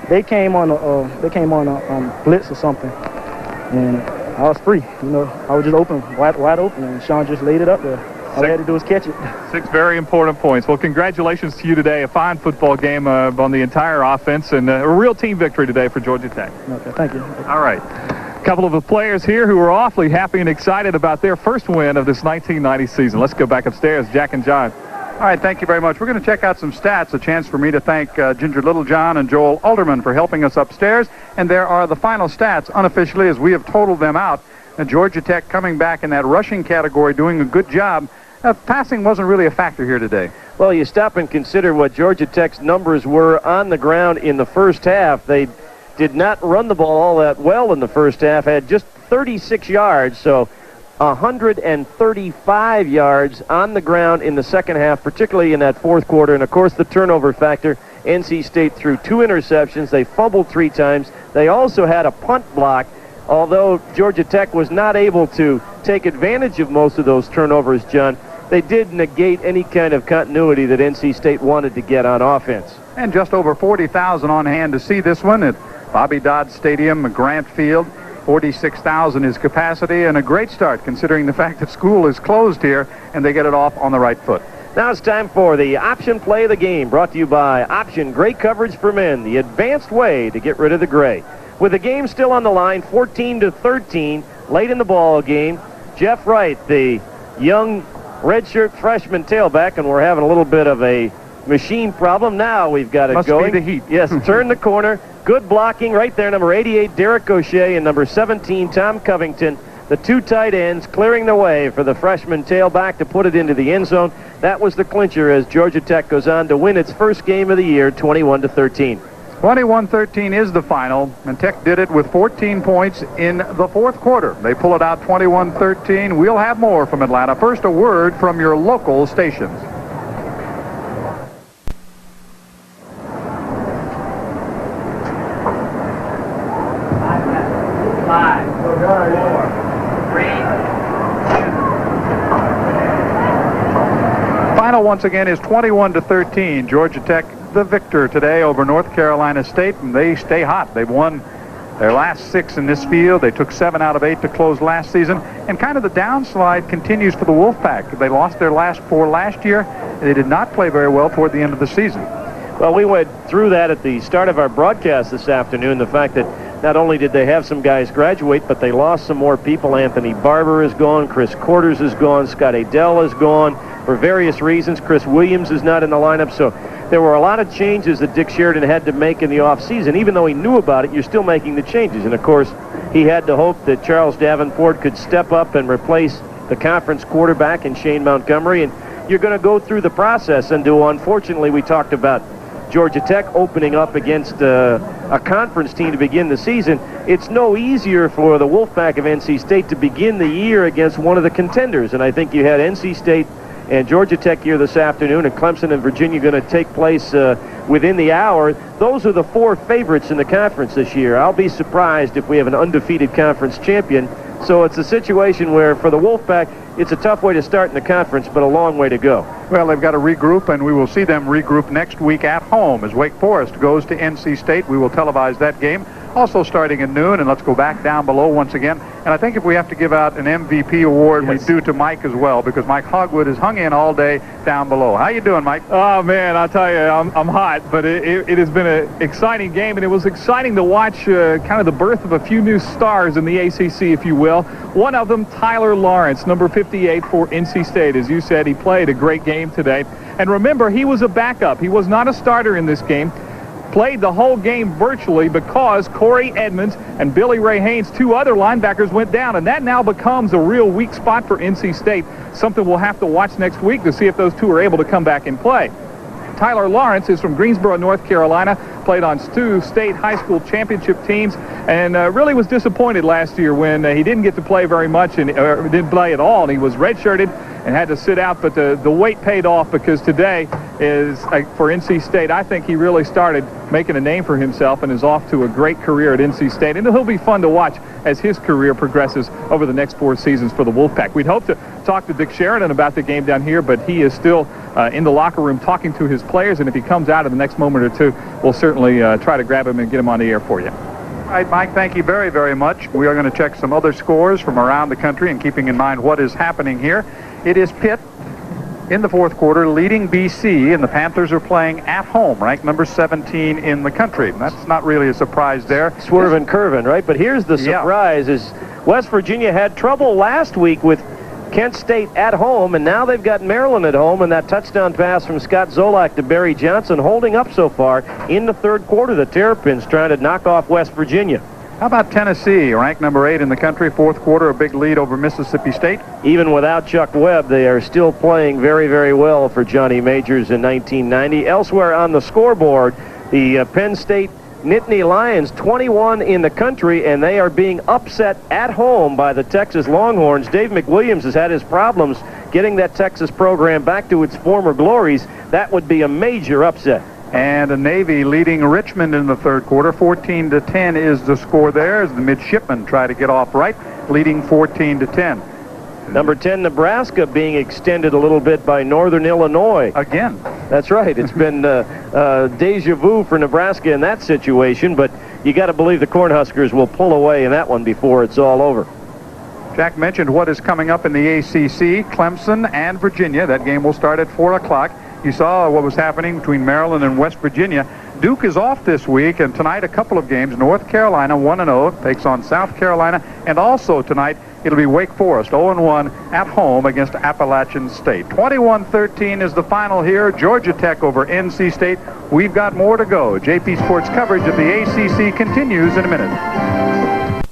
they came on a blitz or something, and I was free. I was just open, wide open, and Sean just laid it up there. All I had to do was catch it. 6 very important points. Well, congratulations to you today. A fine football game on the entire offense, and a real team victory today for Georgia Tech. Okay, thank you. All right. A couple of the players here who are awfully happy and excited about their first win of this 1990 season. Let's go back upstairs. Jack and John. All right, thank you very much. We're going to check out some stats, a chance for me to thank Ginger Littlejohn and Joel Alderman for helping us upstairs. And there are the final stats unofficially as we have totaled them out. And Georgia Tech coming back in that rushing category, doing a good job. Passing wasn't really a factor here today. Well, you stop and consider what Georgia Tech's numbers were on the ground in the first half. They did not run the ball all that well in the first half, had just 36 yards, so 135 yards on the ground in the second half, particularly in that fourth quarter. And, of course, the turnover factor. NC State threw 2 interceptions. They fumbled 3 times. They also had a punt block. Although Georgia Tech was not able to take advantage of most of those turnovers, John, they did negate any kind of continuity that NC State wanted to get on offense. And just over 40,000 on hand to see this one at Bobby Dodd Stadium, Grant Field. 46,000 is capacity, and a great start considering the fact that school is closed here, and they get it off on the right foot. Now it's time for the option play of the game, brought to you by Option Gray Coverage for Men, the advanced way to get rid of the gray. With the game still on the line, 14-13, late in the ball game, Jeff Wright, the young redshirt freshman tailback, and we're having a little bit of a machine problem. Now we've got it Must going. Be the heat. Yes, turn the corner. Good blocking right there, number 88, Derek O'Shea, and number 17, Tom Covington. The 2 tight ends clearing the way for the freshman tailback to put it into the end zone. That was the clincher as Georgia Tech goes on to win its first game of the year, 21-13. 21-13 is the final, and Tech did it with 14 points in the fourth quarter. They pull it out 21-13. We'll have more from Atlanta. First, a word from your local stations. Final once again is 21-13. Georgia Tech the victor today over North Carolina State, and they stay hot. They've won their last 6 in this field. They took 7 out of 8 to close last season, and kind of the downslide continues for the Wolfpack. They lost their last 4 last year. They did not play very well toward the end of the season. Well, we went through that at the start of our broadcast this afternoon, the fact that not only did they have some guys graduate, but they lost some more people. Anthony Barber is gone, Chris Quarters is gone, Scott Adell is gone for various reasons. Chris Williams is not in the lineup, so there were a lot of changes that Dick Sheridan had to make in the offseason. Even though he knew about it, you're still making the changes. And, of course, he had to hope that Charles Davenport could step up and replace the conference quarterback in Shane Montgomery. And you're going to go through the process. And unfortunately, we talked about Georgia Tech opening up against a conference team to begin the season. It's no easier for the Wolfpack of NC State to begin the year against one of the contenders. And I think you had NC State and Georgia Tech here this afternoon, and Clemson and Virginia going to take place within the hour. Those are the 4 favorites in the conference this year. I'll be surprised if we have an undefeated conference champion. So it's a situation where, for the Wolfpack, it's a tough way to start in the conference, but a long way to go. Well, they've got to regroup, and we will see them regroup next week at home as Wake Forest goes to NC State. We will televise that game, also starting at noon, and let's go back down below once again. And I think if we have to give out an MVP award, we do to Mike as well, because Mike Hogwood has hung in all day down below. How you doing, Mike? Oh, man, I'll tell you, I'm hot, but it has been an exciting game, and it was exciting to watch kind of the birth of a few new stars in the ACC, if you will. One of them, Tyler Lawrence, number 58 for NC State. As you said, he played a great game today. And remember, he was a backup. He was not a starter in this game. Played the whole game virtually because Corey Edmonds and Billy Ray Haynes, two other linebackers, went down. And that now becomes a real weak spot for NC State, something we'll have to watch next week to see if those two are able to come back and play. Tyler Lawrence is from Greensboro, North Carolina, played on two state high school championship teams, and really was disappointed last year when he didn't get to play very much and didn't play at all, and he was redshirted and had to sit out. But the wait paid off, because today is, for NC State, I think he really started making a name for himself and is off to a great career at NC State. And he'll be fun to watch as his career progresses over the next 4 seasons for the Wolfpack. We'd hope to talk to Dick Sheridan about the game down here, but he is still in the locker room talking to his players, and if he comes out in the next moment or two, we'll certainly try to grab him and get him on the air for you. All right, Mike, thank you very, very much. We are going to check some other scores from around the country, and keeping in mind what is happening here. It is Pitt in the fourth quarter leading BC, and the Panthers are playing at home, ranked number 17 in the country. That's not really a surprise there. Swerving, curving, right? But here's the surprise, is West Virginia had trouble last week with Kent State at home, and now they've got Maryland at home, and that touchdown pass from Scott Zolak to Barry Johnson holding up so far in the third quarter. The Terrapins trying to knock off West Virginia. How about Tennessee, ranked number 8 in the country, fourth quarter, a big lead over Mississippi State? Even without Chuck Webb, they are still playing very, very well for Johnny Majors in 1990. Elsewhere on the scoreboard, the Penn State Nittany Lions, 21 in the country, and they are being upset at home by the Texas Longhorns. Dave McWilliams has had his problems getting that Texas program back to its former glories. That would be a major upset. And the Navy leading Richmond in the third quarter. 14-10 is the score there as the midshipmen try to get off right, leading 14-10. Number 10, Nebraska, being extended a little bit by Northern Illinois. Again. That's right. It's been deja vu for Nebraska in that situation, but you got to believe the Cornhuskers will pull away in that one before it's all over. Jack mentioned what is coming up in the ACC, Clemson and Virginia. That game will start at 4 o'clock. You saw what was happening between Maryland and West Virginia. Duke is off this week, and tonight a couple of games. North Carolina 1-0 takes on South Carolina, and also tonight it'll be Wake Forest 0-1 at home against Appalachian State. 21-13 is the final here. Georgia Tech over NC State. We've got more to go. JP Sports coverage of the ACC continues in a minute.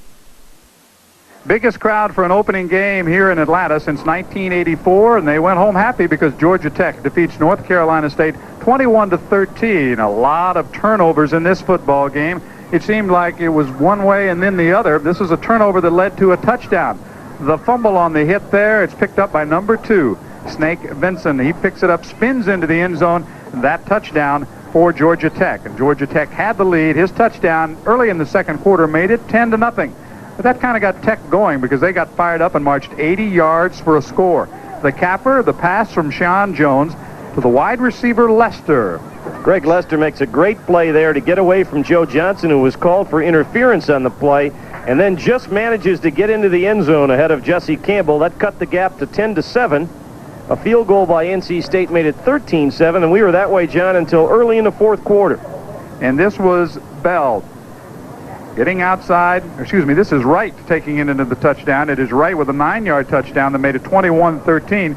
Biggest crowd for an opening game here in Atlanta since 1984, and they went home happy because Georgia Tech defeats North Carolina State 21-13. A lot of turnovers in this football game. It seemed like it was one way and then the other. This is a turnover that led to a touchdown. The fumble on the hit there, it's picked up by number 2, Snake Vinson. He picks it up, spins into the end zone. That touchdown for Georgia Tech. And Georgia Tech had the lead. His touchdown early in the second quarter made it 10-0. But that kind of got Tech going because they got fired up and marched 80 yards for a score. The capper, the pass from Sean Jones to the wide receiver Lester. Greg Lester makes a great play there to get away from Joe Johnson, who was called for interference on the play, and then just manages to get into the end zone ahead of Jesse Campbell. That cut the gap to 10-7. A field goal by NC State made it 13-7, and we were that way, John, until early in the fourth quarter. And this was Bell getting outside. Excuse me, this is Wright taking it into the touchdown. It is Wright with a 9-yard touchdown that made it 21-13.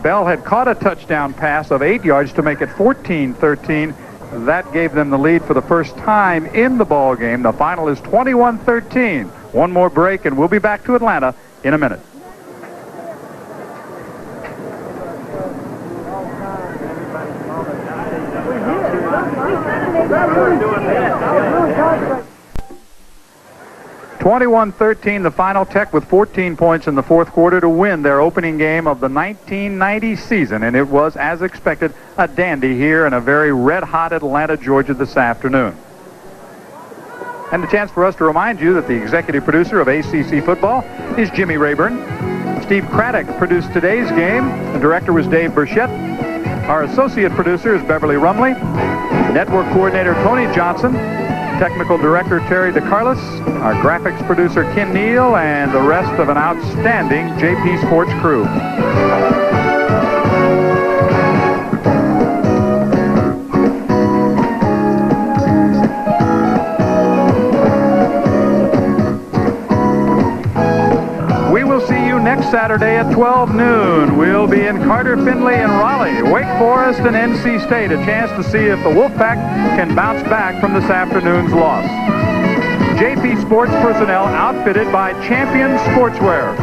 Bell had caught a touchdown pass of 8 yards to make it 14-13. That gave them the lead for the first time in the ball game. The final is 21-13. One more break, and we'll be back to Atlanta in a minute. We're 21-13, the final. Tech with 14 points in the fourth quarter to win their opening game of the 1990 season. And it was, as expected, a dandy here in a very red-hot Atlanta, Georgia this afternoon. And a chance for us to remind you that the executive producer of ACC football is Jimmy Rayburn. Steve Craddock produced today's game. The director was Dave Burchett. Our associate producer is Beverly Rumley. Network coordinator Tony Johnson. Technical director Terry DeCarlos. Our graphics producer Ken Neal, and the rest of an outstanding JP Sports crew. Next Saturday at 12 noon, we'll be in Carter, Finley, and Raleigh, Wake Forest, and NC State. A chance to see if the Wolfpack can bounce back from this afternoon's loss. JP Sports personnel outfitted by Champion Sportswear.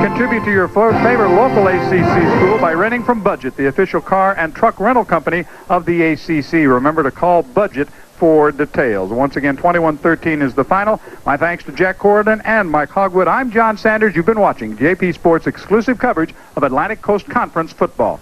Contribute to your favorite local ACC school by renting from Budget, the official car and truck rental company of the ACC. Remember to call Budget for details. Once again, 21-13 is the final. My thanks to Jack Corridan and Mike Hogwood. I'm John Sanders. You've been watching JP Sports' exclusive coverage of Atlantic Coast Conference football.